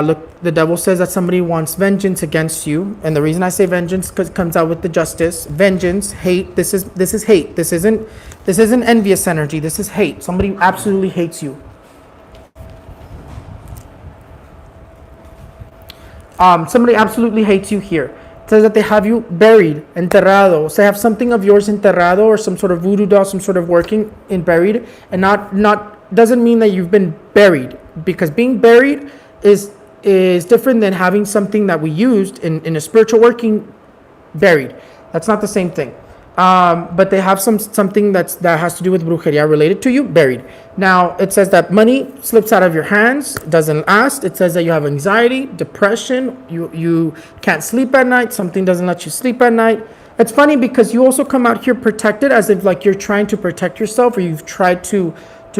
Look, the devil says that somebody wants vengeance against you, and the reason I say vengeance because it comes out with the justice. Vengeance, hate. This is hate. This isn't envious energy. This is hate. Somebody absolutely hates you. Somebody absolutely hates you here. It says that they have you buried, enterrado. So they have something of yours enterrado, or some sort of voodoo doll, some sort of working in buried, and not doesn't mean that you've been buried, because being buried is different than having something that we used in a spiritual working buried. That's not the same thing. But they have something that has to do with brujeria related to you, buried. Now, it says that money slips out of your hands, doesn't last. It says that you have anxiety, depression, you can't sleep at night, something doesn't let you sleep at night. It's funny because you also come out here protected, as if like you're trying to protect yourself, or you've tried to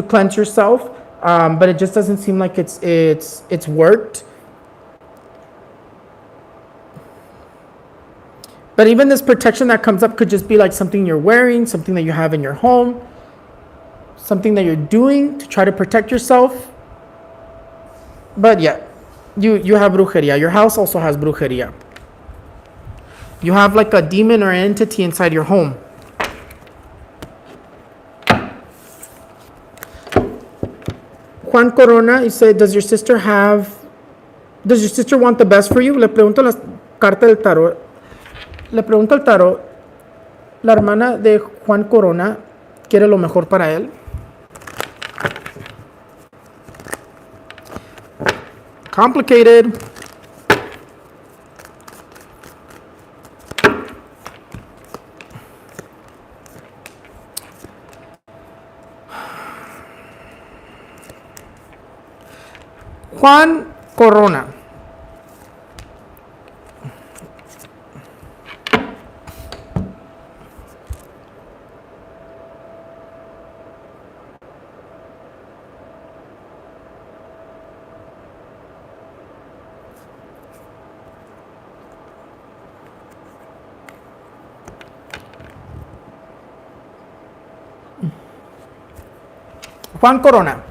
cleanse yourself. But it just doesn't seem like it's worked. But even this protection that comes up could just be like something you're wearing, something that you have in your home, something that you're doing to try to protect yourself. But yeah, you have brujeria. Your house also has brujeria. You have like a demon or an entity inside your home. Juan Corona, he said, does your sister want the best for you? Le pregunto las cartas del tarot. Le pregunto al tarot, la hermana de Juan Corona quiere lo mejor para él. Complicated. Juan Corona. Juan Corona.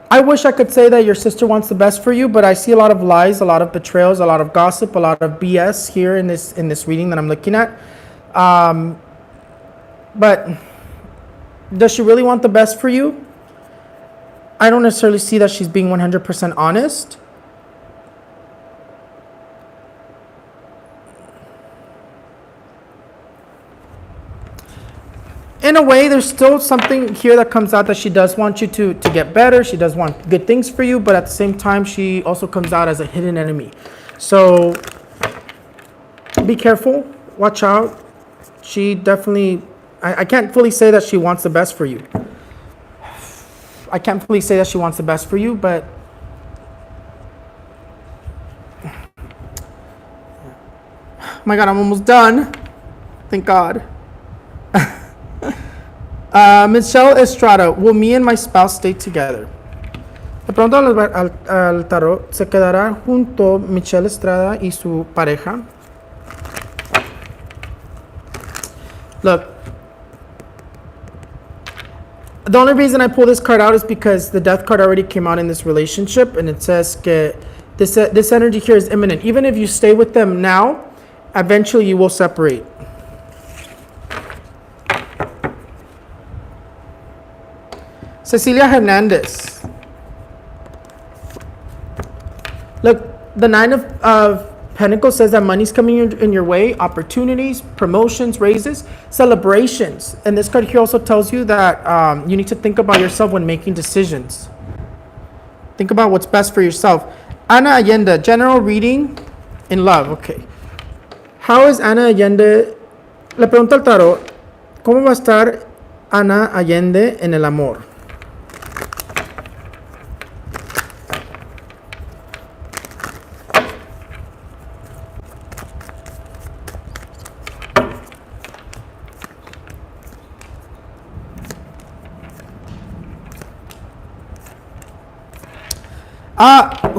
I wish I could say that your sister wants the best for you, but I see a lot of lies, a lot of betrayals, a lot of gossip, a lot of BS here in this reading that I'm looking at. But does she really want the best for you? I don't necessarily see that she's being 100% honest. In a way, there's still something here that comes out that she does want you to get better. She does want good things for you, but at the same time, she also comes out as a hidden enemy. So be careful. Watch out. She definitely, I can't fully say that she wants the best for you. I can't fully say that she wants the best for you, but oh my God, I'm almost done. Thank God. Michelle Estrada, will me and my spouse stay together? Le pregunto al tarot, ¿se quedará junto Michelle Estrada y su pareja? Look, the only reason I pull this card out is because the death card already came out in this relationship, and it says que this energy here is imminent. Even if you stay with them now, eventually you will separate. Cecilia Hernandez. Look, the Nine of Pentacles says that money's coming in your way, opportunities, promotions, raises, celebrations. And this card here also tells you that you need to think about yourself when making decisions. Think about what's best for yourself. Ana Allende, general reading in love. Okay. How is Ana Allende? Le pregunto al tarot, ¿cómo va a estar Ana Allende en el amor?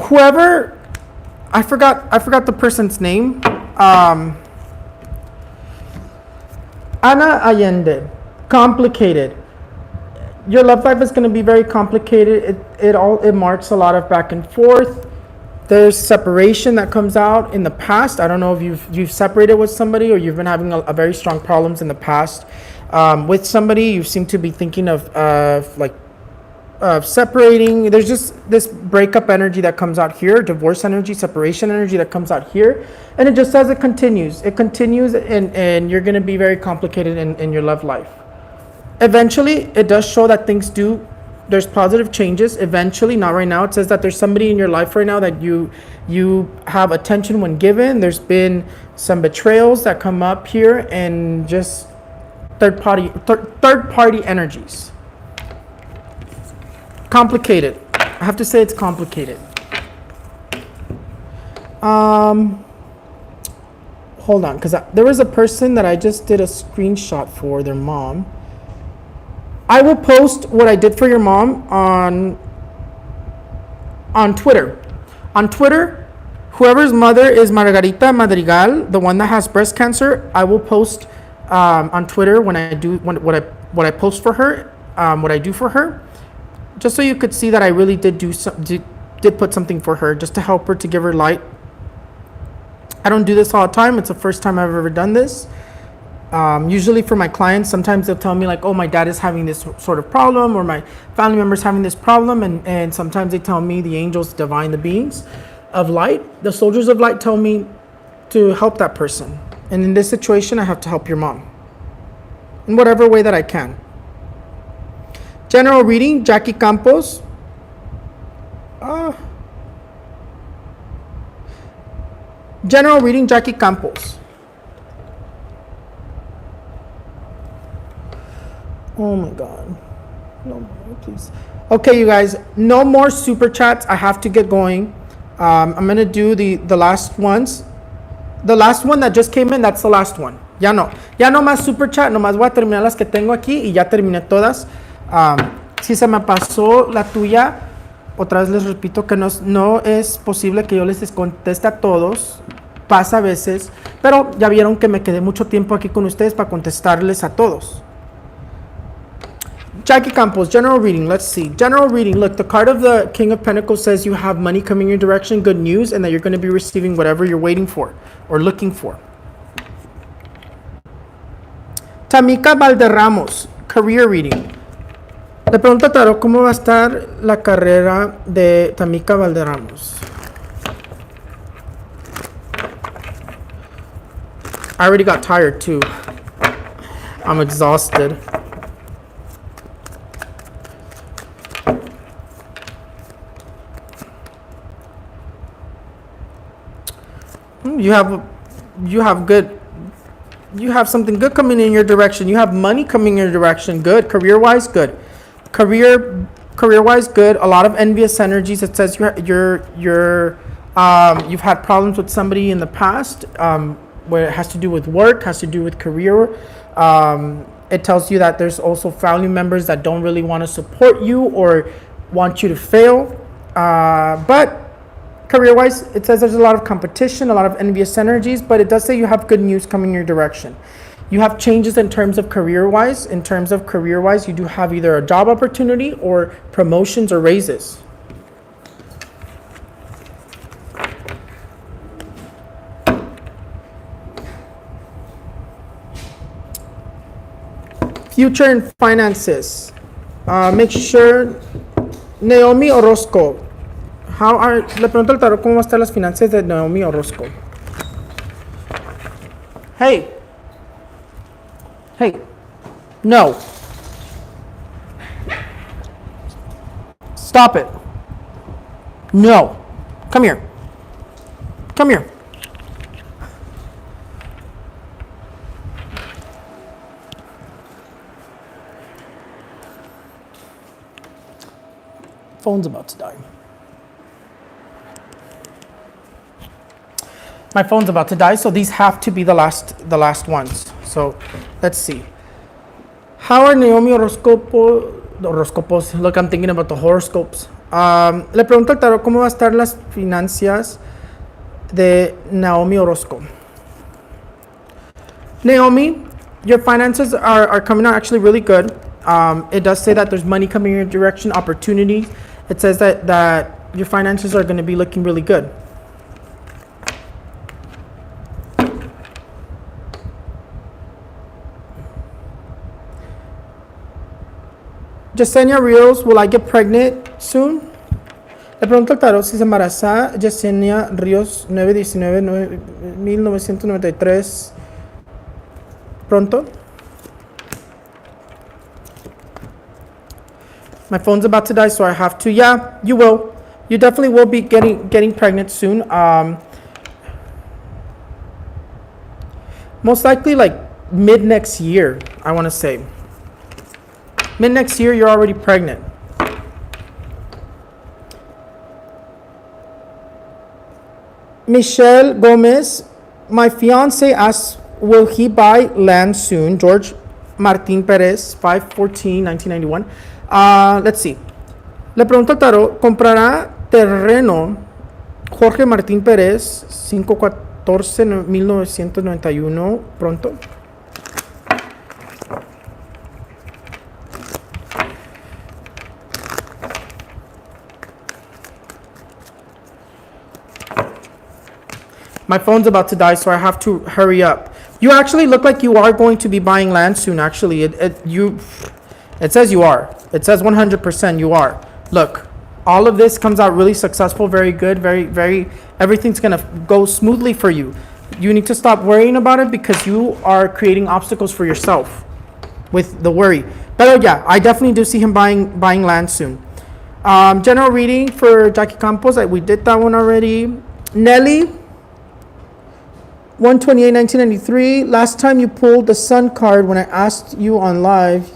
Whoever, I forgot the person's name. Ana Allende, complicated. Your love life is going to be very complicated. It marks a lot of back and forth. There's separation that comes out in the past. I don't know if you've separated with somebody or you've been having a very strong problems in the past with somebody. You seem to be thinking of separating. There's just this breakup energy that comes out here, divorce energy, separation energy that comes out here, and it just says it continues, and you're going to be very complicated in your love life. Eventually it does show that there's positive changes eventually, not right now. It says that there's somebody in your life right now that you have attention when given. There's been some betrayals that come up here, and just third party energies. Complicated. I have to say it's complicated. Hold on, because there was a person that I just did a screenshot for their mom. I will post what I did for your mom on Twitter. On Twitter, whoever's mother is Margarita Madrigal, the one that has breast cancer, I will post on Twitter when I do what I post for her, what I do for her. Just so you could see that I really did put something for her, just to help her, to give her light. I don't do this all the time. It's the first time I've ever done this. Usually for my clients, sometimes they'll tell me like, oh, my dad is having this sort of problem, or my family member's having this problem. And sometimes they tell me, the angels, divine, the beings of light, the soldiers of light, tell me to help that person. And in this situation, I have to help your mom in whatever way that I can. General reading, Jackie Campos. General reading, Jackie Campos. Oh my God. No more, please. Okay, you guys, no more super chats. I have to get going. I'm going to do the last ones. The last one that just came in, that's the last one. Ya no más super chat. Nomás voy a terminar las que tengo aquí y ya terminé todas. Si se me pasó la tuya, otra vez les repito que no es posible que yo les conteste a todos. Pasa a veces, pero ya vieron que me quedé mucho tiempo aquí con ustedes para contestarles a todos. Jackie Campos, general reading. Let's see. General reading. Look, the card of the King of Pentacles says you have money coming your direction, good news, and that you're going to be receiving whatever you're waiting for or looking for. Tamika Valderramos, career reading. Le pregunto a Tarot, ¿cómo va a estar la carrera de Tamika Valderramos? I already got tired too. I'm exhausted. You have something good coming in your direction. You have money coming in your direction. Good. Career-wise, good. Career-wise, good. A lot of envious energies. It says you've had problems with somebody in the past, where it has to do with work, has to do with career. It tells you that there's also family members that don't really want to support you or want you to fail. But career-wise, it says there's a lot of competition, a lot of envious energies, but it does say you have good news coming your direction. You have changes in terms of career-wise. In terms of career-wise, you do have either a job opportunity or promotions or raises. Future and finances. Make sure. Naomi Orozco. Le pregunto al tarot cómo va a estar las finanzas de Naomi Orozco. Hey. Hey. No. Stop it. No. Come here. Come here. Phone's about to die. My phone's about to die, so these have to be the last ones. So let's see. How are Naomi horoscopos? Look, I'm thinking about the horoscopes. Le pregunto al tarot cómo va a estar las finanzas de Naomi Orozco. Naomi, your finances are coming out actually really good. It does say that there's money coming in your direction, opportunities. It says that your finances are going to be looking really good. Yesenia Rios, will I get pregnant soon? Le pregunto al tarot si se embaraza. Yesenia Rios, 1993. Pronto. My phone's about to die, so I have to. Yeah, you will. You definitely will be getting pregnant soon. Most likely like mid next year, I want to say. Mid next year, you're already pregnant. Michelle Gomez, my fiance asks, will he buy land soon? George Martin Perez, 5/14/1991. Let's see. Le pregunto al tarot, ¿comprará terreno Jorge Martín Pérez, 5/14/1991, pronto? My phone's about to die, so I have to hurry up. You actually look like you are going to be buying land soon, actually. It says you are. It says 100% you are. Look, all of this comes out really successful, very good, very, everything's going to go smoothly for you. You need to stop worrying about it because you are creating obstacles for yourself with the worry. But yeah, I definitely do see him buying land soon. General reading for Jackie Campos. We did that one already. Nelly, 1/28/1993. Last time you pulled the sun card when I asked you on live.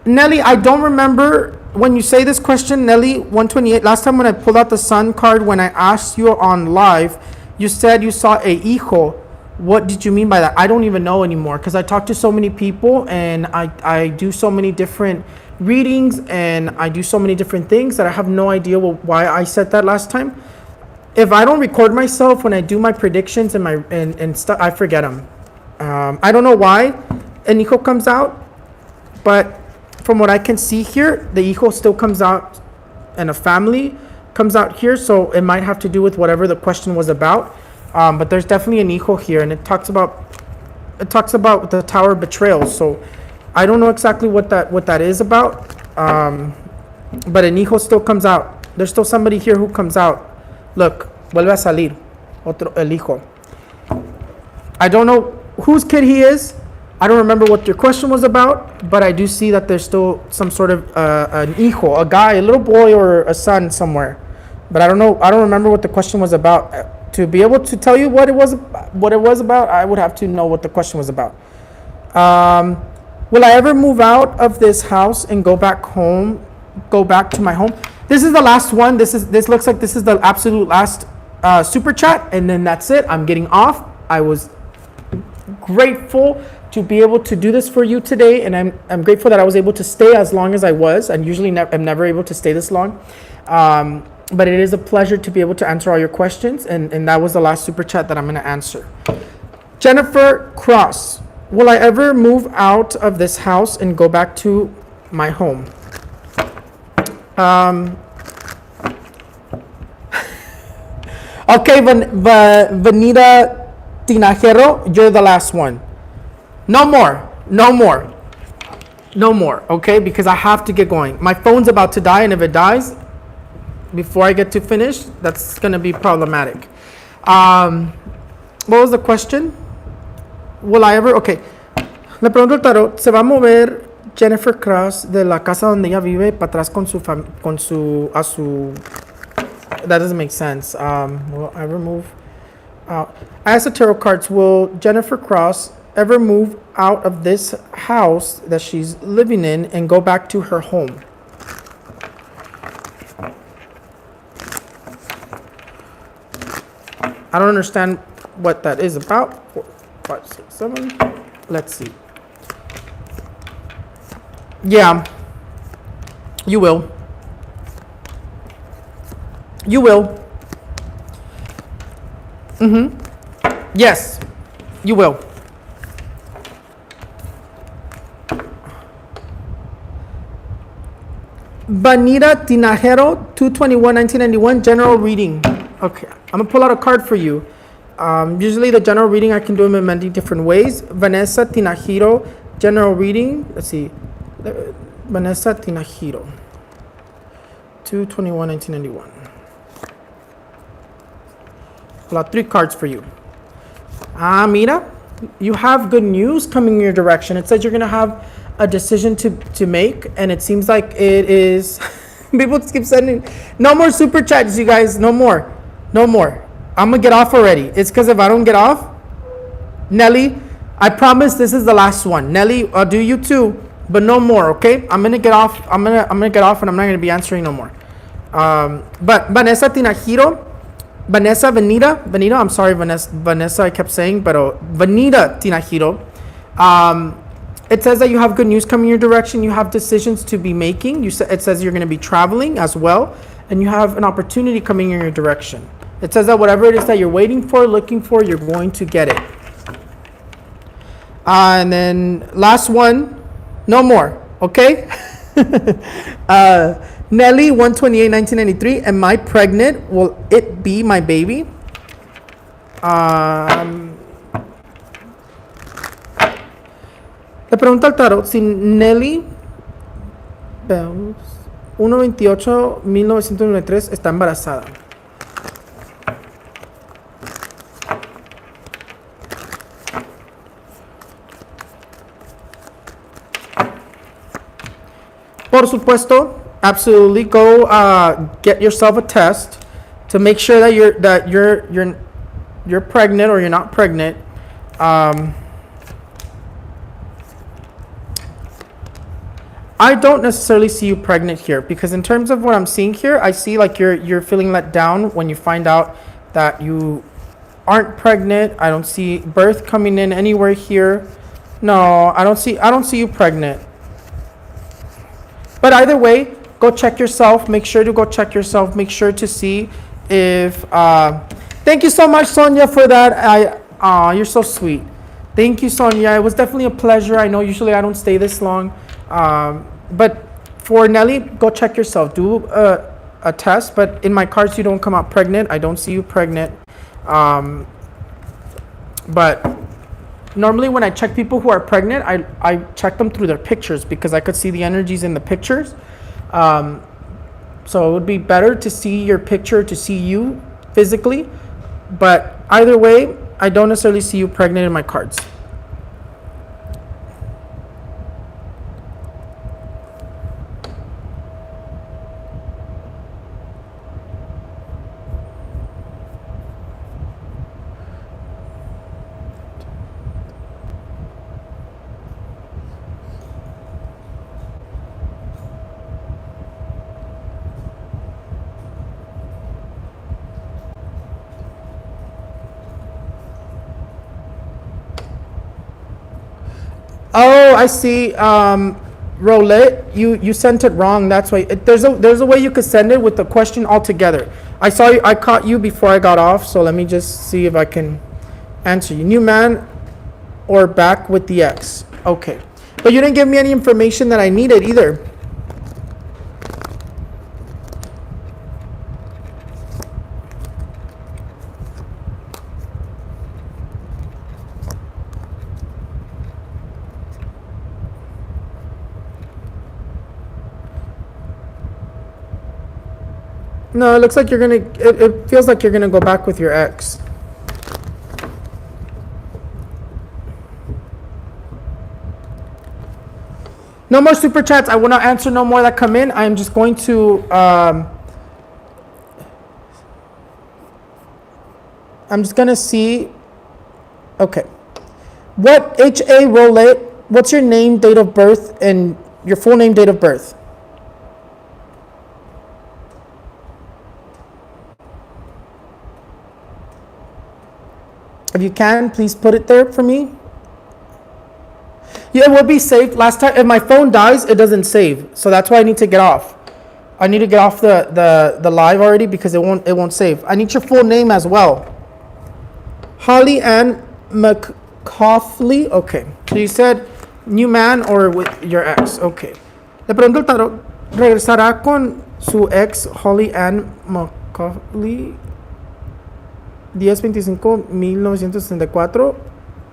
Nelly, I don't remember when you say this question. Nelly, 1/28. Last time when I pulled out the sun card when I asked you on live, you said you saw a hijo. What did you mean by that? I don't even know anymore because I talk to so many people and I do so many different readings and I do so many different things that I have no idea why I said that last time. If I don't record myself when I do my predictions and stuff, I forget them. I don't know why an hijo comes out, but from what I can see here, the hijo still comes out and a family comes out here, so it might have to do with whatever the question was about. But there's definitely an hijo here, and it talks about the Tower of Betrayal. So I don't know exactly what that is about. But an hijo still comes out. There's still somebody here who comes out. Look, vuelve a salir, otro el hijo. I don't know whose kid he is. I don't remember what your question was about, but I do see that there's still some sort of an hijo, a guy, a little boy or a son somewhere. But I don't know. I don't remember what the question was about. To be able to tell you what it was about, I would have to know what the question was about. Will I ever move out of this house and go back home? Go back to my home? This is the last one. This looks like this is the absolute last super chat, and then that's it. I'm getting off. I was grateful to be able to do this for you today, and I'm grateful that I was able to stay as long as I was. And usually I'm never able to stay this long, but it is a pleasure to be able to answer all your questions, and that was the last super chat that I'm going to answer. Jennifer Cross, will I ever move out of this house and go back to my home? Okay, Vanita Tinajero, you're the last one. No more. No more. No more, okay? Because I have to get going. My phone's about to die, and if it dies before I get to finish, that's going to be problematic. What was the question? Will I ever? Okay. Le pregunto al tarot, ¿se va a mover Jennifer Cross de la casa donde ella vive para atrás a su... That doesn't make sense. Will I ever move out? I asked the tarot cards, will Jennifer Cross ever move out of this house that she's living in and go back to her home? I don't understand what that is about. 4, 5, 6, 7. Let's see. Yeah, you will. You will. Yes, you will. Vanita Tinajero, 2/21/1991, general reading. Okay, I'm gonna pull out a card for you. Usually the general reading, I can do them in many different ways. Vanessa Tinajero, general reading. Let's see. Vanessa Tinajero, 2/21/1991. Pull out 3 cards for you. Mira, you have good news coming in your direction. It says you're gonna have a decision to make, and it seems like it is. People keep sending, no more super chats, you guys. No more. I'm gonna get off already. It's because if I don't get off, Nelly, I promise this is the last one. Nelly, I'll do you too, but no more. Okay, I'm gonna get off. I'm gonna get off, and I'm not gonna be answering no more. But Vanessa Tinajero, Vanessa Venita. I'm sorry, Vanessa. I kept saying, but Vanita Tinajero. It says that you have good news coming your direction. You have decisions to be making. It says you're going to be traveling as well, and you have an opportunity coming in your direction. It says that whatever it is that you're waiting for, looking for, you're going to get it. And then last one, no more. Okay. Nelly, 1/28/1993. Am I pregnant? Will it be my baby? Le pregunta al tarot si Nelly 1/28/1993 está embarazada. Por supuesto, absolutely go get yourself a test to make sure that you're pregnant or you're not pregnant. I don't necessarily see you pregnant here, because in terms of what I'm seeing here, I see like you're feeling let down when you find out that you aren't pregnant. I don't see birth coming in anywhere here. No, I don't see you pregnant. But either way, go check yourself. Make sure to go check yourself. Make sure to see if thank you so much, Sonia, for that. You're so sweet. Thank you, Sonia. It was definitely a pleasure. I know usually I don't stay this long. But for Nelly, go check yourself. Do a test. But in my cards, you don't come out pregnant. I don't see you pregnant. But normally when I check people who are pregnant, I check them through their pictures, because I could see the energies in the pictures. So it would be better to see your picture, to see you physically. But either way, I don't necessarily see you pregnant in my cards. Oh, I see. Roulette, you sent it wrong. That's why. There's a way you could send it with the question all together. I caught you before I got off, so let me just see if I can answer you. New man or back with the ex? Okay, but you didn't give me any information that I needed either. No, it looks like you're gonna, it feels like you're gonna go back with your ex. No more super chats. I will not answer no more that come in. I'm just going to, I'm just gonna see. Okay. What H.A. Roulette, what's your name, date of birth, and your full name, date of birth? If you can, please put it there for me. Yeah, it will be saved. Last time, if my phone dies, it doesn't save. So that's why I need to get off. I need to get off the live already because it won't save. I need your full name as well. Holly Ann McCauley. Okay. So you said new man or with your ex. Okay. Le pregunto al tarot, ¿regresará con su ex Holly Ann McCauley 10-25-1964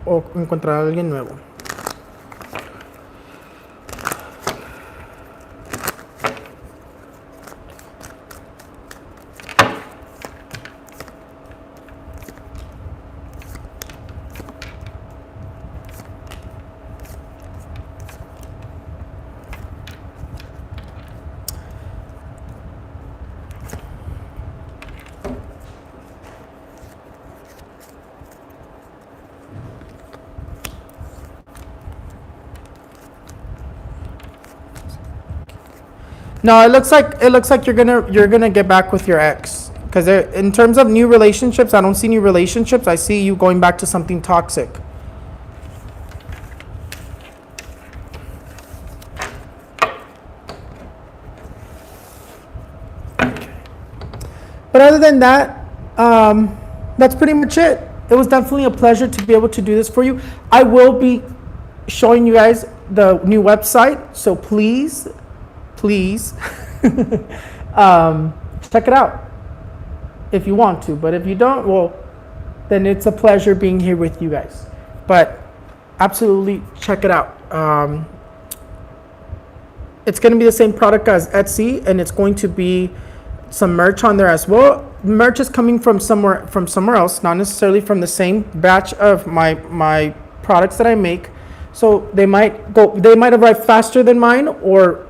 o encontrará a alguien nuevo? No, it looks like you're gonna get back with your ex. Because in terms of new relationships, I don't see new relationships. I see you going back to something toxic. But other than that, that's pretty much it. It was definitely a pleasure to be able to do this for you. I will be showing you guys the new website, so please check it out if you want to. But if you don't, well, then it's a pleasure being here with you guys. But absolutely check it out. It's going to be the same product as Etsy, and it's going to be some merch on there as well. Merch is coming from somewhere else, not necessarily from the same batch of my products that I make. So they might arrive faster than mine or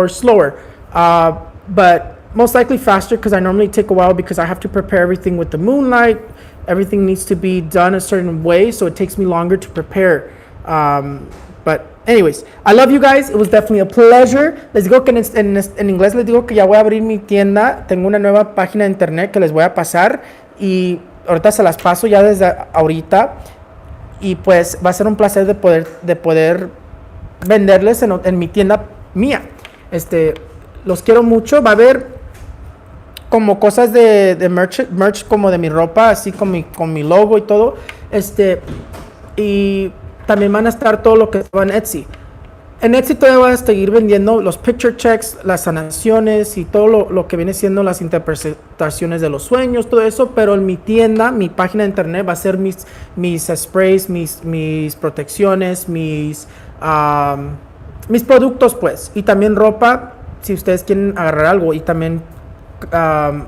slower, but most likely faster because I normally take a while because I have to prepare everything with the moonlight. Everything needs to be done a certain way, so it takes me longer to prepare. But anyways, I love you guys. It was definitely a pleasure. Les digo que en inglés les digo que ya voy a abrir mi tienda. Tengo una nueva página de internet que les voy a pasar y ahorita se las paso ya desde ahorita. Y pues va a ser un placer de poder venderles en mi tienda mía. Los quiero mucho. Va a haber como cosas de merch como de mi ropa, así con mi logo y todo. Y también van a estar todo lo que va en Etsy. En Etsy todavía voy a seguir vendiendo los picture checks, las sanaciones y todo lo que viene siendo las interpretaciones de los sueños, todo eso. Pero en mi tienda, mi página de internet va a ser mis sprays, mis protecciones, mis productos, pues. Y también ropa, si ustedes quieren agarrar algo. Y también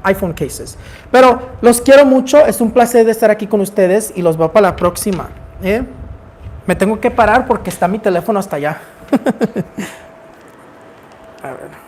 iPhone cases. Pero los quiero mucho. Es un placer de estar aquí con ustedes. Y los veo para la próxima. Me tengo que parar porque está mi teléfono hasta allá. A ver.